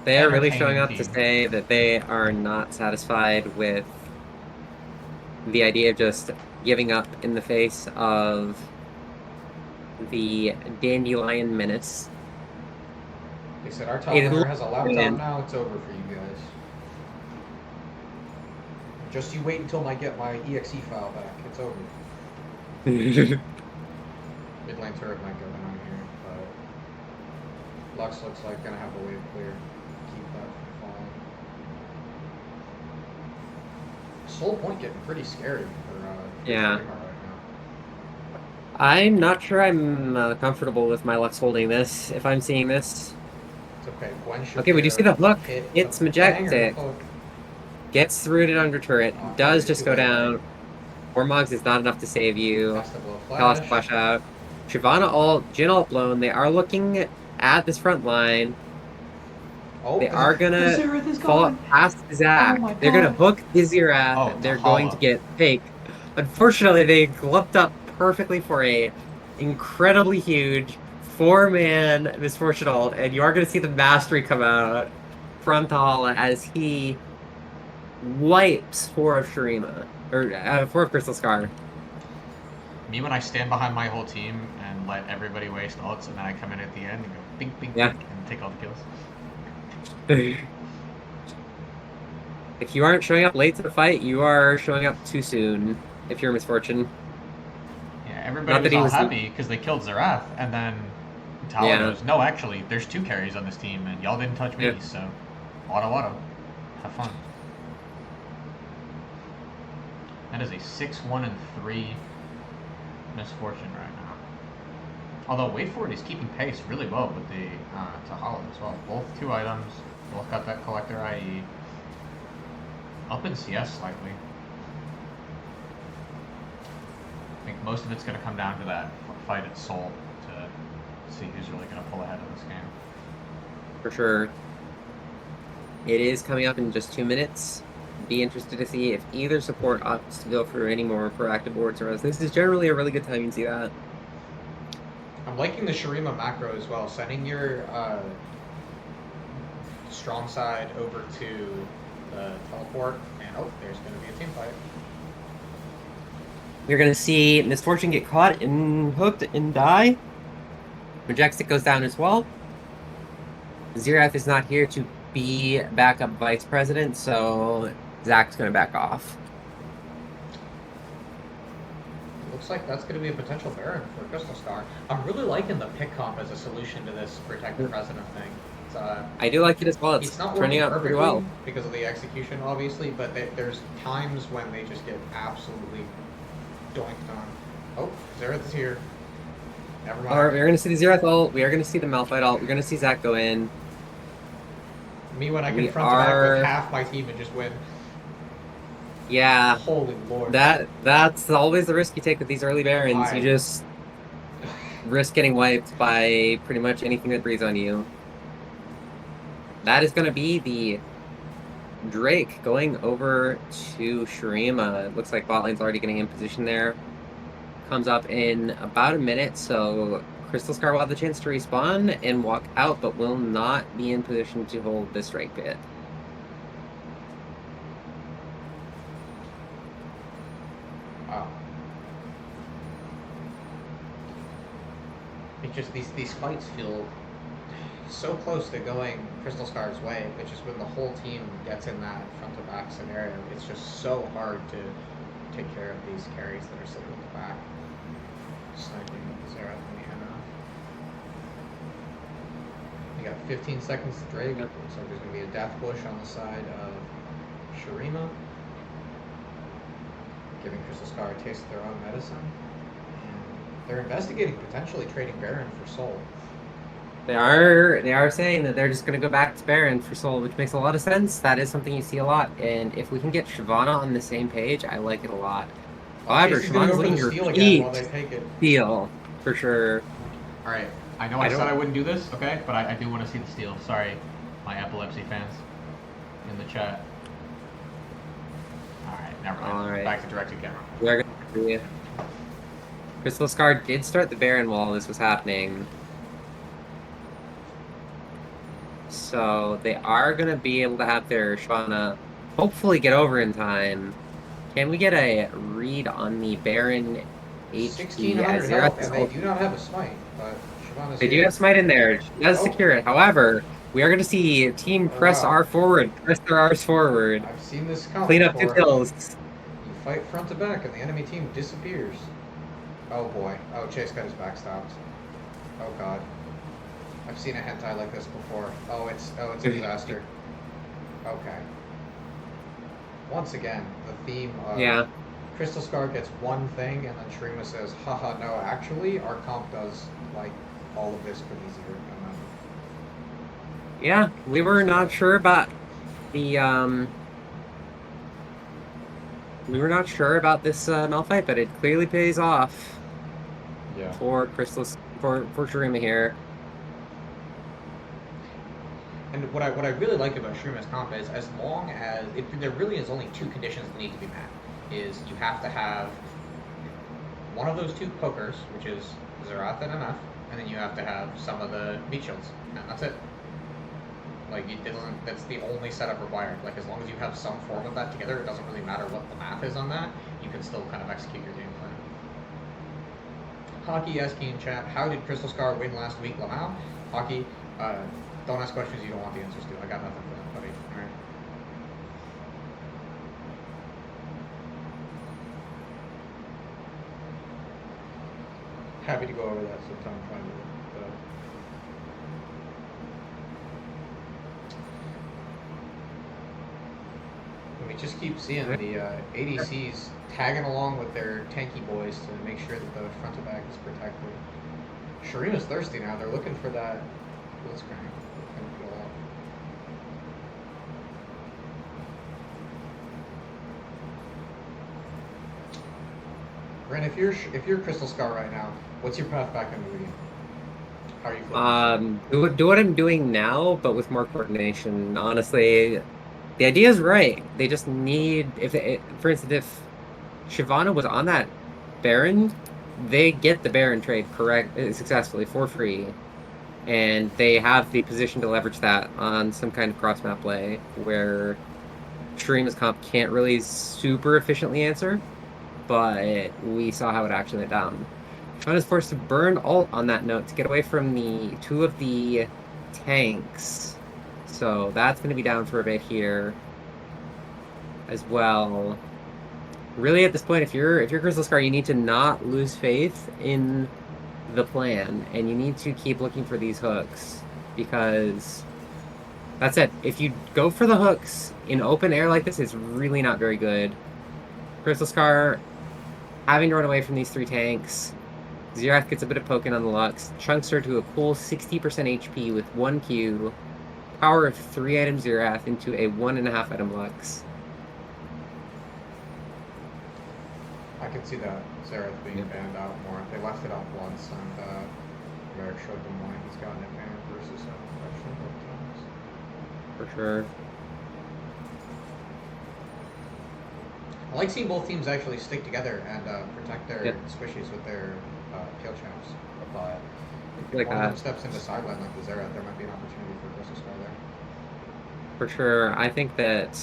They are really showing up to say that they are not satisfied with the idea of just giving up in the face of the Dandelion Menace. They said our top laner has a laptop now, it's over for you guys. Just you wait until I get my exe file back, it's over. Mid lane turret might go down here, but Lux looks like gonna have a wave clear. Keep that from falling. Soul Point getting pretty scary for Yeah. Shurima right now. I'm not sure I'm comfortable with my Lux holding this, if I'm seeing this. It's okay. Gwen Okay, we do see the hook. It's a Majestic. banger hook. Gets through it under turret. Oh, Does dude, just too go late, down. buddy. Warmogs is not enough to save you. Has to blow Kalos flash. flash out. Shyvana ult, Jhin ult blown. They are looking at this front line. Oh, They are the gonna Xerath is fall gone. past Zach. Oh my They're gonna God. hook the Xerath. Oh, They're going to Tahala. get fake. Unfortunately, they glumped up perfectly for a incredibly huge 4-man misfortune ult, and you are gonna see the mastery come out from Tahala as he wipes 4 of Shurima. Or 4 of Crystal Scar. Me when I stand behind my whole team and let everybody waste ults, and then I come in at the end and go bing, bing, Yeah. bing, and take all the kills. If you aren't showing up late to the fight, you are showing up too soon. If you're Misfortune. Yeah, everybody was all happy because they killed Xerath, and then Tala Yeah. goes, no, actually, there's 2 carries on this team, and y'all didn't touch me, Yeah. so auto. Have fun. That is a 6-1-3 misfortune right now. Although Wait For It is keeping pace really well with the Tahala as well. Both 2 items, both got that collector IE. Up in CS slightly. I think most of it's going to come down to that fight at Seoul to see who's really going to pull ahead of this game. For sure. It is coming up in just 2 minutes. Be interested to see if either support opts to go for any more proactive boards, or else this is generally a really good time to see that. I'm liking the Shurima macro as well. Sending your strong side over to the teleport, and oh, there's going to be a team fight. You're going to see Misfortune get caught and hooked and die. Majestic goes down as well. Xerath is not here to be backup vice president, so Zach's going to back off. Looks like that's going to be a potential Baron for Crystal Scar. I'm really liking the pick comp as a solution to this protect the president thing. I do like it as well. It's not turning out pretty well because of the execution, obviously, but there's times when they just get absolutely doinked on. Oh, Xerath is here. Never mind. Alright, we're going to see the Xerath ult. We are going to see the Malphite ult. We're going to see Zach go in. Me when I can front to back with half my team and just win. Yeah. Holy Lord. That's always the risk you take with these early Barons. You just risk getting wiped by pretty much anything that breathes on you. That is going to be the Drake going over to Shurima. It looks like bot lane's already getting in position there. Comes up in about a minute, so Crystal Scar will have the chance to respawn and walk out, but will not be in position to hold this Drake pit. Wow. It just these fights feel so close to going Crystal Scar's way, but just when the whole team gets in that front to back scenario, it's just so hard to take care of these carries that are sitting at the back. Sniping Xerath and Hannah. You got 15 seconds to Drake. Looks like there's going to be a death bush on the side of Shurima, giving Crystal Scar a taste of their own medicine. And they're investigating potentially trading Baron for Soul. They are saying that they're just going to go back to Baron for Soul, which makes a lot of sense. That is something you see a lot, and if we can get Shyvana on the same page, I like it a lot. However, Shyvana's looking to repeat steal, for sure. Alright, I know I said I wouldn't do this, okay? But I do want to see the steal. Sorry, my epilepsy fans in the chat. Alright, never mind. Alright. Back to directed camera. We are going to see. Crystal Scar did start the Baron while this was happening. So they are going to be able to have their Shyvana hopefully get over in time. Can we get a read on the Baron HP? 1600 health, and they do not have a smite, but Shyvana's They do have smite in there. She does secure it. However, we are going to see team press R forward. Press their R's forward. I've seen this come Clean up before. 2 kills. You fight front to back, and the enemy team disappears. Oh boy. Oh, Chase got his back stopped. Oh god. I've seen a hentai like this before. Oh, it's a disaster. Okay. once again, the theme of Yeah. Crystal Scar gets one thing, and then Shrima says, haha, no, actually, our comp does, like, all of this pretty easier. Yeah, we were not sure about the, we were not sure about this Malphite, but it clearly pays off Yeah. for for Shrima here. And what I really like about Shrima's comp is, as long as there really is only two conditions that need to be met, is you have to have one of those two pokers, which is Zerath and MF, and then you have to have some of the meat shields, and that's it. Like, that's the only setup required. Like, as long as you have some form of that together, it doesn't really matter what the math is on that. You can still kind of execute your game plan. Hockey asking in chat, how did Crystal Scar win last week, Lamau? Hockey, don't ask questions you don't want the answers to. I got nothing for that, buddy. All right. Happy to go over that sometime. We just keep seeing the ADCs tagging along with their tanky boys to make sure that the front of back is protected. Shurima's thirsty now. They're looking for that blitzcrank. Ren, if you're Crystal Scar right now, what's your path back into the game? How are you feeling? Do what I'm doing now, but with more coordination. Honestly, the idea is right. They just need, for instance, if Shyvana was on that Baron, they get the Baron trade successfully for free, and they have the position to leverage that on some kind of cross map play where Shurima's comp can't really super efficiently answer, but we saw how it actually went down. Shyvana is forced to burn ult on that note to get away from the two of the tanks. So that's going to be down for a bit here as well. Really, at this point, if you're Crystal Scar, you need to not lose faith in the plan, and you need to keep looking for these hooks, because that's it. If you go for the hooks in open air like this, it's really not very good. Crystal Scar having to run away from these three tanks. Xerath gets a bit of poking on the Lux. Chunks her to a cool 60% HP with 1 Q. Power of 3 item Xerath into a 1.5 item Lux. I can see that Xerath being banned out more. They left it up once, and Merrick showed them why he's gotten it banned versus actually both times. For sure. I like seeing both teams actually stick together and protect their squishies with their peel champs. But if one of them steps into sideline like the Xerath, there might be an opportunity for Crystal Scar there. For sure. I think that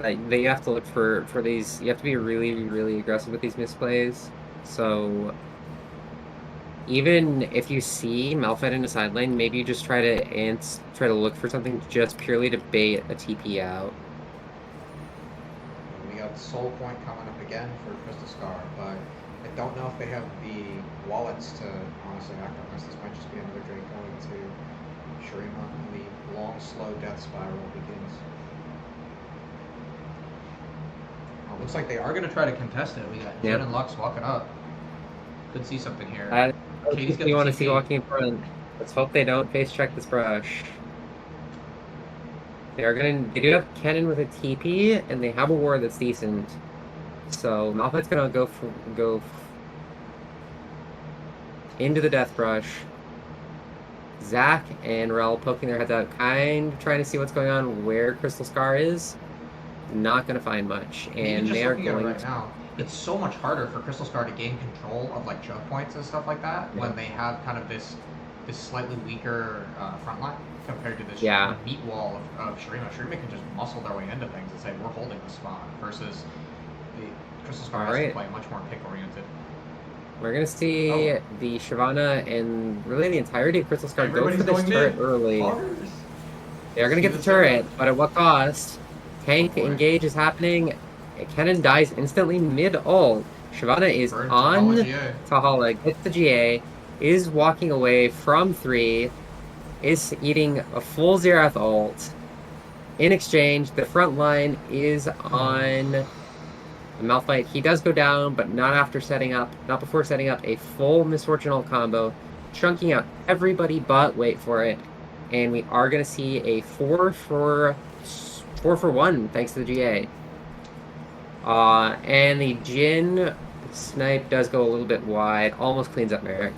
you have to look for these. You have to be really, really aggressive with these misplays. So even if you see Malphite in a side lane, maybe you just try to look for something just purely to bait a TP out. We got Soul Point coming up again for Crystal Scar, but I don't know if they have the wallets to honestly act on this. This might just be another Drake going to Shurima, and the long, slow death spiral begins. Looks like they are going to try to contest it. We got Jin and Lux walking up. Could see something here. Katie's got you want the to see walking in front. Let's hope they don't face check this brush. They do have Kennen with a TP, and they have a ward that's decent. So Malphite's gonna go into the death brush. Zach and Rel poking their heads out, kind of trying to see what's going on where Crystal Scar is. Not going to find much, and they are going right now. It's so much harder for Crystal Scar to gain control of like choke points and stuff like that when they have kind of this slightly weaker front line compared to this meat wall of Shurima. Shurima can just muscle their way into things and say we're holding the spot versus the Crystal Scar has to play much more pick oriented. We're going to see the Shyvana and really the entirety of Crystal Scar go for this turret early. They're going to get the turret, but at what cost? Tank engage is happening. Kennen dies instantly mid-ult. Shyvana is on Tahala, gets the GA, is walking away from 3, is eating a full Xerath ult. In exchange, the front line is on the Malphite. He does go down, but not before setting up a full Misfortunal combo, chunking out everybody but wait for it. And we are going to see a 4 for 1 thanks to the GA. And the Jin snipe does go a little bit wide, almost cleans up Merrick.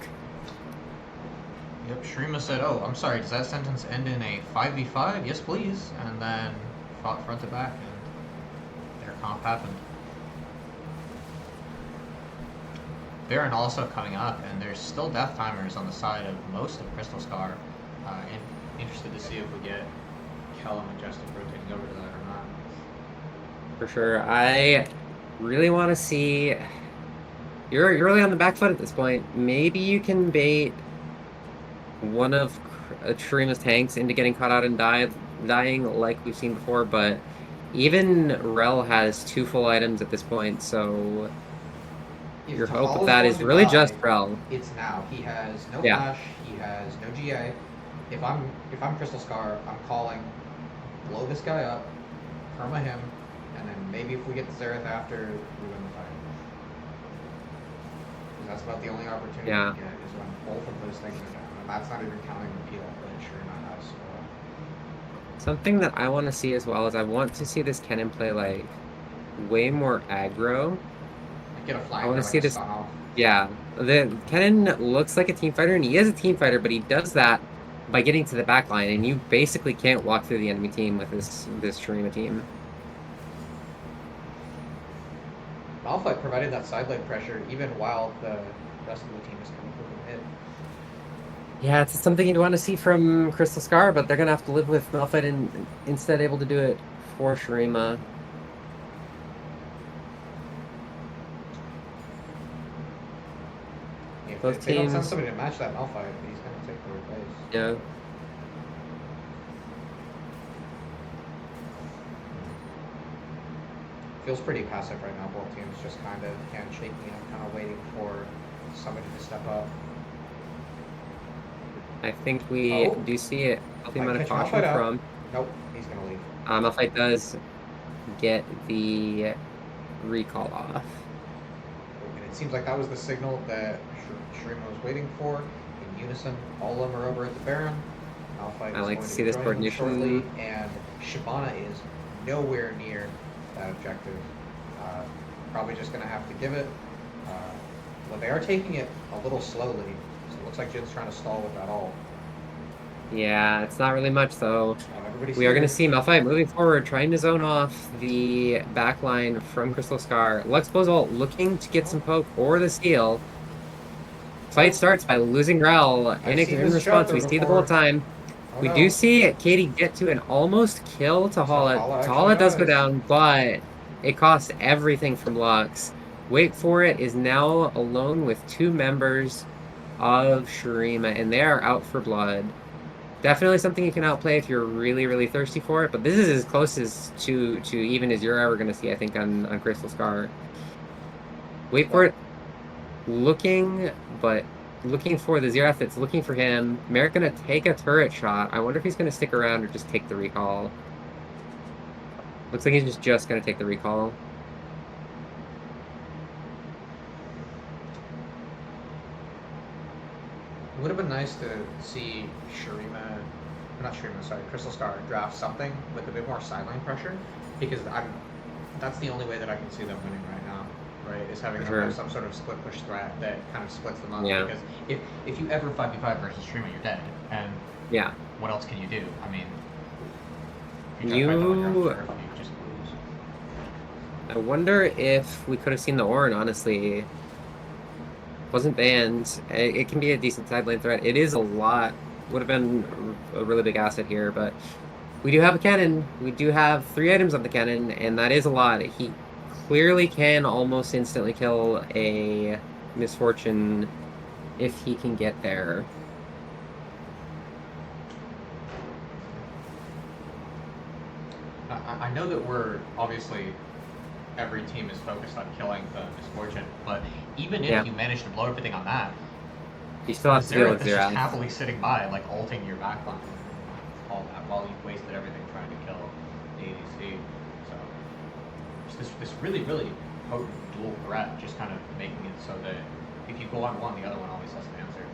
Yep, Shrima said, "Oh, I'm sorry, does that sentence end in a 5v5? Yes, please." And then fought front to back, and their comp happened. Baron also coming up, and there's still death timers on the side of most of Crystal Scar. And interested to see if we get Kel and Majestic rotating over to that or not. For sure. I really want to see... You're really on the back foot at this point. Maybe you can bait one of Shurima's tanks into getting caught out and dying like we've seen before, but even Rel has 2 full items at this point, so your hope with that is really just Rel. It's now. He has no flash, he has no GA. If I'm Crystal Scar, I'm calling, blow this guy up, perma him, and then maybe if we get the Zereth after, we win the fight. Because that's about the only opportunity we get, is when both of those things are down. And that's not even counting the peel that Shurima has. Something that I want to see as well is I want to see this Kennen play like way more aggro. Get a flag. I want to see this. Yeah, the Kennen looks like a team fighter, and he is a team fighter, but he does that by getting to the back line, and you basically can't walk through the enemy team with this Shurima team. Malphite provided that side leg pressure even while the rest of the team is coming from hit. Yeah, it's something you'd want to see from Crystal Scar, but they're going to have to live with Malphite and instead able to do it for Shurima. If they don't send somebody to match that Malphite, he's going to take their place. Yeah. Feels pretty passive right now. Both teams just kind of handshaking and kind of waiting for somebody to step up. I think we do see it. Healthy amount of caution from. Nope, he's going to leave. Malphite does get the recall off. And it seems like that was the signal that Shurima was waiting for. In unison, all of them are over at the Baron. Malphite I like to see this coordination. Shortly, and Shyvana is nowhere near that objective. Probably just going to have to give it. Well, they are taking it a little slowly, so it looks like Jin's trying to stall with that ult. Yeah, it's not really much though. We are going to see Malphite moving forward, trying to zone off the backline from Crystal Scar. Lux blows ult, looking to get some poke or the steal. Fight starts by losing Rel in response. We see the bullet time. We do see Katie get to an almost kill Tahala. Tahala does go down, but it costs everything from Lux. Wait for it is now alone with 2 members of Shurima, and they are out for blood. Definitely something you can outplay if you're really, really thirsty for it, but this is as close as to even as you're ever going to see, I think, on Crystal Scar. Wait for it. Looking for the Zerath that's looking for him. Merrick going to take a turret shot. I wonder if he's going to stick around or just take the recall. Looks like he's just going to take the recall. It would have been nice to see Crystal Scar draft something with a bit more sideline pressure, because that's the only way that I can see them winning right now, right? Is having some sort of split push threat that kind of splits them up. Yeah. Because if you ever 5v5 versus Shurima, you're dead. And yeah, what else can you do? I mean, you just lose. I wonder if we could have seen the Ornn, honestly. Wasn't banned. It can be a decent side lane threat. It is a lot. Would have been a really big asset here, but we do have a cannon. We do have 3 items on the cannon, and that is a lot. He clearly can almost instantly kill a Misfortune if he can get there. I know that we're obviously every team is focused on killing the Misfortune, but even if you manage to blow everything on that, you still have to deal with Zerath. Just happily sitting by, like ulting your backline. all that while you've wasted everything trying to kill the ADC. So just this really, really potent dual threat, just kind of making it so that if you go on one, the other one always has an answer.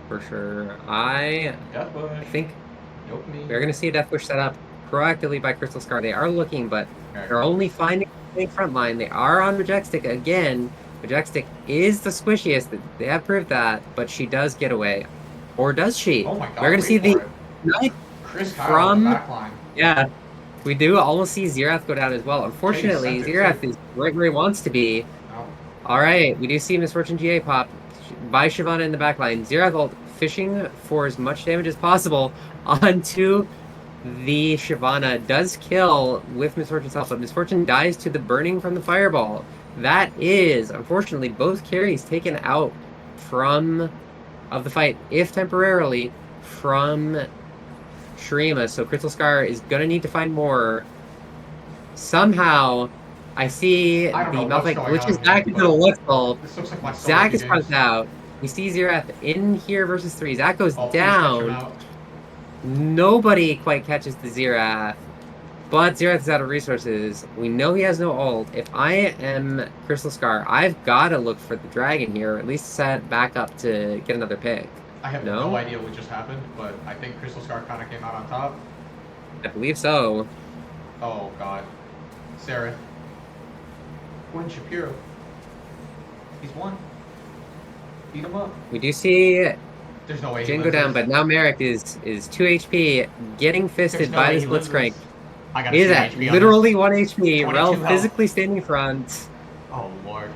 For sure. I think we're going to see a Death Wish set up proactively by Crystal Scar. They are looking, but they're only finding the front line. They are on Majestic again. Majestic is the squishiest. They have proved that, but she does get away. Or does she? Oh my god, we're going to see the knife from... the backline. Yeah. We do almost see Xerath go down as well. Unfortunately, Xerath is right where he wants to be. Oh. Alright, we do see Misfortune GA pop by Shyvana in the backline. Xerath ult fishing for as much damage as possible onto the Shyvana. Does kill with Misfortune's help, but Misfortune dies to the burning from the fireball. That is, unfortunately, both carries taken out of the fight, if temporarily, from Shurima. So Crystal Scar is going to need to find more. Somehow, I see the Malphite glitches back into the Luxol. Zac is punched out. We see Xerath in here versus 3. Zac goes down. Nobody quite catches the Xerath. But Xerath is out of resources. We know he has no ult. If I am Crystal Scar, I've got to look for the dragon here, or at least set back up to get another pick. I have no idea what just happened, but I think Crystal Scar kind of came out on top. I believe so. Oh god. Sarah. Gwen Shapiro. He's won. Beat him up. We do see there's no way Jin go down, but now Merrick is 2 HP, getting fisted by the Blitzcrank. He is at literally 1 HP. Rel physically standing in front. Oh lord.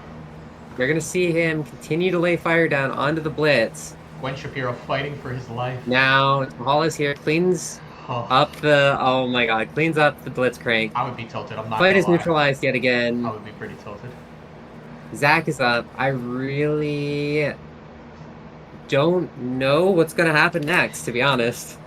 They're going to see him continue to lay fire down onto the Blitz. Gwen Shapiro fighting for his life. Now, Hall is here, cleans up the... Oh my god, cleans up the Blitzcrank. I would be tilted, I'm not Fight is neutralized yet again. I would be pretty tilted. Zac is up. I really don't know what's going to happen next, to be honest.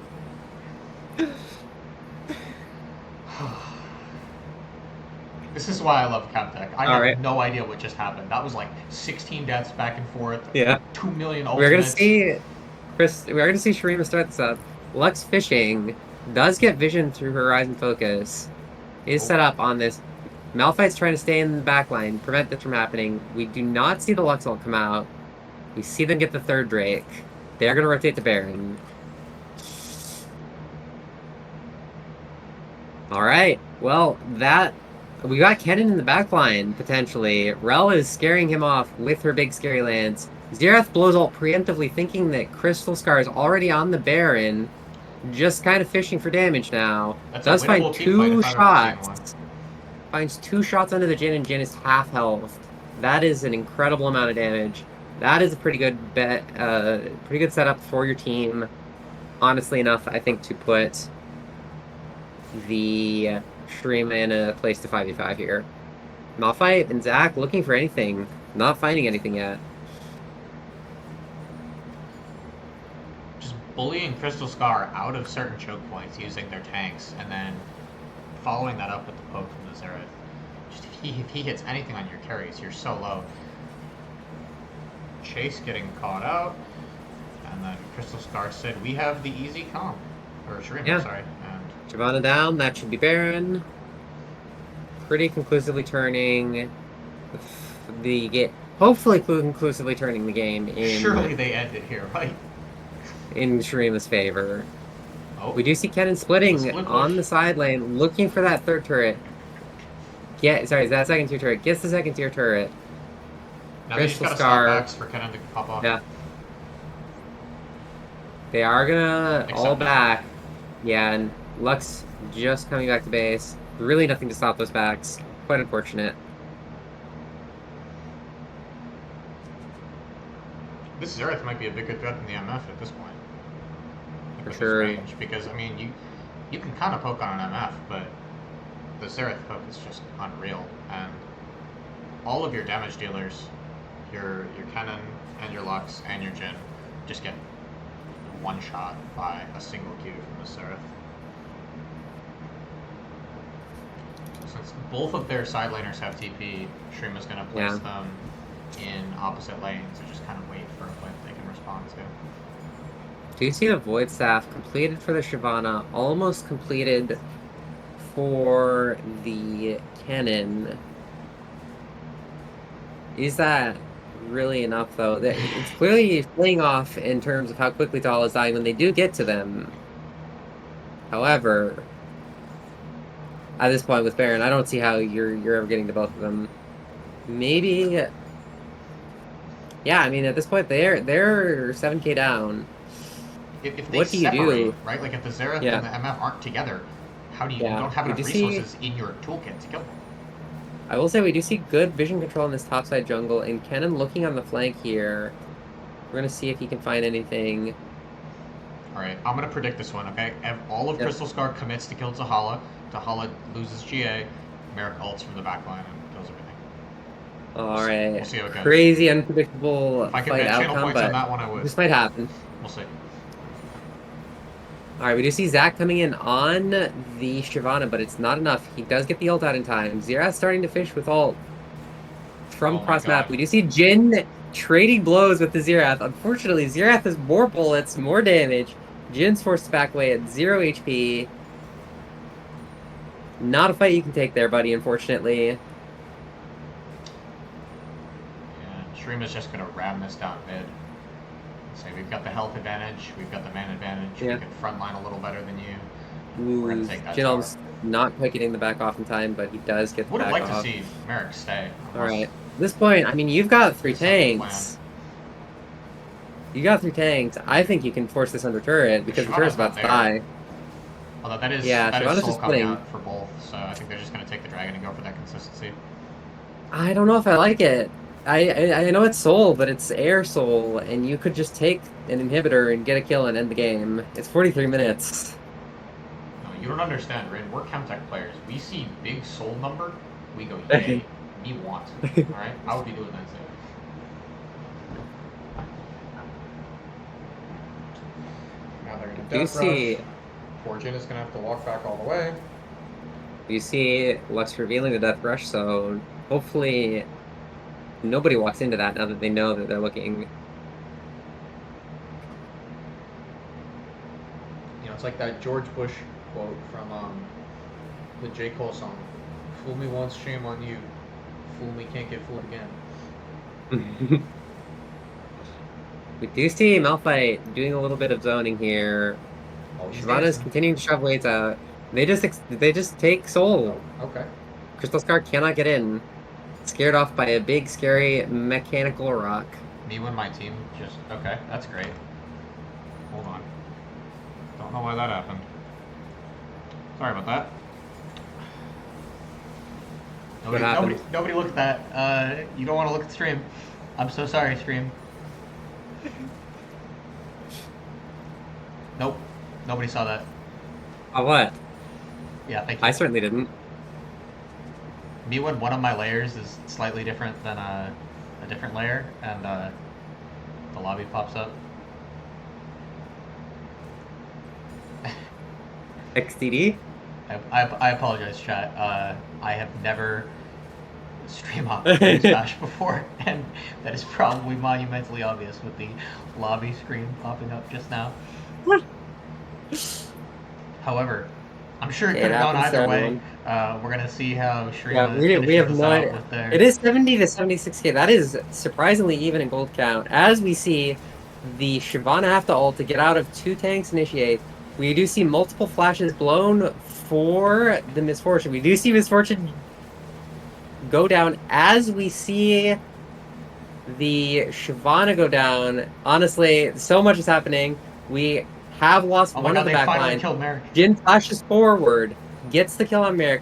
This is why I love Hextech. I have no idea what just happened. That was like 16 deaths back and forth. Yeah. 2 million ultimates. We're gonna see Shurima start this up. Lux fishing does get vision through Horizon Focus. Is set up on this. Malphite's trying to stay in the back line, prevent this from happening. We do not see the Lux ult come out. We see them get the third Drake. They are gonna rotate the Baron. Alright. Well, we got Kennen in the backline, potentially. Rel is scaring him off with her big scary lance. Xerath blows ult preemptively, thinking that Crystal Scar is already on the Baron. Just kind of fishing for damage now. Does find 2 shots. Finds 2 shots under the Jhin, and Jhin is half health. That is an incredible amount of damage. That is a pretty good pretty good setup for your team. Honestly enough, I think, to put the Shurima in a place to 5v5 here. Malphite and Zac looking for anything. Not finding anything yet. Just bullying Crystal Scar out of certain choke points using their tanks, and then following that up with the poke from the Xerath. Just if he hits anything on your carries, you're so low. Chase getting caught out, and then Crystal Scar said, "We have the easy comp." Or Shurima, sorry. Shyvana down, that should be Baron. Pretty conclusively turning hopefully conclusively turning the game in... Surely they end it here, right? In Shurima's favor. Oh. We do see Kennen splitting on the side lane, looking for that third turret. Is that second tier turret. Gets the second tier turret. Now Crystal Scar for Kennen to pop off. Yeah. They are gonna all back. Yeah, and Lux just coming back to base. Really nothing to stop those backs. Quite unfortunate. This Xerath might be a big good threat in the MF at this point. For sure. Range, because, I mean, you can kind of poke on an MF, but the Xerath poke is just unreal. And all of your damage dealers, your Kennen and your Lux and your Jhin, just get one shot by a single Q from the Xerath. Since both of their side laners have TP, Shurima's going to place them in opposite lanes and just kind of wait for a point they can respond to. Do you see the Void Staff completed for the Shyvana, almost completed for the Cannon? Is that really enough, though? It's clearly playing off in terms of how quickly Tall is dying when they do get to them. However, at this point with Baron, I don't see how you're ever getting to both of them. Maybe... Yeah, I mean, at this point, they're 7k down. If they What do you separate, do? right? Like if the Xerath Yeah. and the MF aren't together, how do you, Yeah. you don't have We enough do see- resources in your toolkit to kill them? I will say we do see good vision control in this topside jungle, and Kennen looking on the flank here. We're gonna see if he can find anything. Alright, I'm gonna predict this one, okay? If all of Yep. Crystal Scar commits to kill Zahala, Zahala loses GA, Merrick ults from the backline and kills everything. Alright. We'll see how it goes. Crazy, unpredictable If I could fight bet channel outcome, points on but that one, I would. this might happen. We'll see. Alright, we do see Zac coming in on the Shyvana, but it's not enough. He does get the ult out in time. Xerath starting to fish with ult from Oh my cross map. God. We do see Jhin trading blows with the Xerath. Unfortunately, Xerath has more bullets, more damage. Jin's forced to back away at 0 HP. Not a fight you can take there, buddy, unfortunately. Yeah, Shrima's just gonna ram this down mid. Say we've got the health advantage, we've got the man advantage, Yeah. we can frontline a little better than you. Ooh, We're gonna take that Jin's tower. not quite getting the back off in time, but he does get the Would have back liked off. to see Merrick stay. Alright. At this point, I mean, you've got 3 Something planned. tanks. You got 3 tanks. I think you can force this under turret because the turret's about to die. Although that is, Yeah, that Shyvana's is soul just coming putting- out for both, so I think they're just gonna take the dragon and go for that consistency. I don't know if I like it. I know it's soul, but it's air soul, and you could just take an inhibitor and get a kill and end the game. It's 43 minutes. No, you don't understand, Rin. We're Chemtech players. We see big soul number, we go, yay, me want. Alright? I would be doing that too. Now they're gonna Do you death see? rush. Poor Jhin is gonna have to walk back all the way. You see Lux revealing the death rush, so hopefully nobody walks into that now that they know that they're looking. You know, it's like that George Bush quote from the J. Cole song. Fool me once, shame on you. Fool me, can't get fooled again. We do see Malphite doing a little bit of zoning here. Oh, he's Shyvana's dancing. continuing to shove waves out. They just take soul. Okay. Crystal Scar cannot get in. Scared off by a big, scary mechanical rock. Me when my team just, okay, that's great. Hold on. Don't know why that happened. Sorry about that. What happened? Nobody look at that. You don't want to look at the stream. I'm so sorry, stream. Nope. Nobody saw that. Oh, what? Yeah, thank you. I certainly didn't. Me when one of my layers is slightly different than a different layer, and the lobby pops up. XDD? I apologize, chat. I have never stream hopped BoozeBash before, and that is probably monumentally obvious with the lobby screen popping up just now. However, I'm sure it could have gone either way. We're gonna see how Shrima we have no idea. with their... It is 70 to 76k. That is surprisingly even in gold count. As we see the Shyvana have to ult to get out of 2 tanks initiate. We do see multiple flashes blown for the Misfortune. We do see Misfortune go down as we see the Shyvana go down. Honestly, so much is happening. We have lost Oh my one god, of the they back finally line. killed Merrick. Jhin flashes forward, gets the kill on Merrick.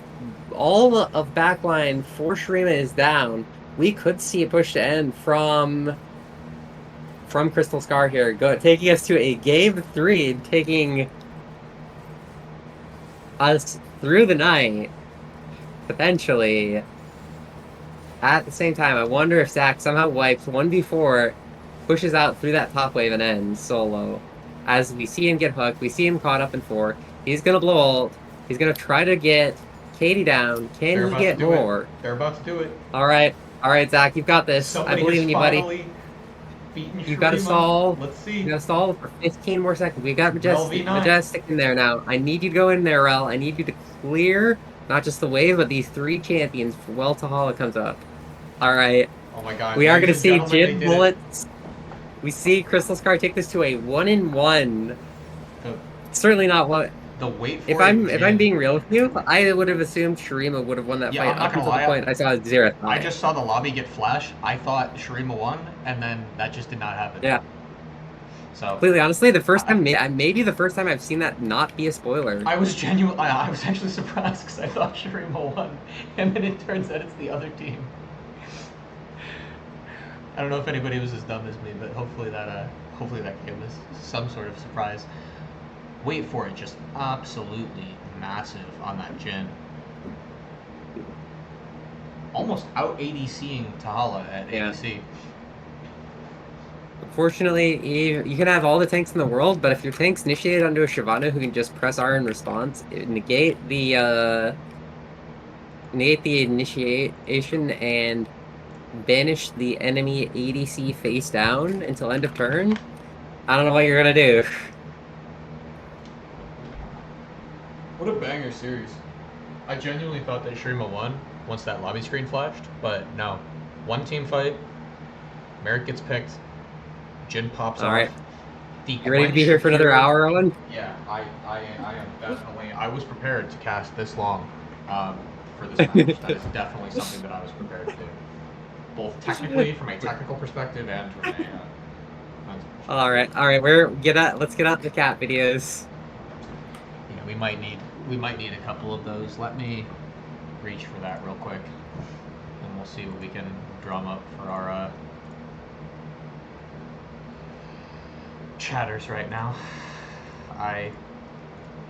All of backline for Shurima is down. We could see a push to end from Crystal Scar here, taking us to a game 3, taking us through the night, potentially. At the same time, I wonder if Zac somehow wipes 1v4, pushes out through that top wave and ends solo. As we see him get hooked, we see him caught up in 4. He's gonna blow ult. He's gonna try to get Katie down. Can They're he about get to do it. more? They're about to do it. Alright, Zac, you've got this. Somebody I believe has in you, buddy. finally beaten You gotta Shurima. stall. Let's see. You gotta stall for 15 more seconds. We got Rel Majestic in there now. I need you to go in there, Rel. I need you to clear not just the wave, but these 3 champions for Weltahala comes up. Alright. Oh my god. We are ladies gonna and see gentlemen, they Jin did it. Bullets. We see Crystal Scar take this to a 1-in-1. The, Certainly not what. the wait for If I'm being real with you, I would have assumed Shurima would have won that Yeah, fight I'm not up gonna until the lie, point I saw Xerath I die. just saw the lobby get flash. I thought Shurima won, and then that just did not happen. Yeah. So Completely honestly, the first time, maybe the first time I've seen that not be a spoiler. I was I was actually surprised because I thought Shurima won, and then it turns out it's the other team. I don't know if anybody was as dumb as me, but hopefully that gave us some sort of surprise. Wait for it, just absolutely massive on that Jin. Almost out ADCing Tahala at ADC. Unfortunately, you can have all the tanks in the world, but if your tank's initiated onto a Shyvana who can just press R in response, negate the initiation and banish the enemy ADC face down until end of turn, I don't know what you're gonna do. What a banger series. I genuinely thought that Shurima won once that lobby screen flashed, but no. One team fight, Merrick gets picked, Jin pops off. Alright. You ready to be here for another hour, Owen? Yeah, I am definitely. I was prepared to cast this long for this match. That is definitely something that I was prepared to do. Both technically, from a technical perspective, and from a Alright, let's get out the cat videos. Yeah, we might need a couple of those. Let me reach for that real quick, and we'll see what we can drum up for our chatters right now. I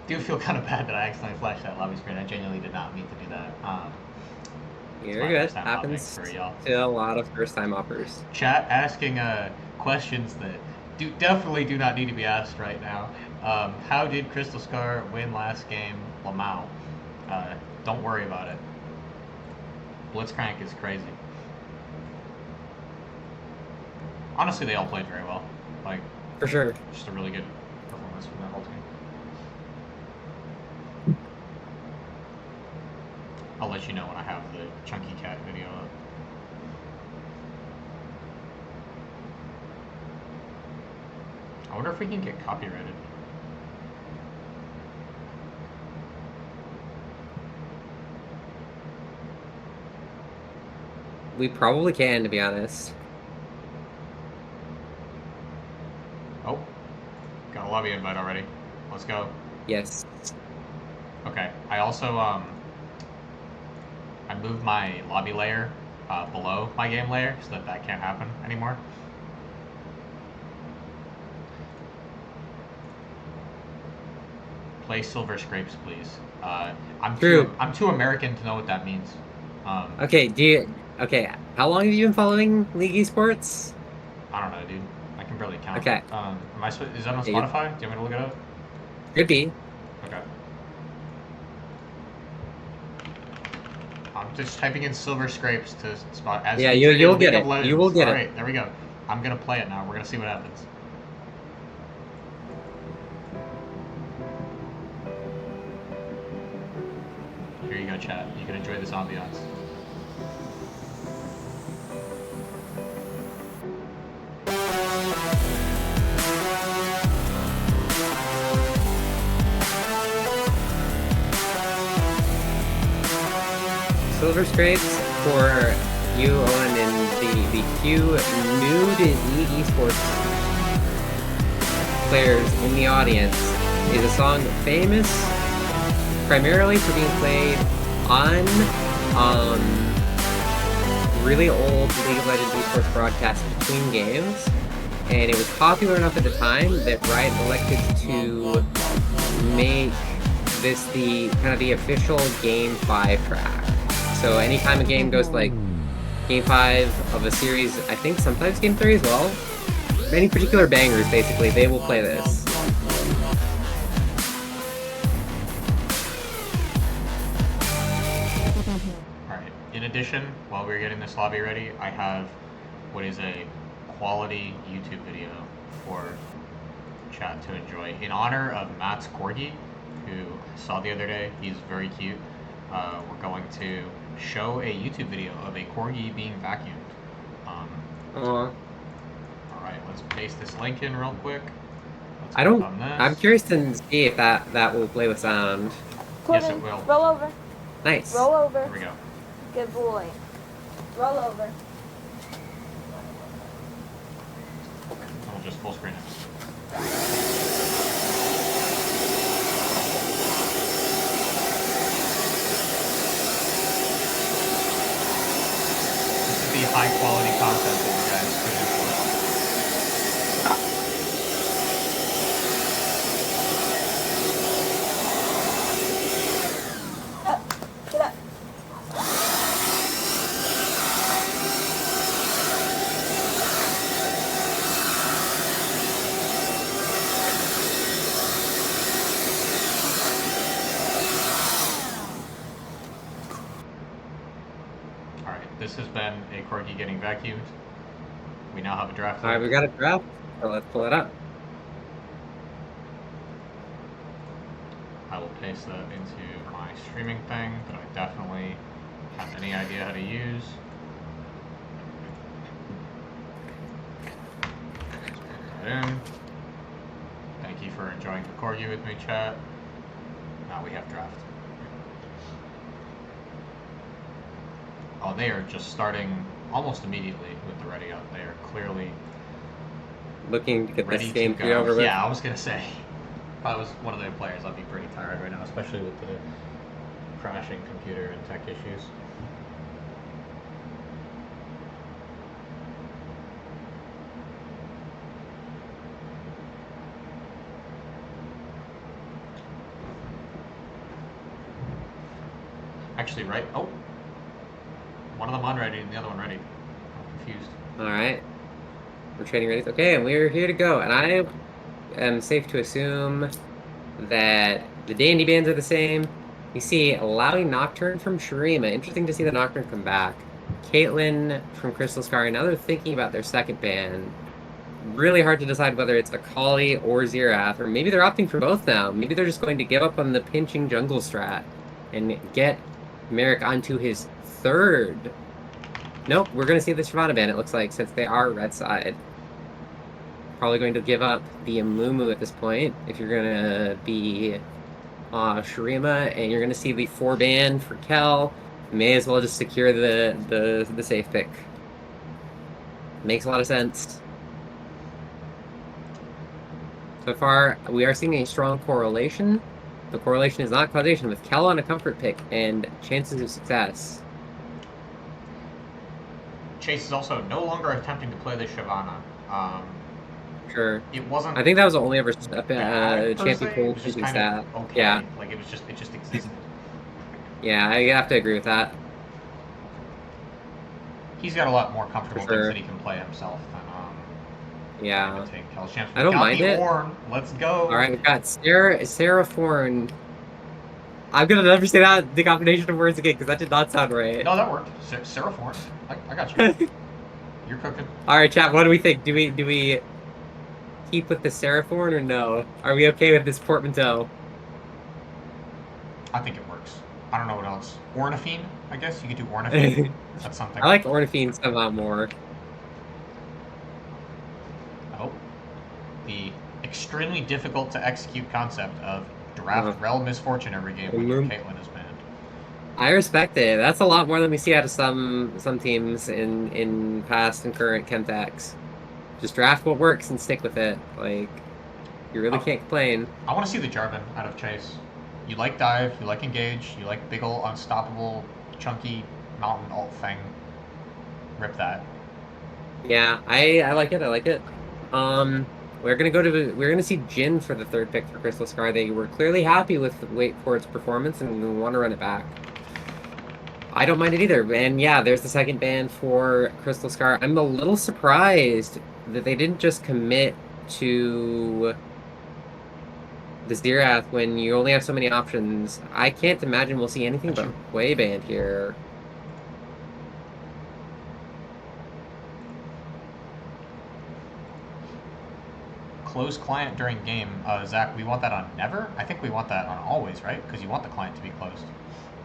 do feel kind of bad that I accidentally flashed that lobby screen. I genuinely did not mean to do that. You're good. Happens to a lot of first-time hoppers. Chat asking questions that definitely do not need to be asked right now. How did Crystal Scar win last game, Lamau? Don't worry about it. Blitzcrank is crazy. Honestly, they all played very well. Like, for sure. Just a really good performance from that whole team. I'll let you know when I have the Chunky Cat video up. I wonder if we can get copyrighted. We probably can, to be honest. Oh, got a lobby invite already. Let's go. Yes. Okay. I also I moved my lobby layer below my game layer so that can't happen anymore. Play Silver Scrapes, please. I'm too American to know what that means. Okay, how long have you been following League Esports? I don't know, dude. I can barely count. Okay. Is that on Spotify? Do you want me to look it up? Could be. Okay. I'm just typing in Silver Scrapes to spot. Yeah, you'll get it. You will get it. All right, there we go. I'm gonna play it now. We're gonna see what happens. Here you go, chat. You can enjoy this ambiance. Silver Scrapes for you, Owen, and the few new to League Esports players in the audience is a song famous primarily for being played on really old League of Legends esports broadcasts between games, and it was popular enough at the time that Riot elected to make this the kind of the official Game 5 track. So anytime a game goes like Game 5 of a series, I think sometimes Game 3 as well, any particular bangers basically, they will play this. Alright, in addition, while we're getting this lobby ready, I have what is a quality YouTube video for chat to enjoy. In honor of Matt's corgi, who I saw the other day, he's very cute. We're going to show a YouTube video of a corgi being vacuumed. All right, let's paste this link in real quick. I don't. I'm curious to see if that will play with sound. Yes, it will. Roll over. Nice. Roll over. Here we go. Good boy. Roll over. I'll just full screen it. This is the high quality content that you guys put in for. Get up. Alright, this has been a corgi getting vacuumed. We now have a draft. All right, we got a draft. So let's pull it up. I will paste that into my streaming thing that I definitely have any idea how to use. Just put that in. Thank you for enjoying the corgi with me, chat. Now we have draft. Oh, they are just starting almost immediately with the ready up. They are clearly Looking to get ready this to game go. 3 over with. Yeah, I was gonna say. If I was one of their players, I'd be pretty tired right now, especially with the crashing computer and tech issues. Actually, right? Oh, one of them unready and the other one ready. I'm confused. All right. We're trading ready. Okay, and we're here to go. And I am safe to assume that the dandy bands are the same. You see, allowing Nocturne from Shurima. Interesting to see the Nocturne come back. Caitlyn from Crystal Scar. Now they're thinking about their second ban. Really hard to decide whether it's Akali or Xerath, or maybe they're opting for both now. Maybe they're just going to give up on the pinching jungle strat and get Merrick onto his third. Nope, we're going to see the Shyvana ban, it looks like, since they are red side. Probably going to give up the Amumu at this point, if you're going to be Shurima, and you're going to see the 4 ban for Kel. May as well just secure the safe pick. Makes a lot of sense. So far, we are seeing a strong correlation. The correlation is not causation, with Kel on a comfort pick and chances of success. Chase is also no longer attempting to play the Shyvana. Sure. It wasn't. I think that was the only ever bad, per champion se. pool It was just choosing kind stat. of okay. Yeah. Like it just existed. Yeah, I have to agree with that. He's got a lot more comfortable For sure. things that he can play himself than Yeah. take Kel's chance. I don't got mind the it. Ornn. Let's go. Alright, we've got Sarah Forn. I'm gonna never say that the combination of words again because that did not sound right. No, that worked. Sarah Forn. I got you. You're cooking. Alright, chat, what do we think? Do we keep with the Seraphorn or no? Are we okay with this portmanteau? I think it works. I don't know what else. Ornithine, I guess you could do Ornithine. That's something. I like Ornithine somehow more. Oh, the extremely difficult to execute concept of draft Rel Misfortune every game when your Caitlyn is banned. I respect it. That's a lot more than we see out of some teams in past and current Chemtechs. Just draft what works and stick with it. Like, you really can't complain. I want to see the Jarvan out of Chase. You like dive, you like engage, you like big ol' unstoppable, chunky mountain ult thing. Rip that. Yeah, I like it. I like it. We're gonna see Jhin for the 3rd pick for Crystal Scar. They were clearly happy with Wait for its performance and want to run it back. I don't mind it either. And yeah, there's the 2nd ban for Crystal Scar. I'm a little surprised that they didn't just commit to the Xerath when you only have so many options. I can't imagine we'll see anything but Hwei banned here. close client during game, Zach, we want that on never? I think we want that on always, right? Because you want the client to be closed.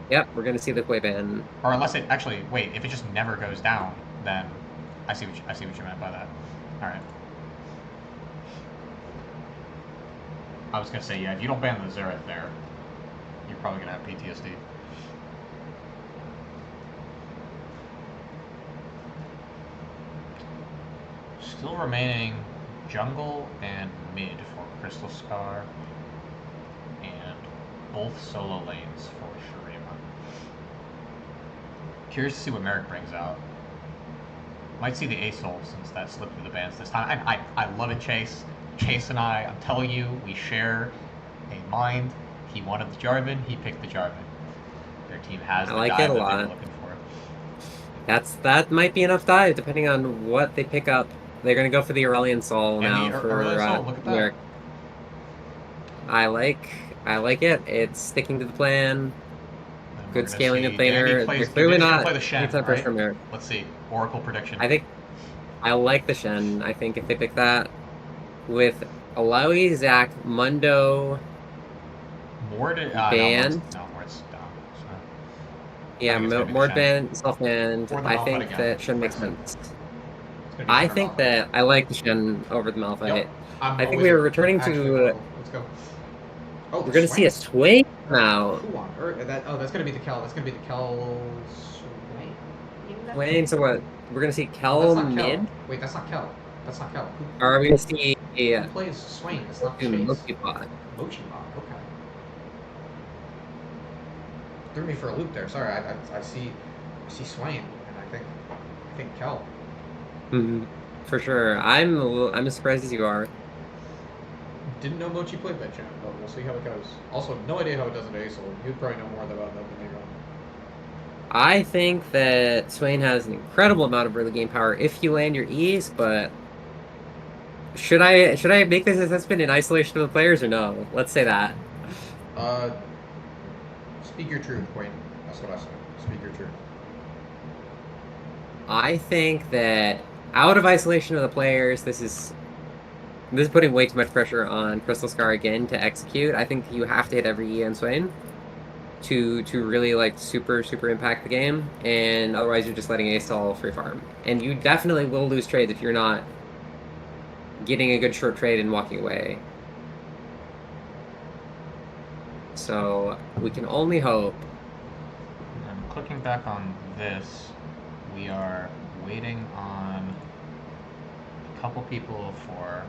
Yep, we're gonna see the Koi ban. Or unless it actually wait, if it just never goes down, then I see what you meant by that. All right. I was gonna say yeah, if you don't ban the Xerath there, you're probably gonna have PTSD. Still remaining jungle and mid for Crystal Scar, and both solo lanes for Shurima. Curious to see what Merrick brings out. Might see the A-Soul since that slipped through the bans this time. I love it, Chase. Chase and I'm telling you, we share a mind. He wanted the Jarvan, he picked the Jarvan. Their team has the like dive it a that lot. they were looking for. That might be enough dive, depending on what they pick up. They're gonna go for the Aurelion Soul now for Soul, look at that. Merrick. I like it. It's sticking to the plan. Good scaling of laner. They're clearly not play the Shen, right? from Merrick. Let's see. Oracle prediction. I like the Shen. I think if they pick that with Alawi, Zach, Mundo, Mord, ban. No, Mord's down. So. Yeah, Mord ban, self-banned. I think that Shen makes sense. I think that I like the Shen over the Malphite. Yep. I think we are returning to. Let's go. Oh, we're going to see a Swain now. Who on earth? That's going to be the Kel. That's going to be the Kel Swain. Swain, so what? We're going to see Kel mid? Wait, that's not Kel. That's not Kel. Or are we going to see... Who plays Swain? It's not Chase. Mochibot. Mochibot, okay. Threw me for a loop there. Sorry, I see Swain, and I think Kel. Mm-hmm. For sure. I'm as surprised as you are. Didn't know Mochi played that champ, but we'll see how it goes. Also, no idea how it does in ASOL. You'd probably know more about that than me, Ron. I think that Swain has an incredible amount of early game power if you land your E's, but should I make this assessment in isolation of the players or no? Let's say that. Speak your truth, Wayne. That's what I said. Speak your truth. I think that out of isolation of the players, this is putting way too much pressure on Crystal Scar again to execute. I think you have to hit every E on Swain to really like super impact the game, and otherwise you're just letting A-Stall free farm. And you definitely will lose trades if you're not getting a good short trade and walking away. So we can only hope. I'm clicking back on this. We are waiting on a couple people for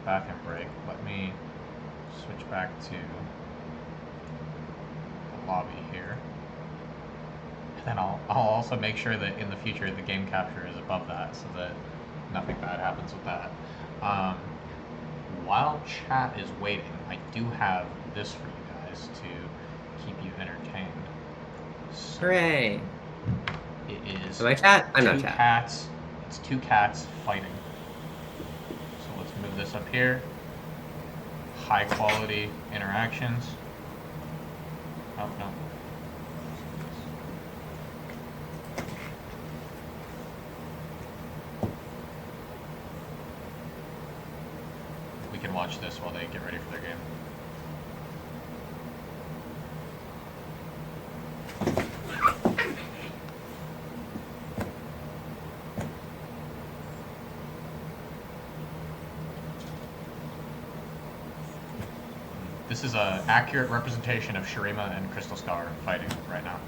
bathroom break. Let me switch back to the lobby here. And then I'll also make sure that in the future the game capture is above that so that nothing bad happens with that. While chat is waiting, I do have this for you guys to keep you entertained. So Hooray! It is. Am I chat? I'm not chat. Cats. It's two cats fighting. So let's move this up here. High quality interactions. Oh no. We can watch this while they get ready for their game. This is an accurate representation of Shurima and Crystal Scar fighting right now.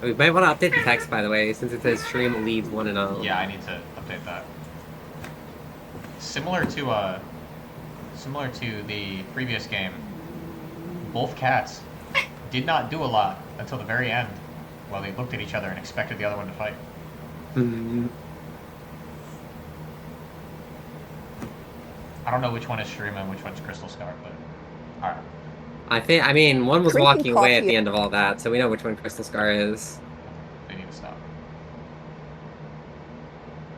We might want to update the text, by the way, since it says Shurima leads 1-0. Yeah, I need to update that. Similar to the previous game, both cats did not do a lot until the very end, while they looked at each other and expected the other one to fight. I don't know which one is Shurima and which one's Crystal Scar, but alright. I mean, one was Drinking walking away at coffee. the end of all that, so we know which one Crystal Scar is. They need to stop.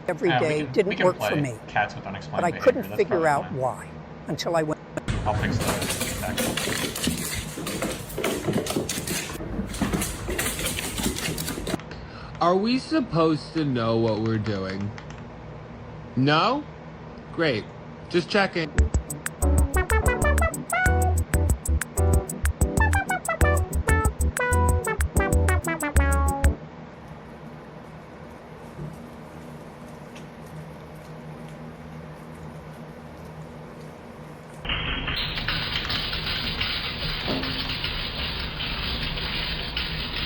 Every Yeah, day we didn't can work play for me, Cats with unexplained but I behavior. couldn't That's figure probably out fine. why until I went. I'll fix the text. Are we supposed to know what we're doing? No? Great. Just checking.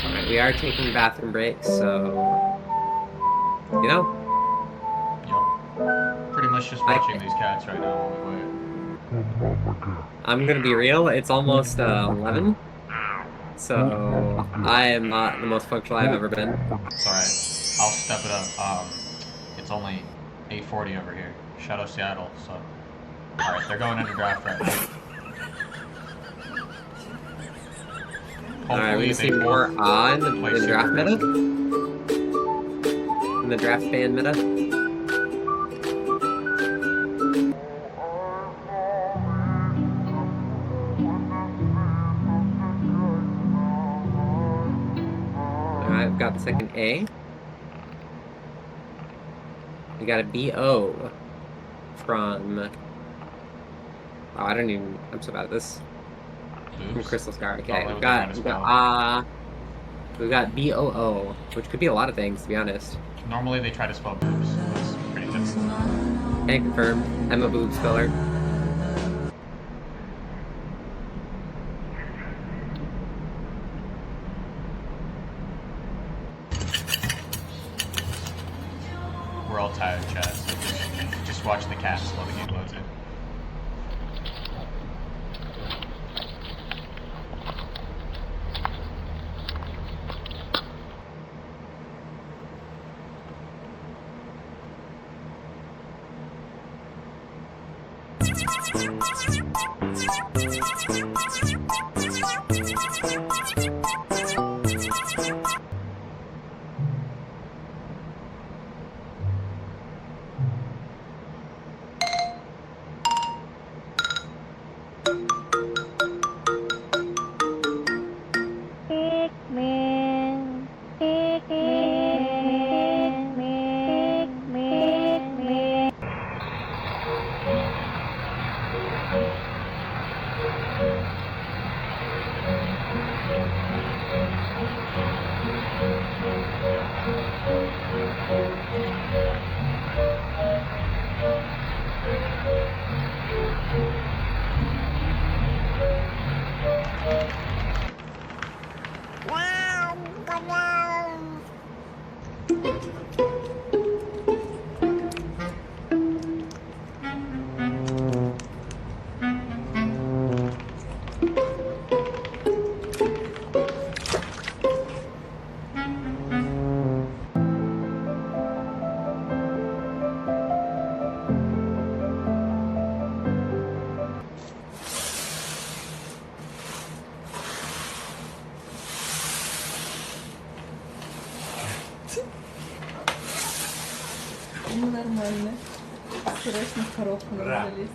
Alright, we are taking bathroom breaks, so... You know? Yep. Pretty much just watching these cats right now while we wait. I'm gonna be real, it's almost 11. So, I am not the most punctual I've ever been. It's alright. I'll step it up. It's only 8:40 over here. Shout out Seattle, so... Alright, they're going into draft right now. Alright, we're gonna see more on the draft meta. In the draft ban meta. Alright, we've got the second A. We got a BO from... Oh, I don't even... I'm so bad at this. From Crystal Scar. Okay, we've got BOO, which could be a lot of things, to be honest. Normally they try to spell boobs, so that's pretty difficult. Can confirm. I'm a boob speller. We're all tired, chat, so just watch the cats while the game loads in. Нормально. Аккуратно в коробку надо залезть.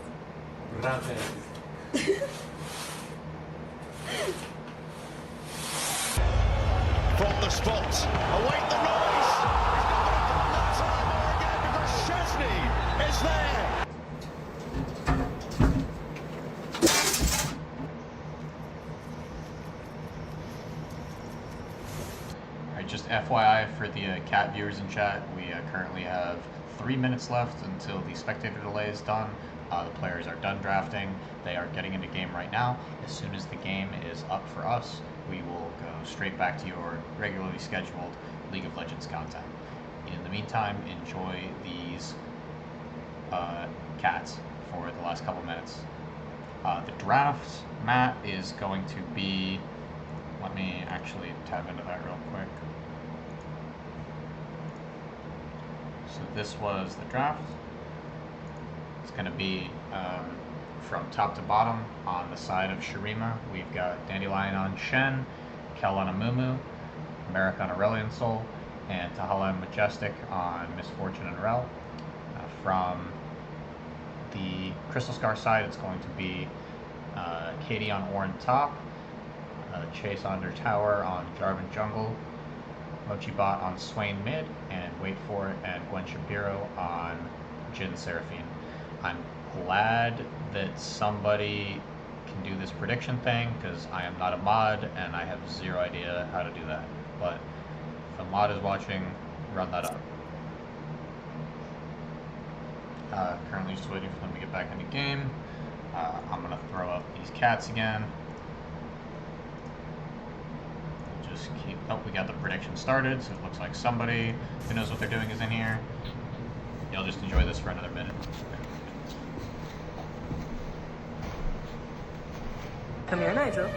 From the spot, await the noise. He's not going to come that time or again because Chesney is there. Alright, just FYI for the cat viewers in chat, we currently have 3 minutes left until the spectator delay is done. The players are done drafting. They are getting into game right now. As soon as the game is up for us, we will go straight back to your regularly scheduled League of Legends content. In the meantime, enjoy these cats for the last couple minutes. The draft mat is going to be... Let me actually tab into that real quick. So this was the draft. It's going to be from top to bottom. On the side of Shurima, we've got Dandelion on Shen, Kel on Amumu, Merrick on Aurelion Soul, and Tahala and Majestic on Misfortune and Rel. From the Crystal Scar side, it's going to be Katie on Orin top, Chase Under Tower on Jarvan Jungle, Mochi Bot on Swain mid, and Wait For It and Gwen Shapiro on Jin Seraphine. I'm glad that somebody can do this prediction thing, because I am not a mod and I have zero idea how to do that. But if a mod is watching, run that up. Currently just waiting for them to get back into game. I'm going to throw up these cats again. We'll just keep... Oh, we got the prediction started, so it looks like somebody who knows what they're doing is in here. You'll just enjoy this for another minute. Come here, Nigel.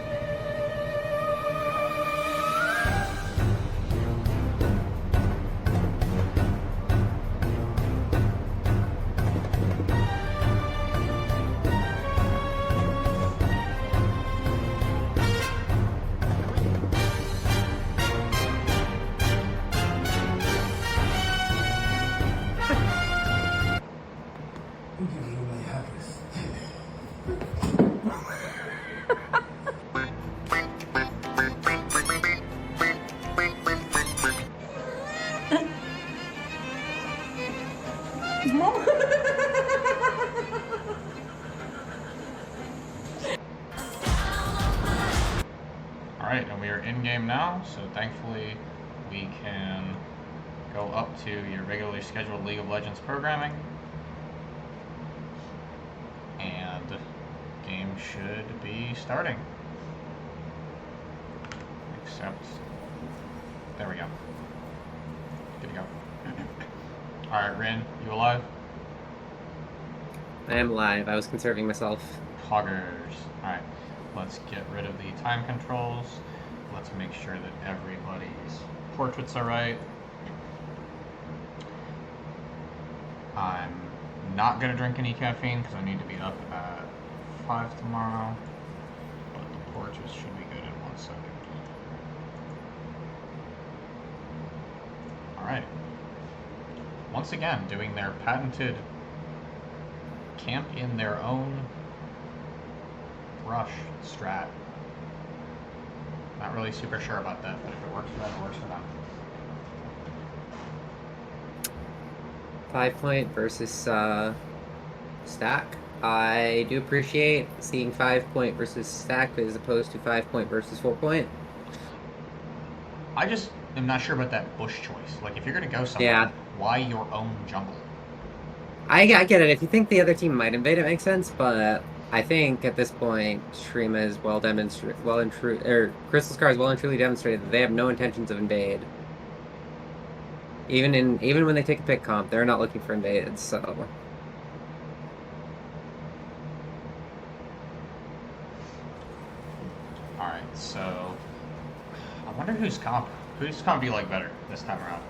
Alright, and we are in game now, so thankfully we can go up to your regularly scheduled League of Legends programming. And game should be starting. Except, there we go. Good to go. Alright, Rin, you alive? I am live. I was conserving myself. Hoggers. Alright, let's get rid of the time controls. Let's make sure that everybody's portraits are right. I'm not going to drink any caffeine because I need to be up at 5 tomorrow. But the portraits should be good in 1 second. Alright. Once again, doing their patented camp in their own brush strat. Not really super sure about that, but if it works for them, it works for them. 5 point versus stack. I do appreciate seeing 5 point versus stack as opposed to 5 point versus 4 point. I just am not sure about that bush choice. Like, if you're going to go somewhere, why your own jungle? I get it. If you think the other team might invade, it makes sense, but I think at this point, Shrima is Crystal Scar is well and truly demonstrated that they have no intentions of invade. Even when they take a pick comp, they're not looking for invades, so. Alright, so I wonder whose comp do you like better this time around?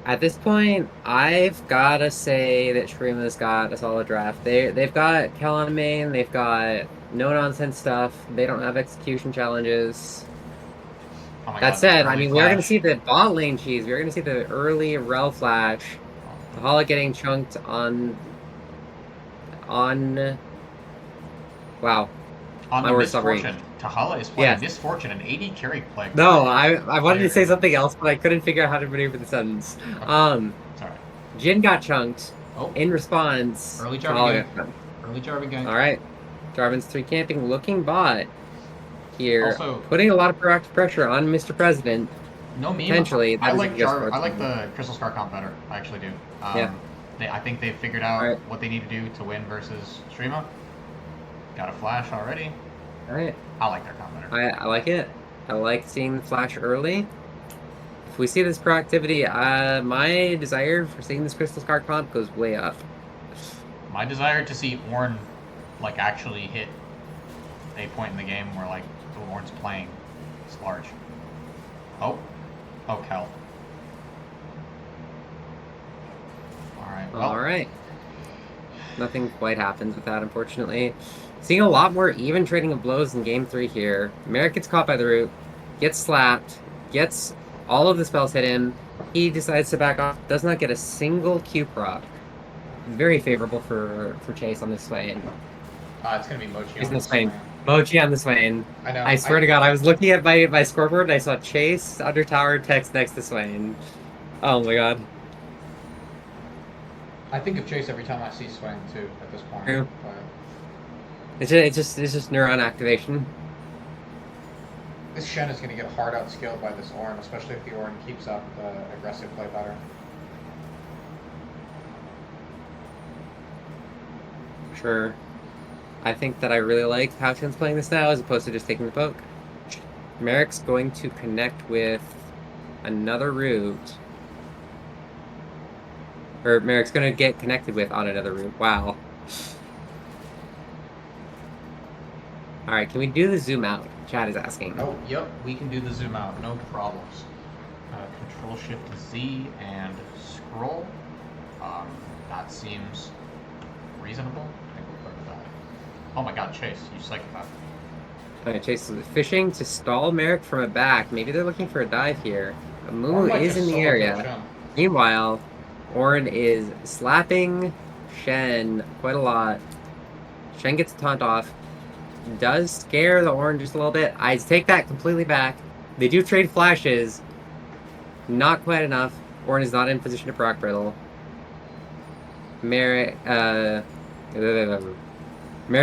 At this point, I've gotta say that Shrima's got a solid draft. They've got Kel on main, they've got no nonsense stuff, they don't have execution challenges. Oh my That God, said, I early mean, we're flash. gonna see the bot lane cheese. We're gonna see the early rel flash. Tahala getting chunked on. Wow. On My the words, sorry. Misfortune. Tahala is playing Yes. Misfortune, an 80 carry play. No, I wanted to say something else, but I couldn't figure out how to maneuver the sentence. Sorry. Jin got chunked. Oh. In response, Early Tahala Jarvan got chunked. Early Jarvan gang. Alright. Jarvan's 3 camping, looking bot here. Also- putting a lot of proactive pressure on Mr. President. No meme. Potentially, I that like is just I like fortunate. the Crystal Scar comp better. I actually do. Yeah. I think they've figured out Alright. what they need to do to win versus Shrima. Got a flash already. Alright. I like their comp better. I like it. I like seeing the flash early. If we see this proactivity, my desire for seeing this Crystal Scar comp goes way up. My desire to see Ornn like actually hit a point in the game where like the Ornn's playing is large. Oh, Kel. Alright, well. Alright. Nothing quite happens with that, unfortunately. Seeing a lot more even trading of blows in Game 3 here. Merrick gets caught by the root, gets slapped, gets all of the spells hit him. He decides to back off, does not get a single Q proc. Very favorable for Chase on this fight. It's going to be Mochi He's on in this Spain. one. Mochi on the Swain. I know. I swear to God, I was looking at my scoreboard and I saw Chase, Under Tower, text next to Swain. Oh my God. I think of Chase every time I see Swain too. At this point, True. but It's just neuron activation. this Shen is going to get hard outskilled by this Ornn, especially if the Ornn keeps up the aggressive play pattern. Sure. I think that I really like how Shen's playing this now as opposed to just taking the poke. Merrick's going to connect with another route. Or Merrick's going to get connected with on another route. Wow. Alright, can we do the zoom out? Chad is asking. Oh, yep, we can do the zoom out, no problems. Control Shift Z and scroll. That seems reasonable. I think we'll put that. Oh my God, Chase, you psychopath. Alright, Chase is fishing to stall Merrick from a back. Maybe they're looking for a dive here. Amu Ornn might is just in the solo kill area. Shen. Meanwhile, Ornn is slapping Shen quite a lot. Shen gets a taunt off. Does scare the Ornn just a little bit. I take that completely back. They do trade flashes. Not quite enough. Ornn is not in position to proc brittle. Merrick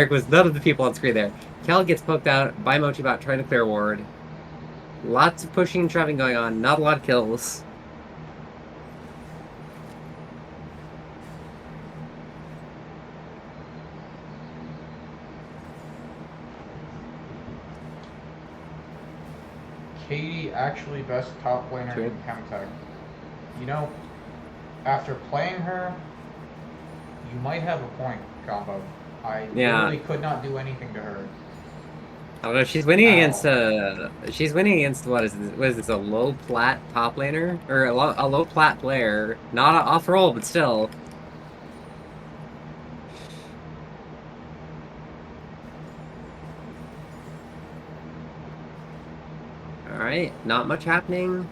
was none of the people on screen there. Kel gets poked out by Mochibot trying to clear ward. Lots of pushing and shoving going on. Not a lot of kills. Katie actually best top laner True. in Hextech. You know, after playing her, you might have a point, Combo. I Yeah. literally could not do anything to her. I don't know. She's winning Ow. against she's winning against what is this, a low plat top laner or a low plat player? Not off roll, but still. All right, not much happening.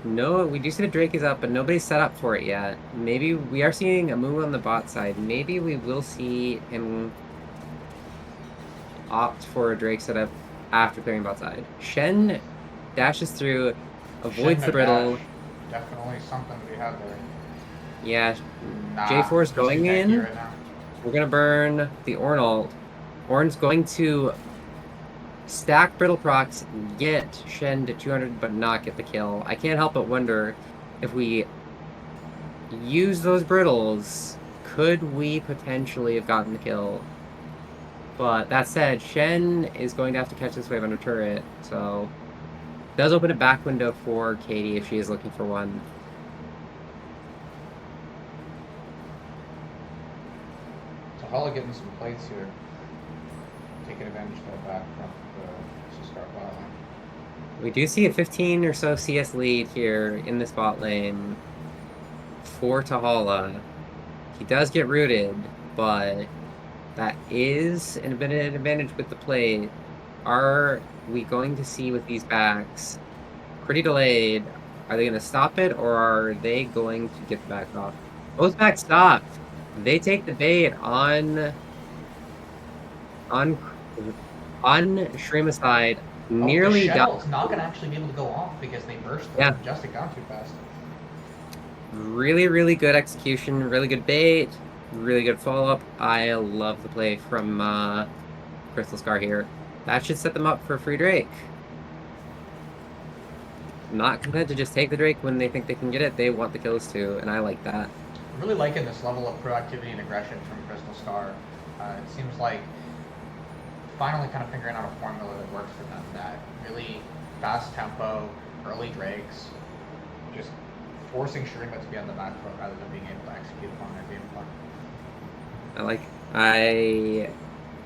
No, we do see the Drake is up, but nobody's set up for it yet. Maybe we are seeing a move on the bot side. Maybe we will see him opt for a Drake setup after clearing bot side. Shen dashes through, avoids Shen the brittle. dash. Definitely something to be had there. Yeah, Nah, J4 is just going too tanky in. right now. We're gonna burn the Ornn ult. Ornn's going to stack brittle procs, get Shen to 200, but not get the kill. I can't help but wonder if we use those brittles, could we potentially have gotten the kill? But that said, Shen is going to have to catch this wave under turret, so it does open a back window for Katie if she is looking for one. So Hala getting some plates here. Taking advantage of that back from the start bot line. We do see a 15 or so CS lead here in this bot lane for Tahala. He does get rooted, but that is an advantage with the play. Are we going to see with these backs? Pretty delayed. Are they going to stop it, or are they going to get the back off? Both backs stop. They take the bait on Shrima's side. Nearly the done. shell's not going to actually be able to go off because they burst the Yeah. Majestic down too fast. Really, really good execution. Really good bait. Really good follow-up. I love the play from Crystal Scar here. That should set them up for a free Drake. Not content to just take the Drake when they think they can get it. They want the kills too, and I like that. I'm really liking this level of proactivity and aggression from Crystal Scar. It seems like finally kind of figuring out a formula that works for them. That really fast tempo, early Drakes, just forcing Shurima to be on the back foot rather than being able to execute upon their game plan. I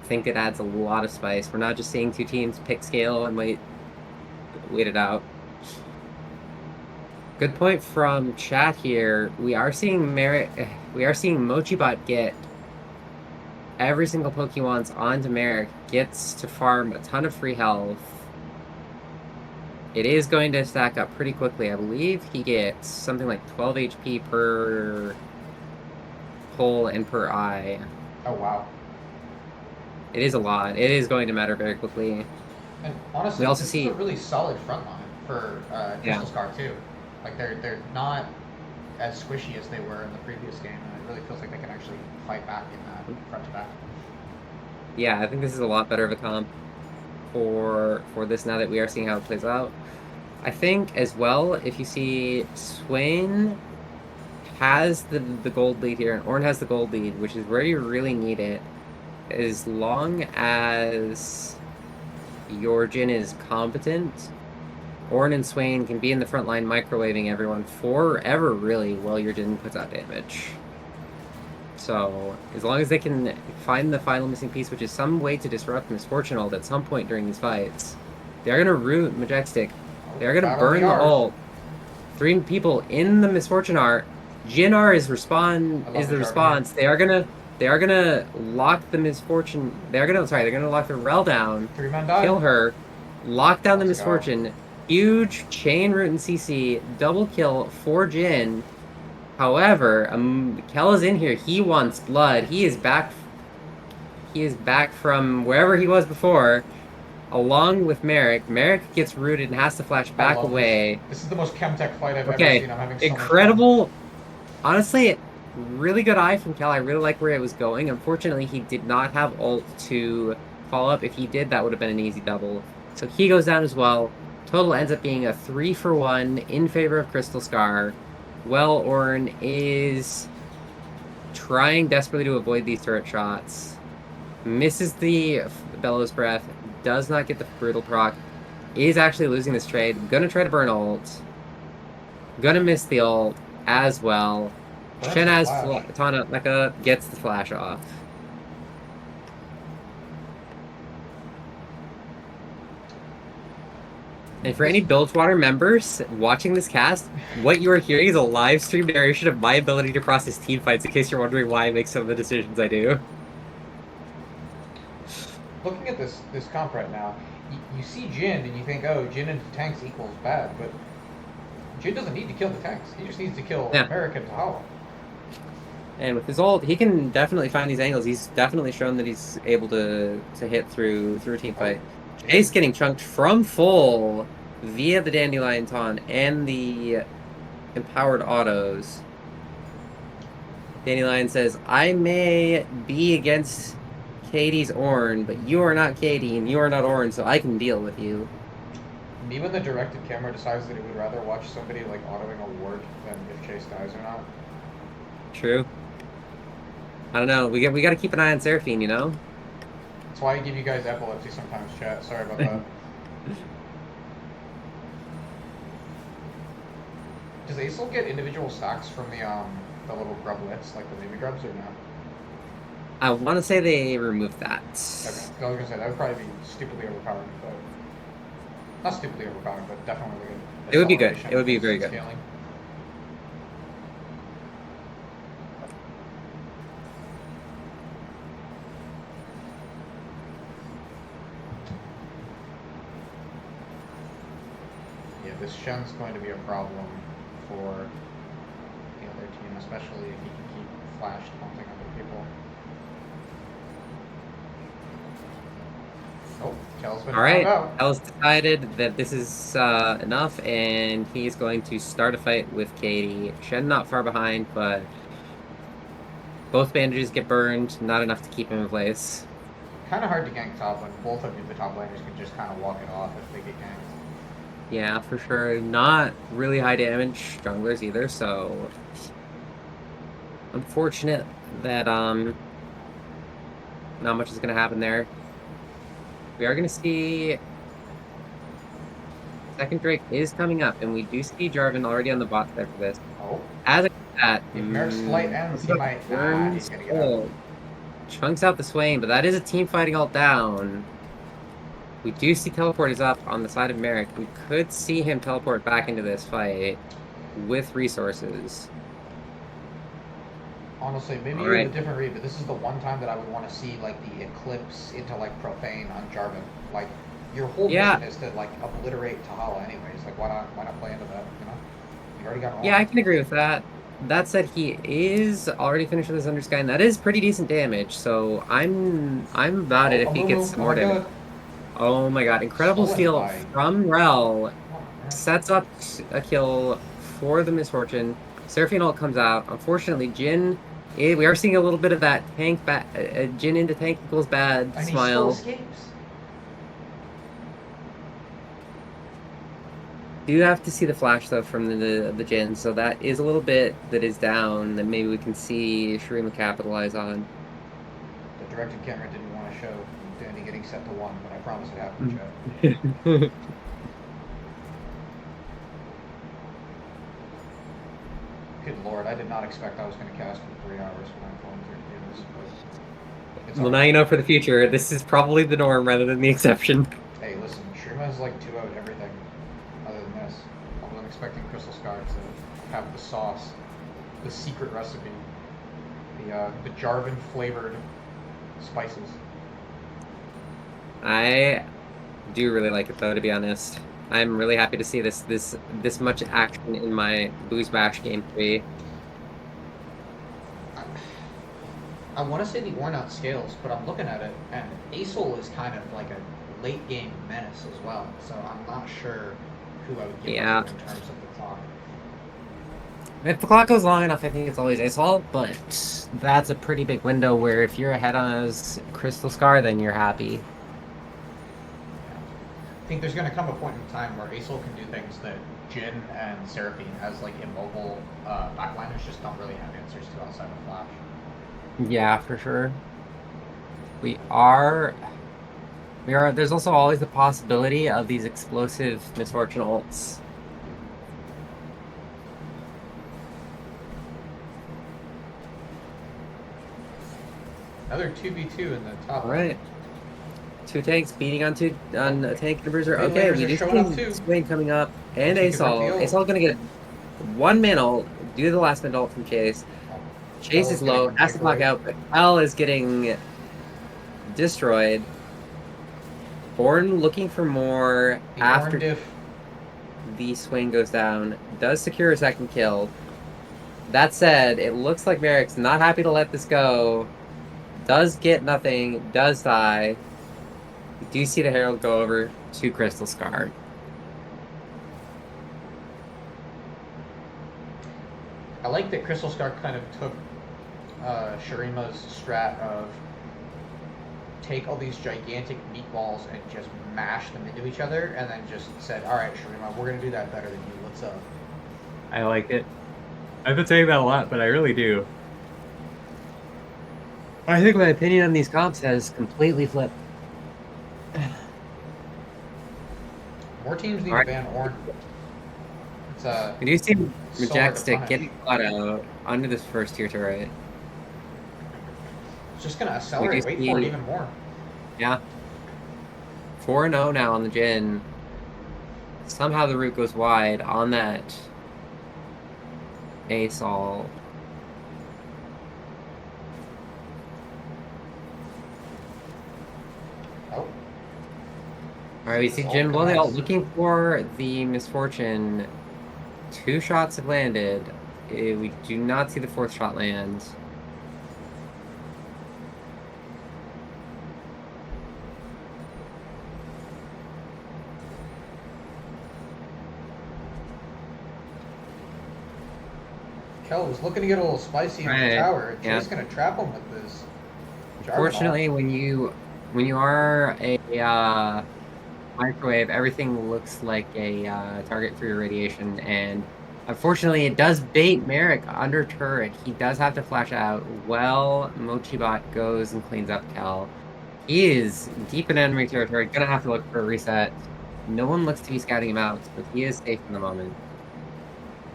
think it adds a lot of spice. We're not just seeing two teams pick scale and wait it out. Good point from chat here. We are seeing Mochibot get every single poke he wants onto Merrick, gets to farm a ton of free health. It is going to stack up pretty quickly. I believe he gets something like 12 HP per pull and per eye. Oh wow. It is a lot. It is going to matter very quickly. And honestly, We also this see- is a really solid front line for Yeah. Crystal Scar too. Like they're not as squishy as they were in the previous game, and it really feels like they can actually fight back in that front to back. Yeah, I think this is a lot better of a comp for this now that we are seeing how it plays out. I think as well, if you see Swain has the gold lead here, and Ornn has the gold lead, which is where you really need it. As long as your Jhin is competent, Ornn and Swain can be in the front line microwaving everyone forever, really, while your Jhin puts out damage. So, as long as they can find the final missing piece, which is some way to disrupt Misfortune ult at some point during these fights, they're going to root Majestic. They're going to Battle burn the the Rs. ult. 3 people in the Misfortune art. Jhin R is I love the the response. They are gonna lock the Misfortune. They're gonna lock the Rel down. 3-man dive. Kill her, lock down the Let's go. Misfortune, huge chain root and CC, double kill for Jhin. However, Kel is in here. He wants blood. He is back from wherever he was before, along with Merrick. Merrick gets rooted and has to flash I back love away. This is the most Chemtech fight I've ever Okay, seen. I'm having so much incredible. Honestly, really good eye from Kel. I really like where it was going. Unfortunately, he did not have ult to follow up. If he did, that would have been an easy double. So he goes down as well. Total ends up being a 3-for-1 in favor of Crystal Scar. Well, Ornn is trying desperately to avoid these turret shots. Misses the Bellows Breath. Does not get the Brutal proc. Is actually losing this trade. Gonna try to burn ult. Gonna miss the ult as well. Burns Shen the has flash. Tana Mecha gets the flash off. And for any Bilgewater members watching this cast, what you are hearing is a live stream narration of my ability to process team fights, in case you're wondering why I make some of the decisions I do. Looking at this comp right now, you see Jhin and you think, oh, Jhin and tanks equals bad, but Jhin doesn't need to kill the tanks. He just needs to kill Yeah. Merrick and Tahoe. And with his ult, he can definitely find these angles. He's definitely shown that he's able to hit through a team fight. Ace getting chunked from full via the Dandelion Taunt and the empowered autos. Dandelion says, I may be against Katie's Ornn, but you are not Katie and you are not Ornn, so I can deal with you. And even the directed camera decides that it would rather watch somebody like autoing a ward than if Chase dies or not. True. I don't know. We got to keep an eye on Seraphine, you know? That's why I give you guys epilepsy sometimes, chat. Sorry about that. Does Acel get individual stacks from the little grublets, like the baby grubs, or no? I want to say they removed that. Okay. I was gonna say that would probably be stupidly overpowered, but not stupidly overpowered, but definitely good. It would be good. acceleration It would be and very good. scaling. Yeah, this Shen's going to be a problem for the other team, especially if he can keep flash taunting other people. Oh, Kel's been All right, found out. El's decided that this is enough, and he's going to start a fight with Katie. Shen not far behind, but both bandages get burned, not enough to keep him in place. Kind of hard to gank top when both of the top laners can just kind of walk it off if they get ganked. Yeah, for sure. Not really high damage junglers either, so unfortunate that not much is going to happen there. We are going to see second Drake is coming up, and we do see Jarvan already on the bot there for this. Oh, As a that, if Merrick's flight ends, he might. He's gonna get out. oh, chunks out the Swain, but that is a team fighting all down. We do see teleport is up on the side of Merrick. We could see him teleport back into this fight with resources. Honestly, maybe All you have right. a different read, but this is the one time that I would want to see like the Eclipse into like Profane on Jarvan. Like your whole Yeah. mission is to like obliterate Tahala anyways. Like why not play into that? You know, you already got. Yeah, I can agree with that. That said, he is already finished with his Undersky, and that is pretty decent damage. So I'm about it if he gets some more damage. Oh my god! Incredible Stolen steal by- from Rel. Oh, man. Sets up a kill for the Misfortune. Seraphine ult comes out. Unfortunately, Jin, we are seeing a little bit of that tank Jin into tank equals bad And he smile. still escapes. Do have to see the flash though from the Jin, so that is a little bit that is down that maybe we can see Shurima capitalize on. The directed camera didn't want to show Danny getting set to 1, but I promise it happened, Mm. Joe. Good lord, I did not expect I was going to cast for 3 hours when I'm going through to do this, but it's Well, all now right. you know for the future, this is probably the norm rather than the exception. Hey, listen, Shurima's like 2-0'd everything other than this. I wasn't expecting Crystal Scar to have the sauce, the secret recipe, the Jarvan flavored spices. I do really like it though, to be honest. I'm really happy to see this much action in my BoozeBash game 3. I want to say the Ornat scales, but I'm looking at it, and Asol is kind of like a late game menace as well. So I'm not sure who I would give Yeah. it to in terms of the clock. If the clock goes long enough, I think it's always Asol, but that's a pretty big window where if you're ahead on his Crystal Scar, then you're happy. I think there's going to come a point in time where Asol can do things that Jin and Seraphine, as like immobile backliners, just don't really have answers to outside of Flash. Yeah, for sure. We are. There's also always the possibility of these explosive Misfortune ults. Another 2v2 in the top. All right. 2 tanks beating on a tank and a bruiser. Mid Okay, laners we are do showing up see too. Swain coming up, and She could Asol. reveal. Asol gonna get 1 man ult, do the last minute ult from Chase. Chase is low, has to block out, but L is getting destroyed. Born looking for more The after Orn diff. the Swain goes down. Does secure a second kill. That said, it looks like Merrick's not happy to let this go. Does get nothing, does die. You do see the Herald go over to Crystal Scar. I like that Crystal Scar kind of took Shurima's strat of take all these gigantic meatballs and just mash them into each other, and then just said, all right, Shurima, we're going to do that better than you. What's up? I like it. I've been saying that a lot, but I really do. I think my opinion on these comps has completely flipped. More teams need Alright. to ban Orn. It's We do see so hard to Majestic punish. getting caught out under this first tier turret. It's just going to accelerate. We do Wait for it see- even more. Yeah. 4-0 now on the Jin. Somehow the route goes wide on that Asol. Oh, Alright, we see It's Jin all blow the ult, nice. looking for the Misfortune. 2 shots have landed. We do not see the 4th shot land. Kel was looking to get a little spicy in Right, the tower. yeah. Jay's going to trap him with this. Unfortunately, when you are a microwave, everything looks like a target for your radiation, and unfortunately, it does bait Merrick under turret. He does have to flash out. Well, Mochibot goes and cleans up Kel. He is deep in enemy territory, gonna have to look for a reset. No one looks to be scouting him out, but he is safe in the moment.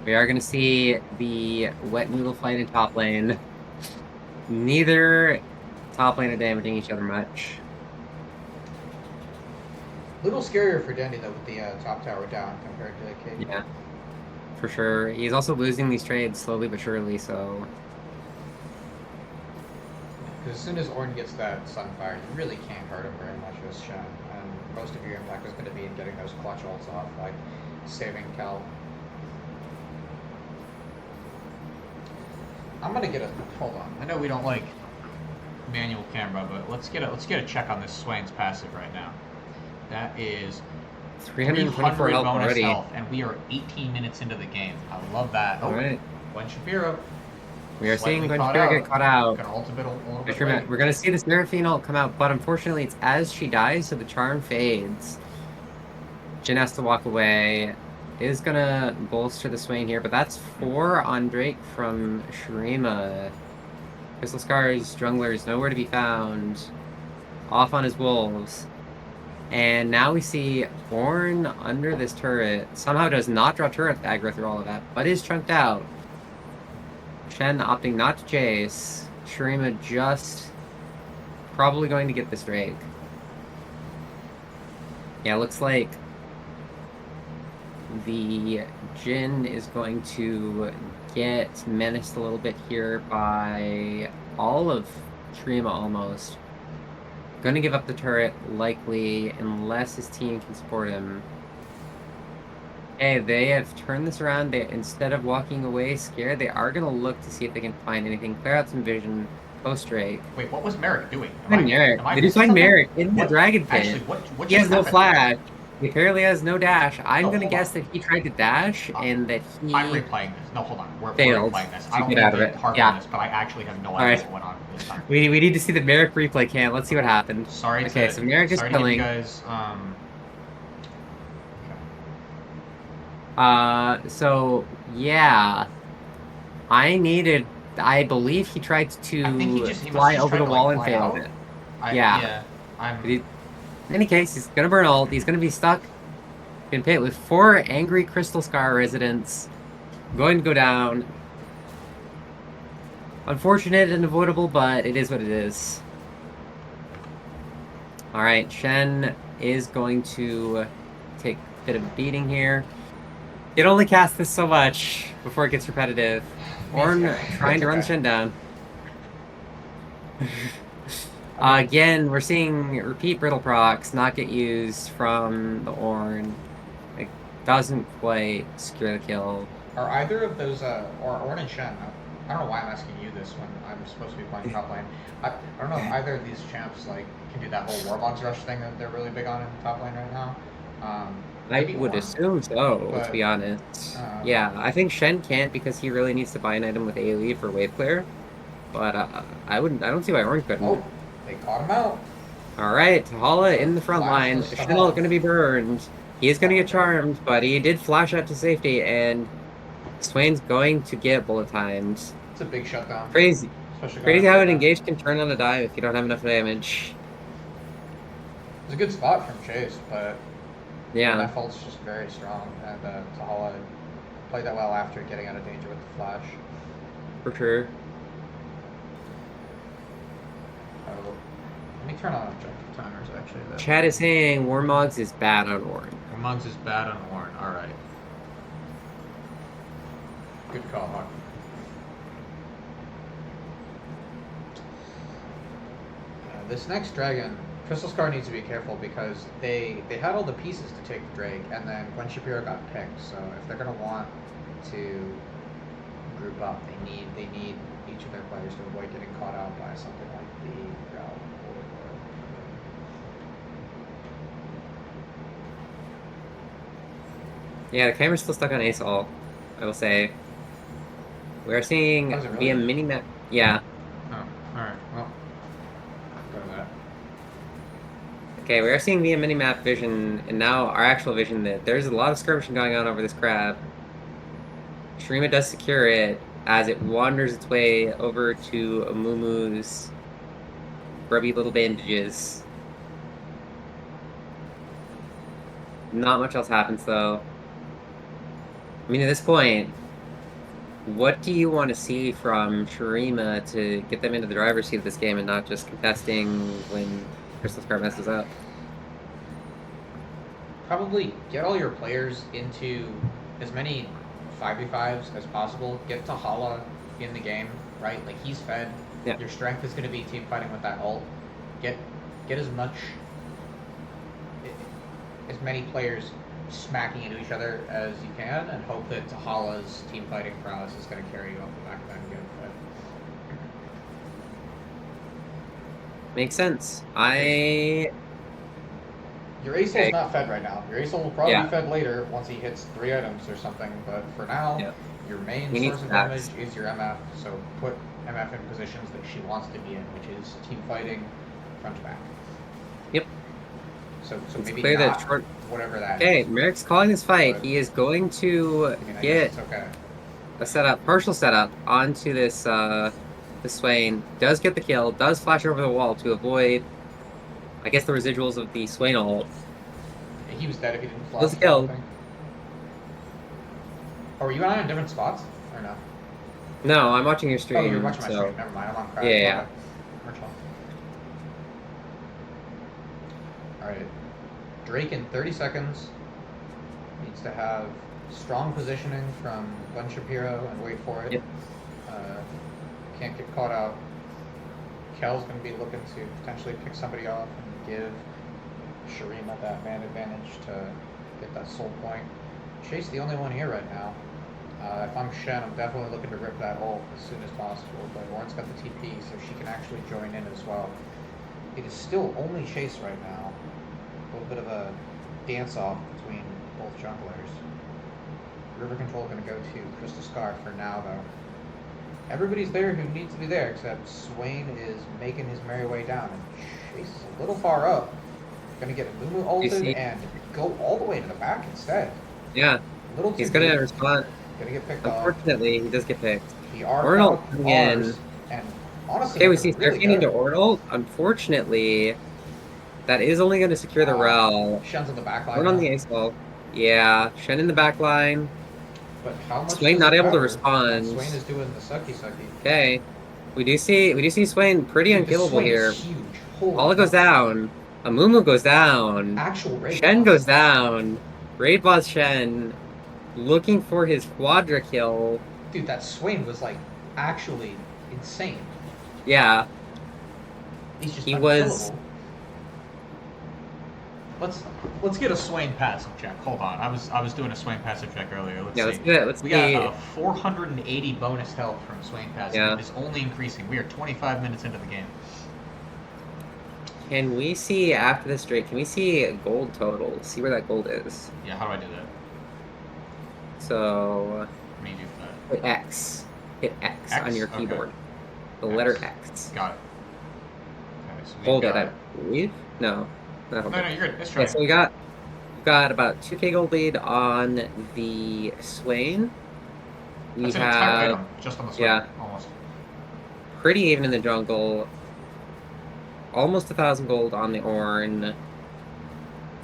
We are gonna see the wet noodle fight in top lane. Neither top lane are damaging each other much. Little scarier for Dendy, though, with the top tower down compared to KD. Yeah, for sure. He's also losing these trades slowly but surely, so... Because as soon as Ornn gets that Sunfire, you really can't hurt him very much with Shen. And most of your impact is going to be in getting those clutch ults off, like saving Kel. I'm gonna get a hold on. I know we don't like manual camera, but let's get a check on this Swain's passive right now. That is 324 health bonus already. health, and we are 18 minutes into the game. I love that. All right. Gwen Shapiro. We are seeing Slightly Gwen Shapiro get caught out. Gonna ult a little bit late. We're gonna see the Seraphine ult come out, but unfortunately it's as she dies, so the charm fades. Jhin has to walk away. Is gonna bolster the Swain here, but that's 4 on Drake from Shurima. Crystal Scar's jungler is nowhere to be found. Off on his wolves. And now we see Ornn under this turret. Somehow does not draw turret aggro through all of that, but is chunked out. Shen opting not to chase. Shurima just probably going to get this Drake. Yeah, looks like the Jhin is going to get menaced a little bit here by all of Shurima almost. Going to give up the turret, likely, unless his team can support him. Okay, they have turned this around. Instead of walking away scared, they are going to look to see if they can find anything. Clear out some vision. Post-Drake. Wait, what was Merrick doing? Merrick. They do find Merrick in the dragon pit. Actually, what He has no happened? flash. He apparently has no dash. I'm going to hold guess that he tried to dash and that he... I'm replaying this. No, hold on. We're failed replaying this. to I don't get mean out of to it. harp Yeah. on this, but I actually have no All idea right. what went on this time. We need to see the Merrick replay cam. Let's see what happened. Sorry Okay, to, so Merrick is sorry to give you killing. guys, So, yeah. I believe he tried to I think he fly must over the tried to, wall like, and fly failed out. it. Yeah. In any case, he's gonna burn ult. He's gonna be stuck in pit with 4 angry Crystal Scar residents. Going to go down. Unfortunate and avoidable, but it is what it is. Alright, Shen is going to take a bit of a beating here. It only casts this so much before it gets repetitive. Ornn trying to run Shen down. Again, we're seeing repeat brittle procs not get used from the Ornn. It doesn't quite secure the kill. Are either of those, or Ornn and Shen, I don't know why I'm asking you this when I'm supposed to be playing top lane. I don't know if either of these champs like can do that whole Warbogs rush thing that they're really big on in top lane right now. I Maybe would Ornn, assume so, but, to be honest. Yeah, I think Shen can't because he really needs to buy an item with AoE for wave clear. But I don't see why Ornn couldn't. Oh, they caught him out. Alright, Hala in the front line. Flashes to Shen Hala. gonna be burned. He is gonna get charmed, but he did flash out to safety, and Swain's going to get bullet times. It's a big shutdown. Crazy. Especially Crazy going how after an that. engage can turn on a dive if you don't have enough damage. It's a good spot from Chase, but Yeah. that fault's just very strong, and Tahala played that well after getting out of danger with the flash. For sure. Oh, let me turn on objective timers actually. Though. Chad is saying Warmogs is bad on Ornn. Mugs is bad on Ornn. Alright. Good call, Hawk. This next dragon, Crystal Scar needs to be careful because they had all the pieces to take the Drake, and then Gwen Shapiro got picked. So if they're gonna want to group up, they need each of their players to avoid getting caught out by something like the Growl or Yeah, the camera's still stuck on Ace Ult, I will say. We are seeing Oh, is it via really? minimap. Yeah. Oh, alright. Well, go to that. Okay, we are seeing via minimap vision, and now our actual vision that there's a lot of skirmishing going on over this crab. Shurima does secure it as it wanders its way over to Amumu's grubby little bandages. Not much else happens though. I mean, at this point, what do you want to see from Shurima to get them into the driver's seat of this game and not just contesting when Crystal Scar messes up? Probably get all your players into as many 5v5s as possible. Get Tahala in the game, right? Like, he's fed. Yeah. Your strength is going to be team fighting with that ult. Get as many players smacking into each other as you can, and hope that Hala's team fighting prowess is going to carry you off the back of that and get a fight. Makes sense. Your Acel's Okay. not fed right now. Your Acel will probably Yeah. be fed later once he hits 3 items or something, but for now, Yeah. your main We need source of stacks. damage is your MF, so put MF in positions that she wants to be in, which is team fighting, front to back. Yep. So It's maybe clear not that short. whatever that Okay, is. Merrick's calling this fight. But- He is going to I mean, I guess get it's okay. a setup, partial setup onto this Swain. Does get the kill. Does flash over the wall to avoid, I guess, the residuals of the Swain ult. He was dead if he didn't flash. Was killed. Oh, were you on different spots or no? No, I'm watching your stream. Oh, you're watching my so. stream. Never mind. I'm on crash. Yeah. All right. Drake in 30 seconds needs to have strong positioning from Glenn Shapiro and wait for it. Yep. Can't get caught out. Kel's going to be looking to potentially pick somebody off and give Shurima that man advantage to get that soul point. Chase the only one here right now. If I'm Shen, I'm definitely looking to rip that ult as soon as possible, but Warren's got the TP, so she can actually join in as well. It is still only Chase right now. A little bit of a dance-off between both junglers. River Control going to go to Crystal Scar for now, though. Everybody's there who needs to be there, except Swain is making his merry way down, and Chase is a little far up. Going to get Mumu ulted and go all the way to the back instead. Yeah, Little he's too going to deep. respond. Gonna get picked off. Unfortunately, he does get picked. The R Ornal count coming in. Rs, and honestly, Okay, we they're see really Seraphine into good. Ornal. Unfortunately, that is only going to secure the Rel. Shen's on the back line. One on now. the Acel. Yeah, Shen in the back line. But how much Swain does not it able to matter respond. when Swain is doing the sucky. Okay, we do see Swain pretty Dude, the unkillable Swain here. is huge. Holy Paula goes fuck. down. Amumu goes down. Actual raid Shen boss. goes down. Raid boss Shen looking for his quadra kill. Dude, that Swain was like actually insane. Yeah, He's just He unkillable. was- Let's get a Swain passive check. Hold on, I was doing a Swain passive check earlier. Let's yeah. see. Let's do it. Let's We see. got 480 bonus health from Swain passive. Yeah. It's only increasing. We are 25 minutes into the game. Can we see after this Drake? Can we see gold total? See where that gold is. Yeah, how do I do that? So What do you do for that? hit X. Hit X on X? your Okay. keyboard. The X. letter X. Got it. Okay, so we've Hold it, got... I believe. No, not hold No, it. no, you're good. Let's try Yeah, so it. we've got about 2k gold lead on the Swain. We That's an entire have item just on the Swain. yeah. Almost. pretty even in the jungle. Almost 1,000 gold on the Ornn.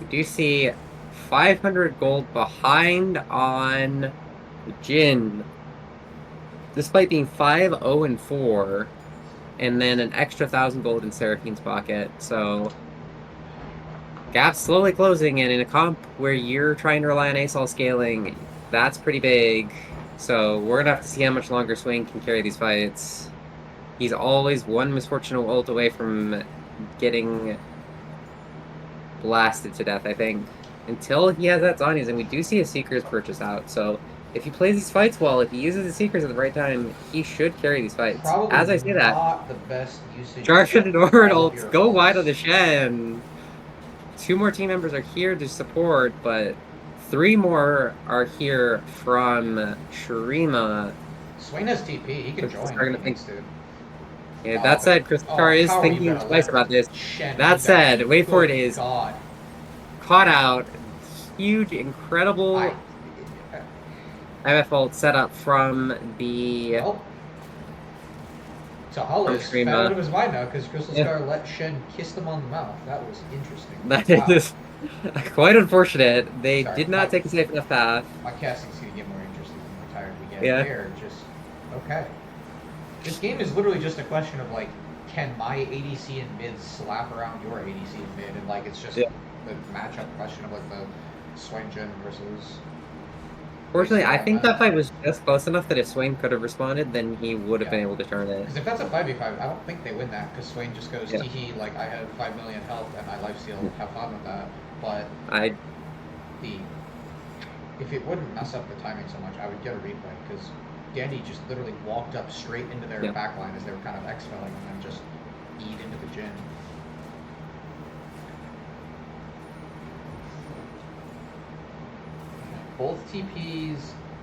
We do see 500 gold behind on the Jhin. Despite being 5-0-4, and then an extra 1,000 gold in Seraphine's pocket. So gap's slowly closing, and in a comp where you're trying to rely on ASOL scaling, that's pretty big. So we're gonna have to see how much longer Swain can carry these fights. He's always one misfortunate ult away from getting blasted to death, I think. Until he has that Zhonya's, and we do see his Seekers purchase out, so if he plays these fights well, if he uses his Seekers at the right time, he should carry these fights. Probably As I say that, not the best usage. Jarfin and of Ornn all of ults your go ults. wide on the Shen. 2 more team members are here to support, but 3 more are here from Shurima. Swain has TP. He can Which join is if gonna he needs to. Yeah, Oh, that but- said, Kristokar is how are you thinking gonna twice let about this. Shen That do said, wait for it, Good is God. caught out. Huge, incredible I, MF ult set up from the... well, Tahala is Shurima. fed out of his mind now because Crystal Yeah. Scar let Shen kiss them on the mouth. That was interesting. That Wow. is quite unfortunate. They Sorry, did not take a safe enough path. My casting's going to get more interesting the more tired we get. Yeah. They're just okay. This game is literally just a question of like, can my ADC in mid slap around your ADC in mid, and like it's just Yeah. the matchup question of like the Swain Jhin versus. Fortunately, I think that fight was just close enough that if Swain could have responded, then he would have been Yeah. able to turn it. Because if that's a 5v5, I don't think they win that because Swain just goes Yeah. tee like I have 5 million health and my lifesteal. Have fun with that. But I the if it wouldn't mess up the timing so much, I would get a replay because Dandy just literally walked up straight into their back line as they were kind of exfilling and then just eat into the Jin. Both TPs,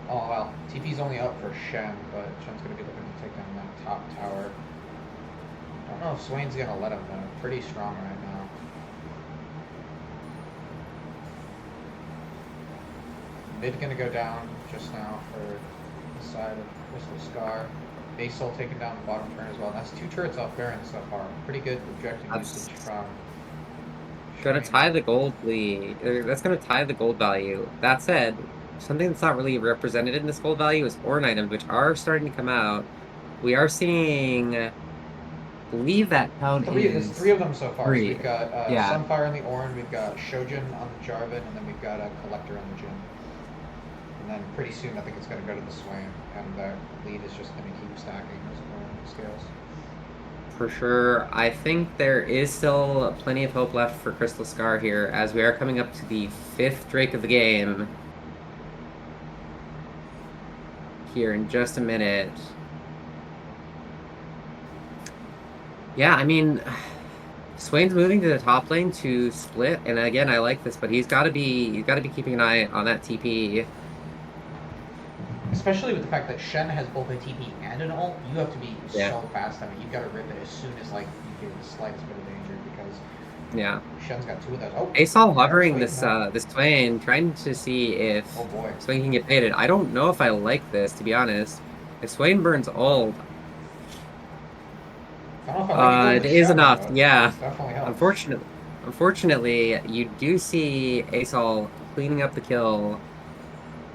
oh well, TP's only up for Shen, but Shen's going to be looking to take down that top tower. I don't know if Swain's going to let him though. Pretty strong right now. Mid going to go down just now for the side of Crystal Scar. Basal taking down the bottom turn as well. And that's 2 turrets off Baron so far. Pretty good objective usage from. Going to tie the gold lead. That's going to tie the gold value. That said, something that's not really represented in this gold value is Ornn items, which are starting to come out. We are seeing, I believe that count There's 3 of them so far. 3. So we've got Sunfire on the Ornn, we've got Shojin on the Jarvan, and then we've got a Collector on the Jin. And then pretty soon I think it's going to go to the Swain, and the lead is just going to keep stacking as Ornn scales. For sure. I think there is still plenty of hope left for Crystal Scar here, as we are coming up to the 5th Drake of the game. Here in just a minute. Yeah, I mean, Swain's moving to the top lane to split, and again, I like this, but he's got to be keeping an eye on that TP. Especially with the fact that Shen has both a TP and an ult, you have to be so fast. I mean, you've got to rip it as soon as like you hear the slightest bit of danger because Shen's got 2 of those. Oh, Asol hovering this Swain, trying to see if Swain can get baited. I don't know if I like this, to be honest. If Swain burns ult, it is enough. Yeah, unfortunately, you do see Asol cleaning up the kill.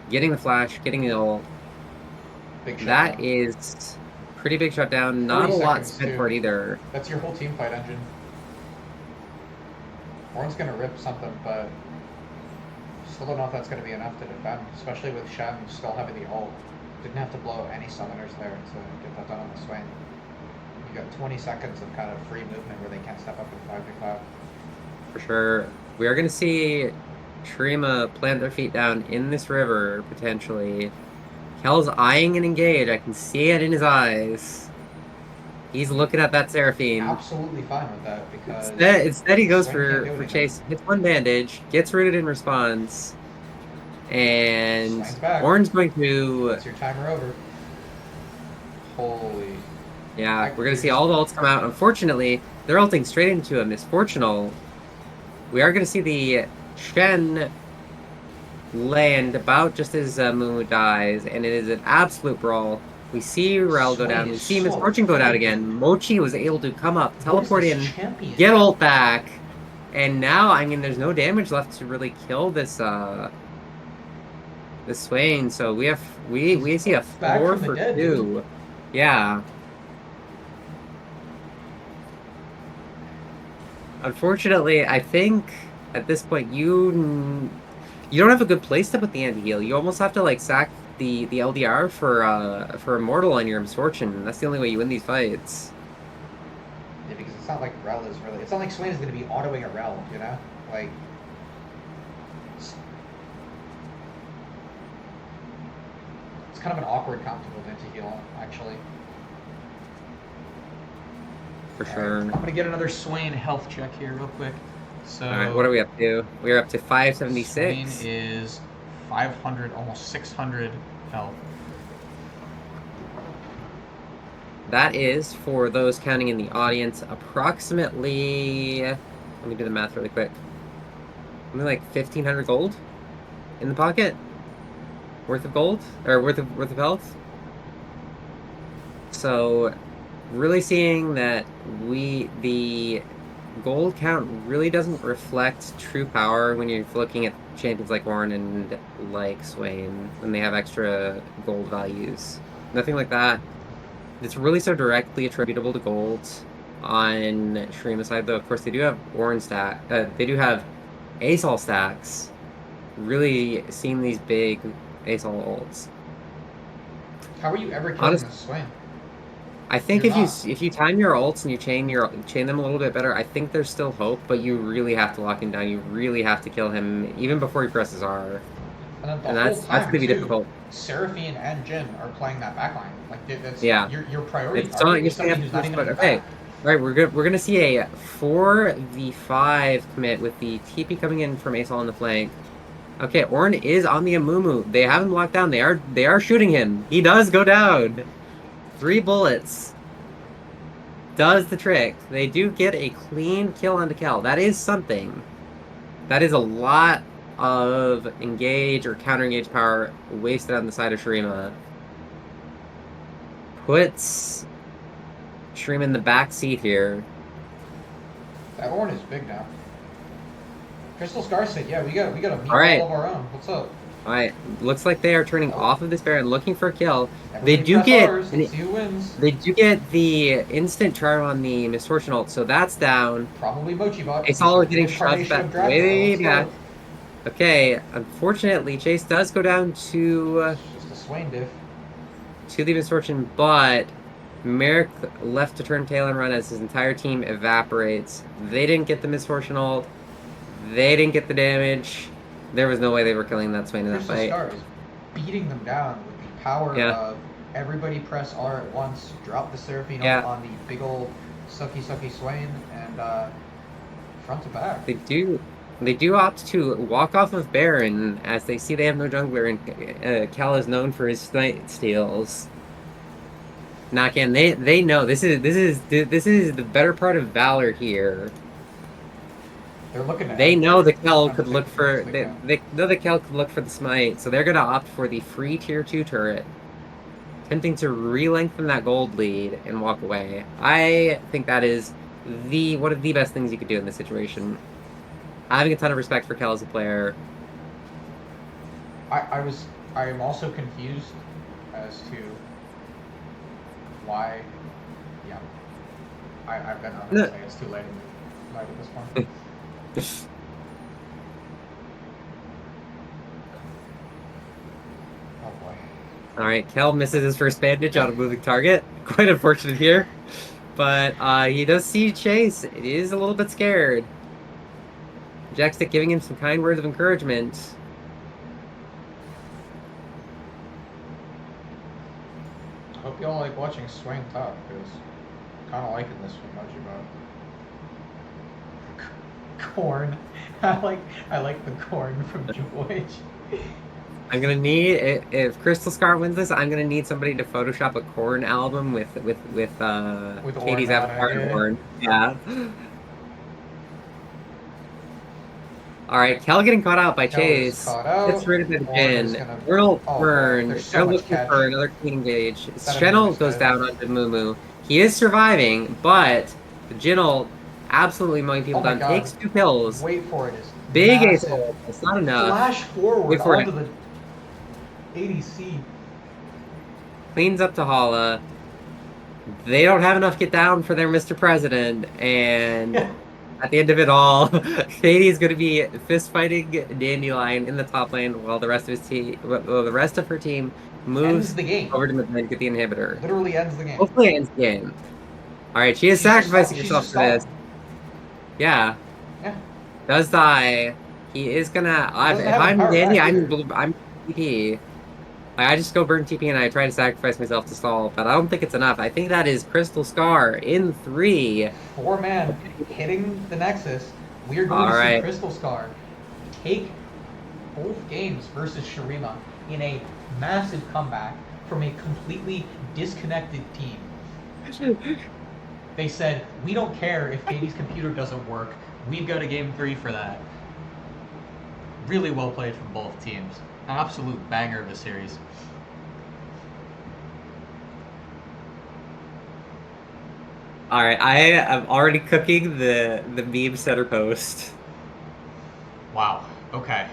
Getting the flash, getting the ult. That is pretty big shutdown. Not a lot spent for it either. That's your whole team fight engine. Ornn's going to rip something, but still don't know if that's going to be enough to defend, especially with Shen still having the ult. Didn't have to blow any summoners there to get that done on the Swain. You got 20 seconds of kind of free movement where they can't step up in 5v5. For sure. We are going to see Trima plant their feet down in this river, potentially. Kel's eyeing an engage. I can see it in his eyes. He's looking at that Seraphine. Absolutely fine with that, because... Instead he goes for chase. Hits one bandage, gets rooted in response, and Ornn's going to... That's your timer over. Holy... Yeah, we're going to see all the ults come out. Unfortunately, they're ulting straight into a Misfortunal. We are going to see the Shen land about just as Moo dies, and it is an absolute brawl. We see Rel go down, we see Misfortune go down again. Mochi was able to come up, teleport in, get ult back, and now, I mean, there's no damage left to really kill this this Swain, so we see a 4 for 2. Yeah. Unfortunately, I think at this point you don't have a good place to put the anti-heal. You almost have to like sack the LDR for Immortal on your Misfortune. That's the only way you win these fights. Yeah, because it's not like Rel is really... It's not like Swain is going to be autoing a Rel, you know? Like... It's kind of an awkward comp to build anti-heal, actually. For sure. I'm going to get another Swain health check here real quick. So, alright, what are we up to? We're up to 576. Swain is 500, almost 600 health. That is, for those counting in the audience, approximately... Let me do the math really quick. Something like 1,500 gold in the pocket? Worth of gold? Or worth of health? So, really seeing that the gold count really doesn't reflect true power when you're looking at champions like Ornn and like Swain when they have extra gold values. Nothing like that. It's really so directly attributable to gold on Shurima's side, though. Of course, they do have Ornn stack. They do have Asol stacks. Really seeing these big Asol ults. How are you ever killing this Swain? I think if you time your ults and you chain them a little bit better, I think there's still hope, but you really have to lock him down. You really have to kill him even before he presses R. And then the And whole that's time, going to be too, difficult. Seraphine and Jin are playing that backline. Like, that's Yeah. your priority It's target not is somebody who's not even gonna be okay. back. All right, we're gonna see a 4v5 commit with the TP coming in from Ace on the flank. Okay, Ornn is on the Amumu. They have him locked down. They are shooting him. He does go down. 3 bullets. Does the trick. They do get a clean kill on Kel. That is something. That is a lot of engage or counter engage power wasted on the side of Shurima. Puts Shurima in the back seat here. That Ornn is big now. Crystal Scar said, "Yeah, we got a meet All right. all of our own. What's up?" All right, looks like they are turning off of this Baron, looking for a kill. Everybody They do press get Rs, let's see who wins. They do get the instant charm on the Misfortune ult, so that's down. Probably Mochi Bot. It's all getting Incarnation shoved back of Dracula. way Let's back. go. Okay, unfortunately, Chase does go down to It's just a Swain diff. the Misfortune, but Merrick left to turn tail and run as his entire team evaporates. They didn't get the Misfortune ult. They didn't get the damage. There was no way they were killing that Swain in that Crystal fight. Scar is beating them down with the power of everybody press R at once, drop the Seraphine on the big old sucky Swain, and front to back. They do opt to walk off of Baron as they see they have no jungler, and Cal is known for his night steals. Knock in. They know this is the better part of Valor here. They're looking at. They know the Kel could look for they know the Kel could look for the smite, so they're gonna opt for the free tier 2 turret, attempting to re-lengthen that gold lead and walk away. I think that is one of the best things you could do in this situation. Having a ton of respect for Kel as a player. I am also confused as to why. Yeah, I've been honest. I guess too late at this point. Oh boy. Alright, Kel misses his first bandage on a moving target. Quite unfortunate here. But he does see Chase. It is a little bit scared. Hextech giving him some kind words of encouragement. I hope y'all like watching Swain talk, because I'm kind of liking this from Mochi Bot. Corn. I like the corn from George. I'm gonna need, if Crystal Scar wins this, I'm gonna need somebody to Photoshop a Korn album with Katie's avatar and Korn. Yeah. Alright, Kel getting caught out by Chase. Gets rid of the Jin. Whirl burn. They're looking for another clean engage. Shen'll goes down onto Mumu. He is surviving, but the Jin'll absolutely mowing people down. Takes 2 kills. Wait for it. Big ace. It's not enough. Flash forward onto the ADC. Cleans up to Hala. They don't have enough get down for their Mr. President, and at the end of it all, Katie's going to be fist fighting Dandelion in the top lane while the rest of her team moves over to mid lane to get the inhibitor. Literally ends the game. Hopefully it ends the game. Alright, she is sacrificing herself for this. Yeah. Does die. He is gonna. If I'm Dandy, I'm TP. I just go burn TP and I try to sacrifice myself to stall, but I don't think it's enough. I think that is Crystal Scar in 3. 4-man hitting the Nexus. We're going to see Crystal Scar take both games versus Shurima in a massive comeback from a completely disconnected team. They said, we don't care if Katie's computer doesn't work. We've got a game 3 for that. Really well played from both teams. An absolute banger of a series. Alright, I am already cooking the meme center post. Wow. Okay.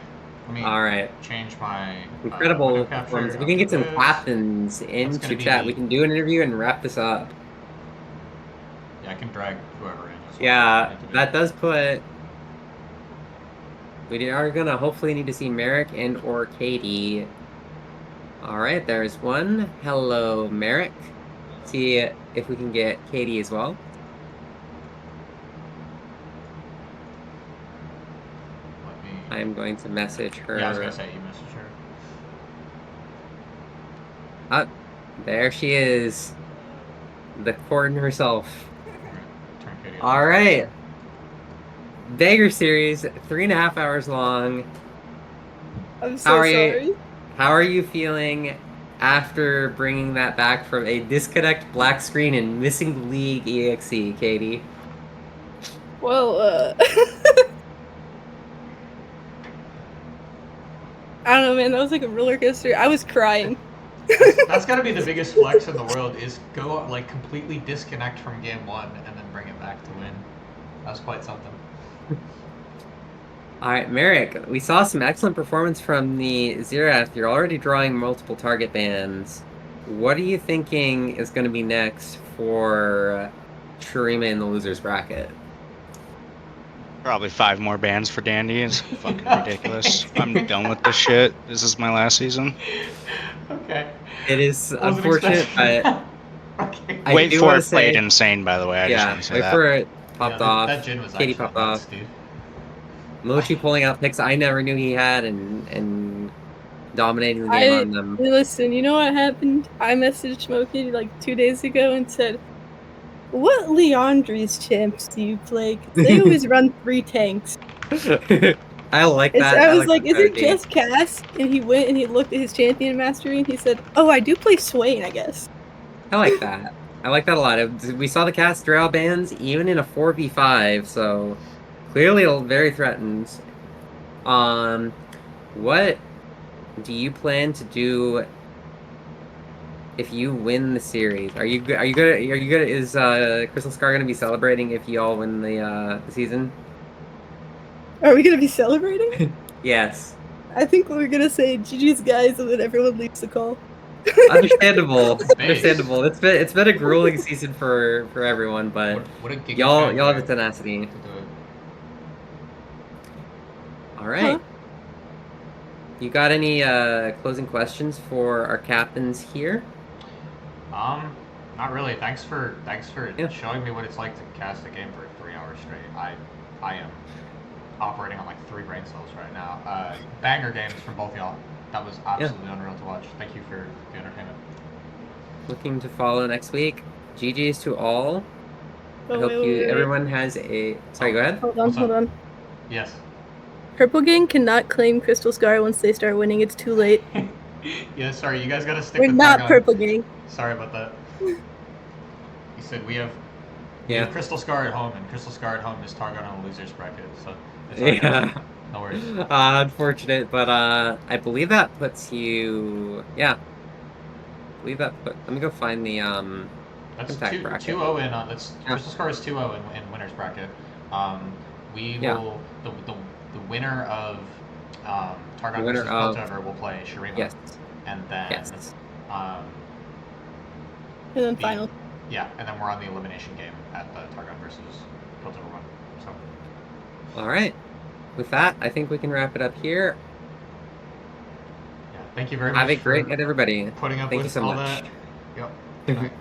Let me change my incredible performance. If we can get some captains into chat, we can do an interview and wrap this up. Yeah, I can drag whoever in. Yeah, that does put. We are gonna hopefully need to see Merrick and or Katie. All right, there's one. Hello, Merrick. See if we can get Katie as well. I'm going to message her. Yeah, I was gonna say you messaged her. There she is. The Corn herself. Turn Katie on. All right. Banger series, 3.5 hours long. I'm so sorry. How are you feeling after bringing that back from a disconnect black screen and missing league EXE, Katie? Well, I don't know, man. That was like a roller coaster. I was crying. That's gotta be the biggest flex in the world, is go like completely disconnect from game 1 and then bring it back to win. That's quite something. All right, Merrick, we saw some excellent performance from the Xerath. You're already drawing multiple target bans. What are you thinking is going to be next for Shurima in the loser's bracket? Probably 5 more bans for Dandy. It's fucking ridiculous. I'm done with this shit. This is my last season. Okay. It is Wasn't unfortunate, expecting but okay. I Wait do for wanna it played say- insane, by the way. I just yeah, want to say wait that. for it popped Yeah, off. that Jin was Katie actually popped nuts, off. dude. Mochi pulling out picks I never knew he had and dominating the game on them. Listen, you know what happened? I messaged Smokey like 2 days ago and said, "What Leandri's champs do you play? 'Cause they always run 3 tanks." I like And that. so I was like, that "Is it strategy. just Cass?" And he went and he looked at his champion mastery and he said, "Oh, I do play Swain, I guess." I like that. I like that a lot. We saw the cast Drow bans even in a 4v5, so clearly very threatened. What do you plan to do if you win the series? Are you good? Is Crystal Scar gonna be celebrating if you all win the season? Are we gonna be celebrating? Yes. I think we're gonna say GG's guys and then everyone leaves the call. Understandable. Base. Understandable. It's been a grueling season for everyone, but What a giga y'all fan have the to tenacity. do it. All right. You got any closing questions for our captains here? Not really. Thanks for Yeah. showing me what it's like to cast a game for 3 hours straight. I am operating on like 3 brain cells right now. Banger games from both y'all. That was absolutely unreal to watch. Thank you for the entertainment. Looking to follow next week. GG's to all. I Oh, hope wait. everyone has a. Sorry, go ahead. Hold on. Yes. Purple Gang cannot claim Crystal Scar once they start winning. It's too late. Yeah, sorry, you guys gotta stick We're with not Targon. Purple Gang. Sorry about that. You said we have Yeah. Crystal Scar at home, and Crystal Scar at home is Targon on the loser's bracket, so it's Yeah. no worries. Unfortunate, but I believe that puts you. Yeah. I believe that let me go find the That's contact bracket. 2-0 in that's Yeah. Crystal Scar is 2-0 in winners bracket. We Yeah. will the winner of Targon winner versus of- Piltover will play Shurima. Yes. And then Yes. And then the- final. yeah, and then we're on the elimination game at the Targon versus Piltover one. So All right. With that, I think we can wrap it up here. yeah, thank you very much. Have a great for night, everybody. putting up Thank you with so all much. that. Yep. Good night.